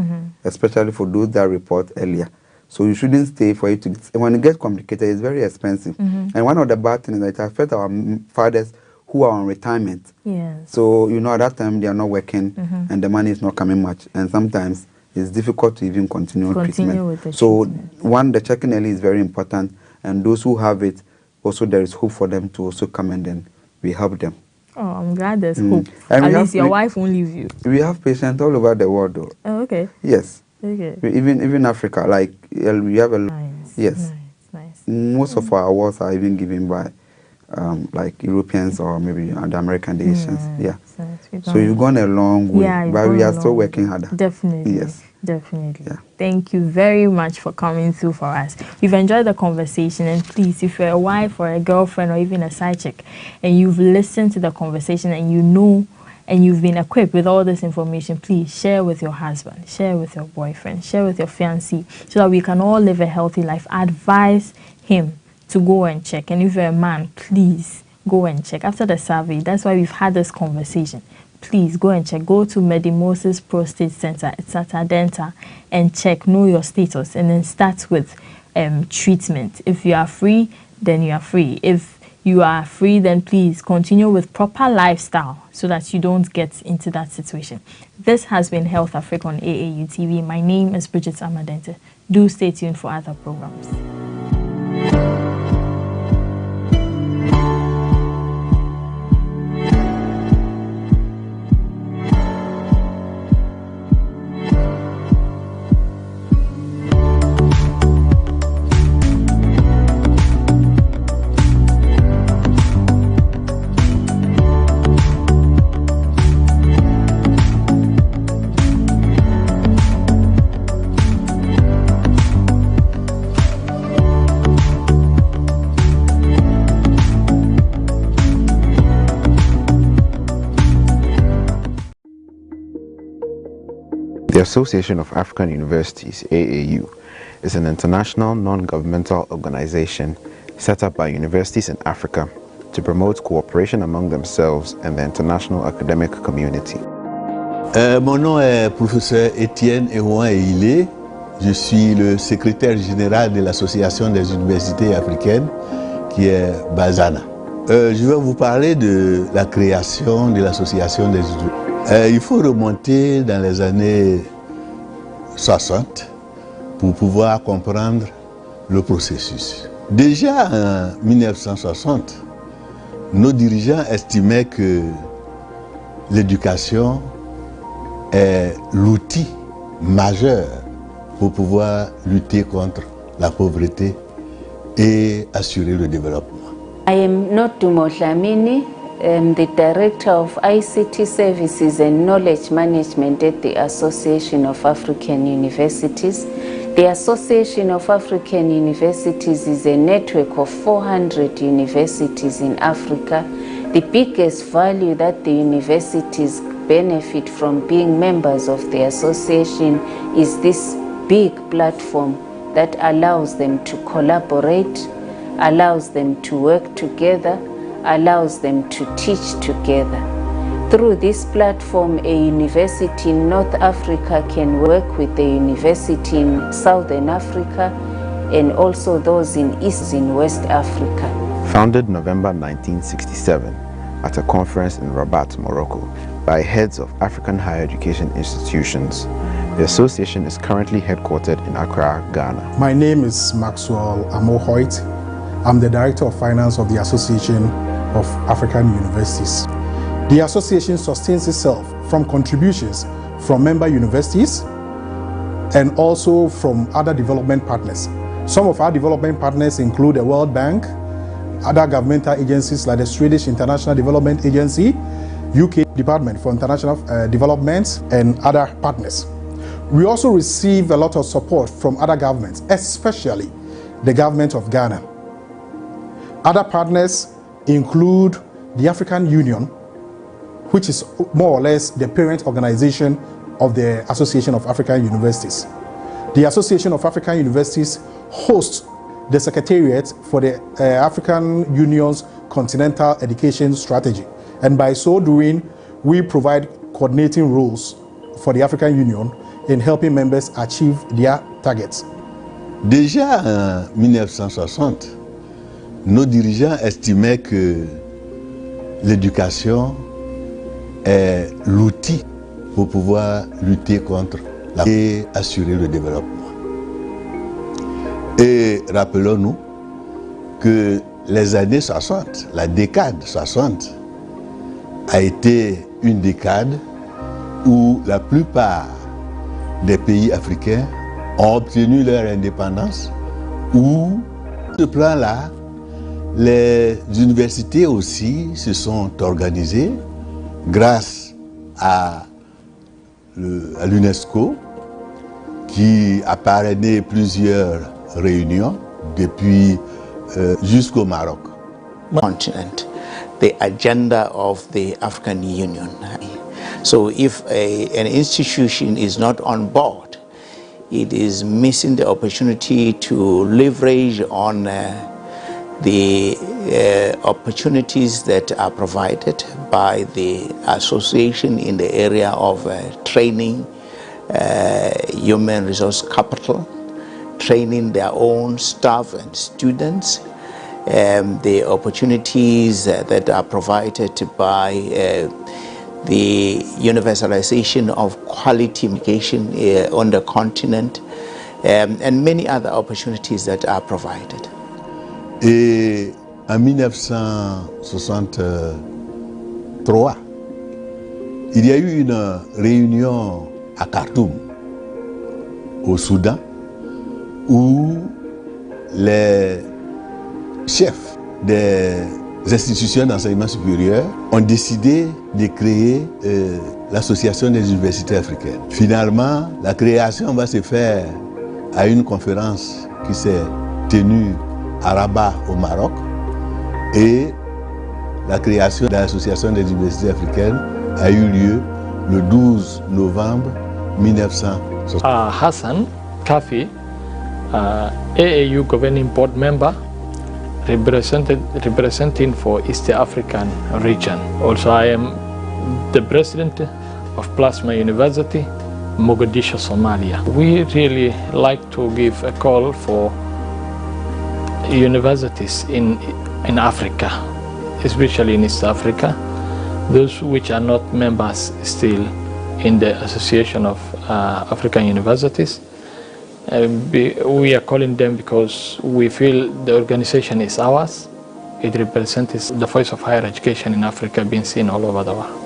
especially for those that report earlier. So you shouldn't stay for it to when it gets complicated, it's very expensive. And one of the bad things is that it affects our fathers who are on retirement. Yes. So, at that time they are not working and the money is not coming much. And sometimes it's difficult to even continue treatment. With the so, the checking early is very important. And those who have it, also there is hope for them to also come and then we help them. Oh, I'm glad there's hope. And at least your wife won't leave you. We have patients all over the world though. Oh, okay. Yes. Okay. Even Africa, like we have a yes. Nice. Most of our awards are even given by like Europeans or maybe the American, the Asians. Yeah. So you've gone a long way, but we are still working harder. Definitely. Yes. Definitely. Yeah. Thank you very much for coming through for us. We've enjoyed the conversation, and please, if you're a wife or a girlfriend or even a side chick and you've listened to the conversation and you know and you've been equipped with all this information, please share with your husband, share with your boyfriend, share with your fiancé, so that we can all live a healthy life. Advise him to go and check. And if you're a man, please go and check. After the survey, that's why we've had this conversation. Please go and check. Go to Medimosis Prostate Center. It's at Adenta, and check, know your status, and then start with treatment. If you are free, then you are free. If you are free, then please continue with proper lifestyle so that you don't get into that situation. This has been Health Africa on AAU TV. My name is Bridget Amadente. Do stay tuned for other programs. The Association of African Universities, AAU, is an international non-governmental organization set up by universities in Africa to promote cooperation among themselves and the international academic community. Mon nom est professeur Étienne Eouan-Eilé. Je suis le secrétaire général de l'Association des universités africaines qui est Bazana. Je vais vous parler de la création de l'Association des universités. Il faut remonter dans les années 60 pour pouvoir comprendre le processus. Déjà en 1960, nos dirigeants estimaient que l'éducation est l'outil majeur pour pouvoir lutter contre la pauvreté et assurer le développement. I am Nodumo Dlamini. I'm the Director of ICT Services and Knowledge Management at the Association of African Universities. The Association of African Universities is a network of 400 universities in Africa. The biggest value that the universities benefit from being members of the association is this big platform that allows them to collaborate, allows them to work together, allows them to teach together. Through this platform, a university in North Africa can work with a university in Southern Africa and also those in East and West Africa. Founded November 1967 at a conference in Rabat, Morocco, by heads of African higher education institutions, The association is currently headquartered in Accra, Ghana. My name is Maxwell Amo-Hoyt. I'm the Director of Finance of the Association of African Universities. The association sustains itself from contributions from member universities and also from other development partners. Some of our development partners include the World Bank, other governmental agencies like the Swedish International Development Agency, UK Department for International Development, and other partners. We also receive a lot of support from other governments, especially the government of Ghana. Other partners include the African Union, which is more or less the parent organization of the Association of African Universities. The Association of African Universities hosts the Secretariat for the African Union's Continental Education Strategy. And by so doing, we provide coordinating roles for the African Union in helping members achieve their targets. Déjà en 1960, nos dirigeants estimaient que l'éducation est l'outil pour pouvoir lutter contre la et assurer le développement. Et rappelons-nous que les années 60, la décade 60, a été une décade où la plupart des pays africains ont obtenu leur indépendance, où, sur ce plan-là, les universités aussi se sont organisées grâce à l'UNESCO qui a parrainé plusieurs réunions depuis jusqu'au Maroc. Continent, the agenda of the African Union. So if an institution is not on board, it is missing the opportunity to leverage on the opportunities that are provided by the association in the area of training, human resource capital, training their own staff and students, the opportunities that are provided by the universalization of quality education on the continent, and many other opportunities that are provided. Et en 1963, il y a eu une réunion à Khartoum, au Soudan, où les chefs des institutions d'enseignement supérieur ont décidé de créer l'Association des universités africaines. Finalement, la création va se faire à une conférence qui s'est tenue à Rabat au Maroc, et la création de l'Association des universités africaines a eu lieu le 12 novembre 1960. Hassan Kafi, AAU governing board member, representing for East African region. Also, I am the president of Plasma University, Mogadishu, Somalia. We really like to give a call for universities in Africa, especially in East Africa, those which are not members still in the Association of African Universities. We are calling them because we feel the organization is ours. It represents the voice of higher education in Africa being seen all over the world.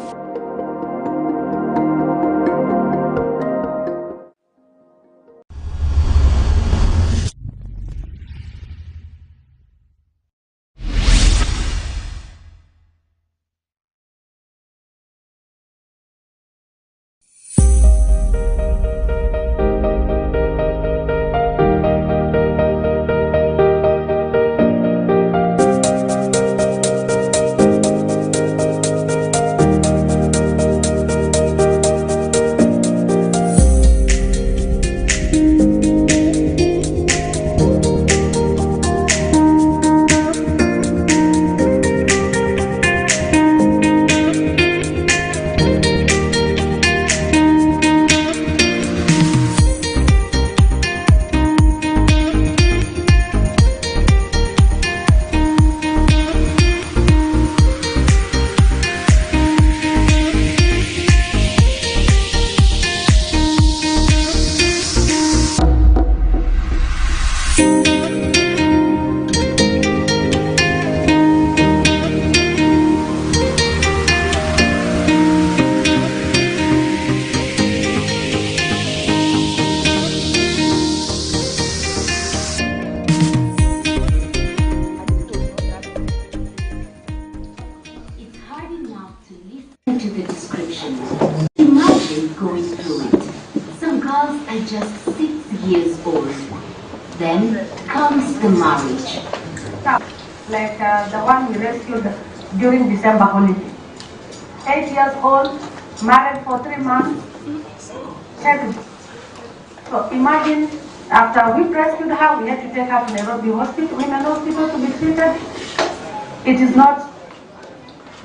Listen to the description. Imagine going through it. Some girls are just 6 years old. Then comes the marriage. Like the one we rescued during December holiday. 8 years old, married for 3 months. So imagine after we rescued her, we had to take her to Nairobi Hospital, Women Hospital to be treated. It is not.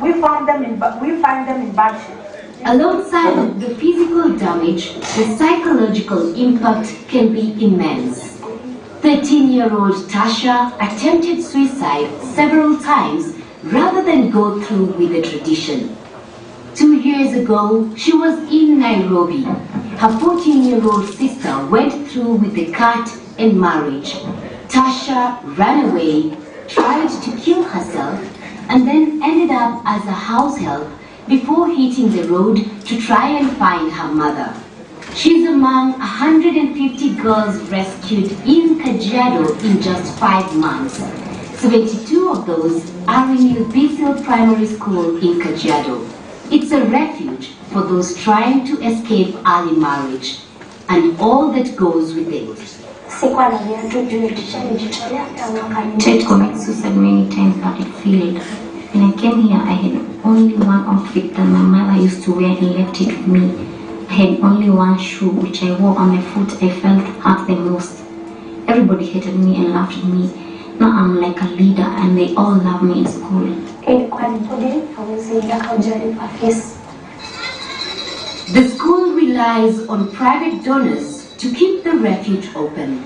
We find them in bad shape. Alongside the physical damage, the psychological impact can be immense. 13-year-old Tasha attempted suicide several times rather than go through with the tradition. 2 years ago, she was in Nairobi. Her 14-year-old sister went through with the cut and marriage. Tasha ran away, tried to kill herself, and then ended up as a house help before hitting the road to try and find her mother. She's among 150 girls rescued in Kajiado in just 5 months. 72 of those are in the Bisil Primary School in Kajiado. It's a refuge for those trying to escape early marriage and all that goes with it. Tried to commit suicide many times, but it failed. When I came here, I had only one outfit that my mother used to wear and left it with me. I had only one shoe which I wore on my foot. I felt hurt the most. Everybody hated me and laughed at me. Now I'm like a leader and they all love me in school. The school relies on private donors to keep the refuge open.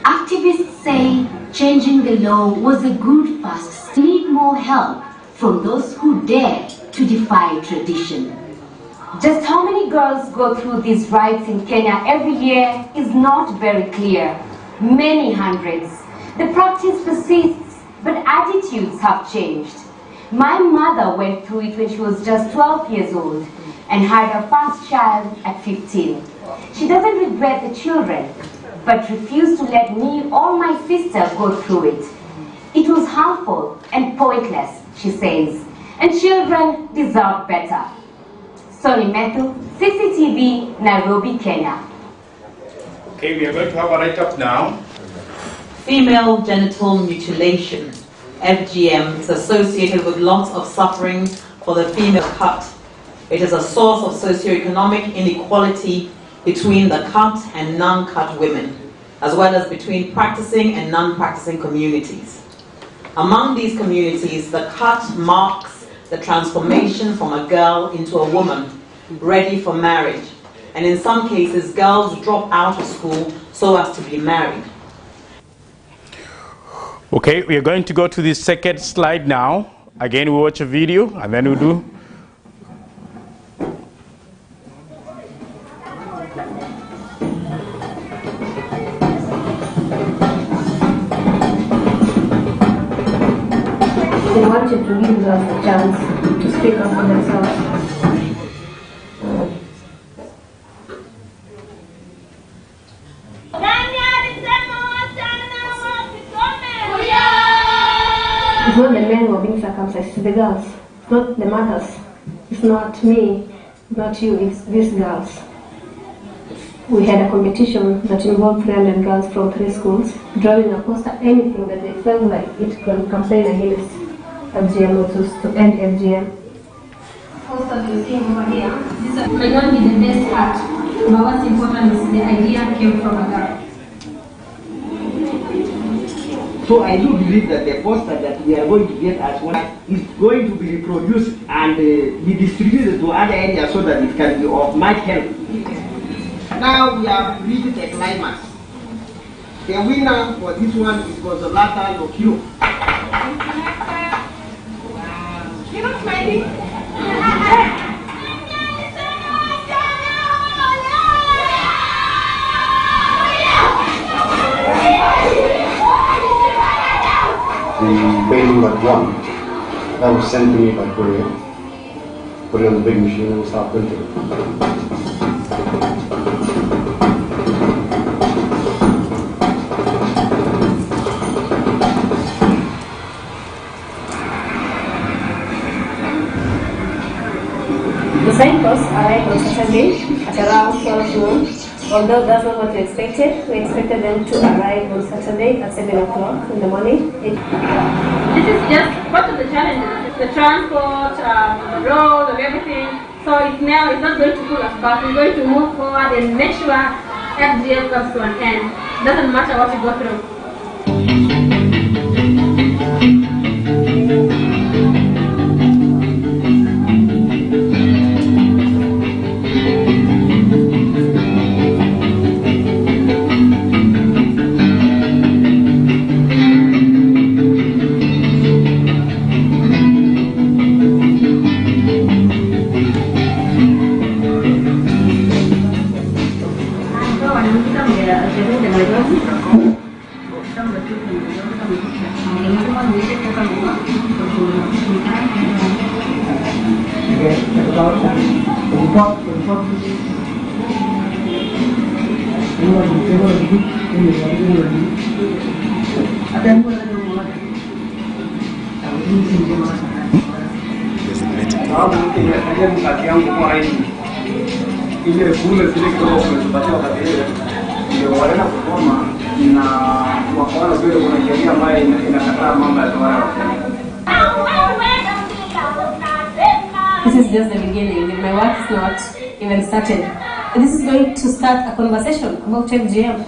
Activists say changing the law was a good first. We need more help from those who dare to defy tradition. Just how many girls go through these rites in Kenya every year is not very clear. Many hundreds. The practice persists, but attitudes have changed. My mother went through it when she was just 12 years old and had her first child at 15. She doesn't regret the children, but refused to let me or my sister go through it. It was harmful and pointless, she says, and children deserve better. Sonny Methu, CCTV, Nairobi, Kenya. Okay, we are going to have a write-up now. Female genital mutilation, FGM, is associated with lots of suffering for the female cut. It is a source of socioeconomic inequality between the cut and non-cut women, as well as between practicing and non-practicing communities. Among these communities, the cut marks the transformation from a girl into a woman ready for marriage, and in some cases, girls drop out of school so as to be married. Okay, we are going to go to the second slide now. Again, we watch a video and then we do. They wanted to give us a chance to speak up for themselves. It's not the men who are being circumcised, it's the girls. It's not the mothers. It's not me, not you, it's these girls. We had a competition that involved 300 girls from 3 schools, drawing a poster, anything that they felt like it can campaign against FGM or to end FGM. Posters you see over here, these might not be the best art, but what's important is the idea came from a girl. So I do believe that the poster that we are going to get as one is going to be reproduced and be distributed to other areas so that it can be of much help. Now we have reached the climax. The winner for this one is Consolata Lokio. You're not smiling? The painting but one that was sent to me by courier. Put it on the big machine and we'll start printing. signpost arrived on Saturday at around 12 noon. Although that's not what we expected them to arrive on Saturday at 7 o'clock in the morning. This is just part of the challenges, the transport, the road and everything. So it's not going to pull us back. We're going to move forward and make sure FGM comes to an end. It doesn't matter what we go through. This is just the beginning. My work is not even started. This is going to start a conversation about FGM.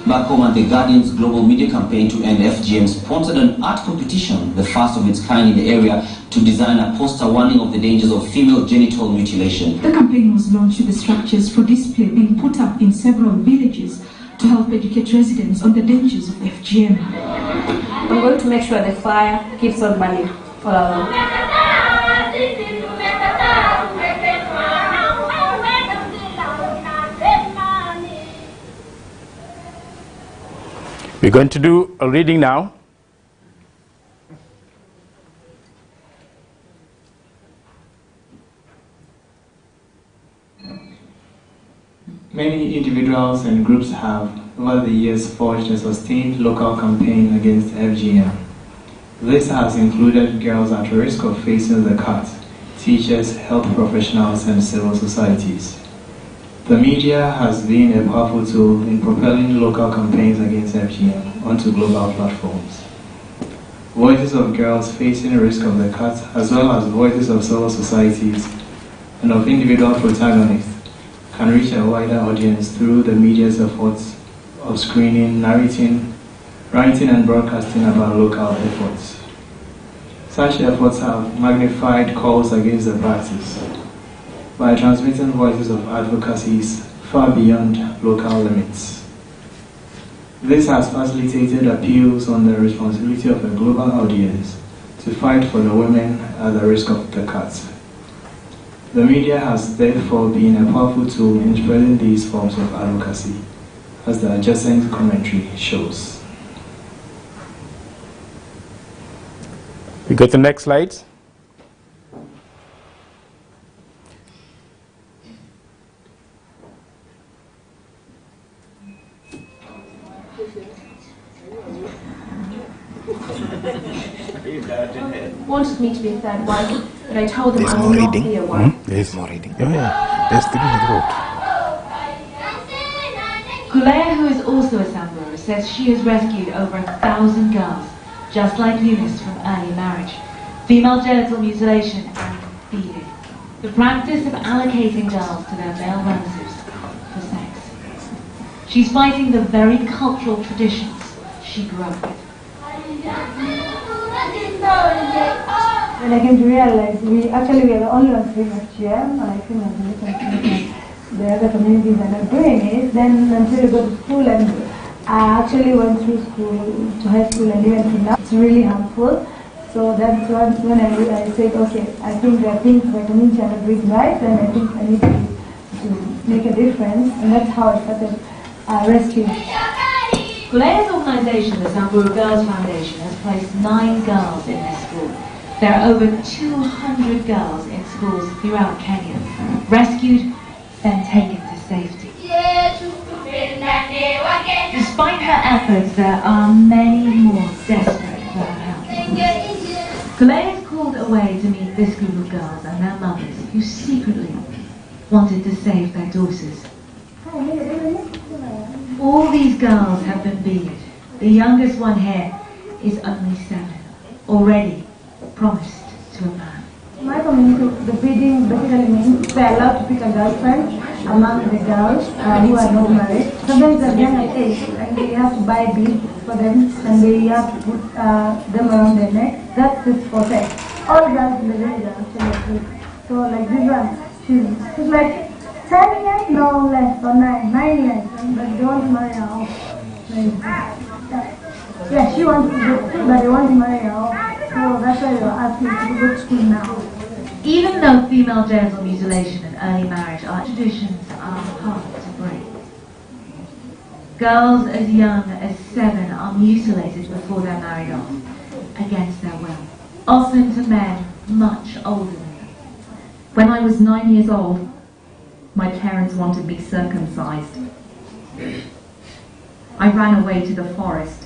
Back home at the Guardian's global media campaign to end FGM sponsored an art competition, the first of its kind in the area, to design a poster warning of the dangers of female genital mutilation. The campaign was launched with the structures for display being put up in several villages to help educate residents on the dangers of FGM. I'm going to make sure the fire keeps on burning all along. We're going to do a reading now. Many individuals and groups have, over the years, forged a sustained local campaign against FGM. This has included girls at risk of facing the cut, teachers, health professionals, and civil societies. The media has been a powerful tool in propelling local campaigns against FGM onto global platforms. Voices of girls facing risk of the cut, as well as voices of civil societies and of individual protagonists, can reach a wider audience through the media's efforts of screening, narrating, writing and broadcasting about local efforts. Such efforts have magnified calls against the practice by transmitting voices of advocacies far beyond local limits. This has facilitated appeals on the responsibility of a global audience to fight for the women at the risk of the cut. The media has therefore been a powerful tool in spreading these forms of advocacy, as the adjacent commentary shows. We go to the next slide. Wanted me to be a third wife, but I told them There's I more will not reading. be a wife. There's more reading. Oh yeah, there's 3 in the road. Kulea, who is also a Samburu, says she has rescued over 1,000 girls, just like Eunice, from early marriage, female genital mutilation and feeding. The practice of allocating girls to their male relatives for sex. She's fighting the very cultural traditions she grew up with. When I came to realize we are the only ones doing FGM, and I think the other communities are not doing it, then until you go to school, and I actually went through school, to high school and even to now, it's really harmful. So that's when I said, okay, I think there are things the community are not doing right, and I think I need to make a difference, and that's how I started rescuing. Kulea's organisation, the Samburu Girls Foundation, has placed 9 girls in their school. There are over 200 girls in schools throughout Kenya, rescued, then taken to safety. Despite her efforts, there are many more desperate for her help. Kulea is called a away to meet this group of girls and their mothers who secretly wanted to save their daughters. All these girls have been beaded. The youngest one here is only 7, already promised to a man. My community, the beading basically means they're allowed to pick a girlfriend among the girls who are not married. Sometimes at younger age, and they have to buy beads for them, and they have to put them around their neck. That's just for sex. All girls in the village are actually good. So like this one, she's like 10 years, no less, or 9 years, but they want to marry her off. Yeah, she wants to go to school, but they want to marry her off. So that's why you're asking to go to school now. Even though female genital mutilation and early marriage are traditions are hard to break. Girls as young as 7 are mutilated before they're married off, against their will, often to men much older than them. When I was 9 years old, my parents wanted me circumcised. I ran away to the forest.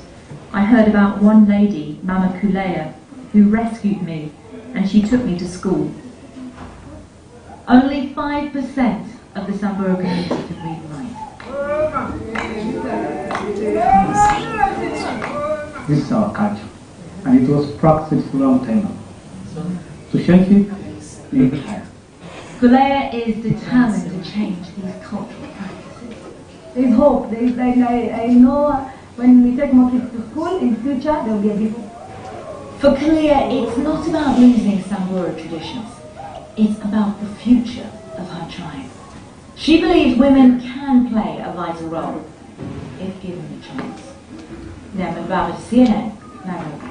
I heard about one lady, Mama Kulea, who rescued me, and she took me to school. Only 5% of the Samburu community can read and write. This is our culture, and it was practiced a long time ago. So change it, higher. Kulea is determined to change these cultural practices. There's hope. There's like I know when we take more kids to school in future, there will be a difference. For Kulea, it's not about losing Samburu traditions. It's about the future of her tribe. She believes women can play a vital role if given the chance. Nema Baba CNN, Nairobi.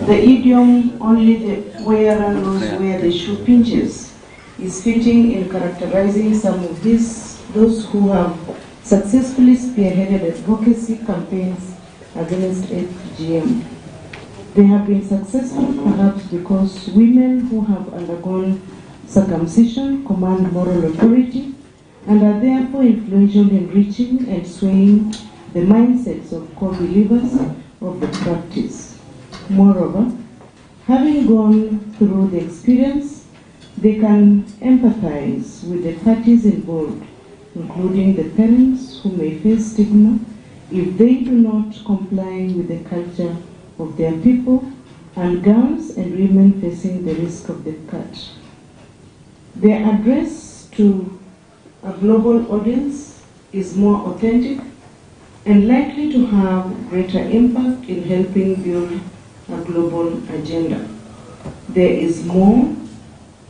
The idiom, only the wearer knows where the shoe pinches, is fitting in characterizing some of those who have successfully spearheaded advocacy campaigns against FGM. They have been successful perhaps because women who have undergone circumcision command moral authority and are therefore influential in reaching and swaying the mindsets of core believers of the practice. Moreover, having gone through the experience, they can empathize with the parties involved, including the parents who may face stigma if they do not comply with the culture of their people, and girls and women facing the risk of the cut. Their address to a global audience is more authentic and likely to have greater impact in helping build a global agenda. There is more,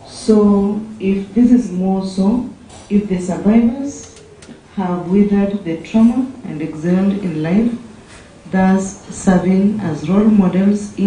so if this is more so, if the survivors have weathered the trauma and excelled in life, thus serving as role models in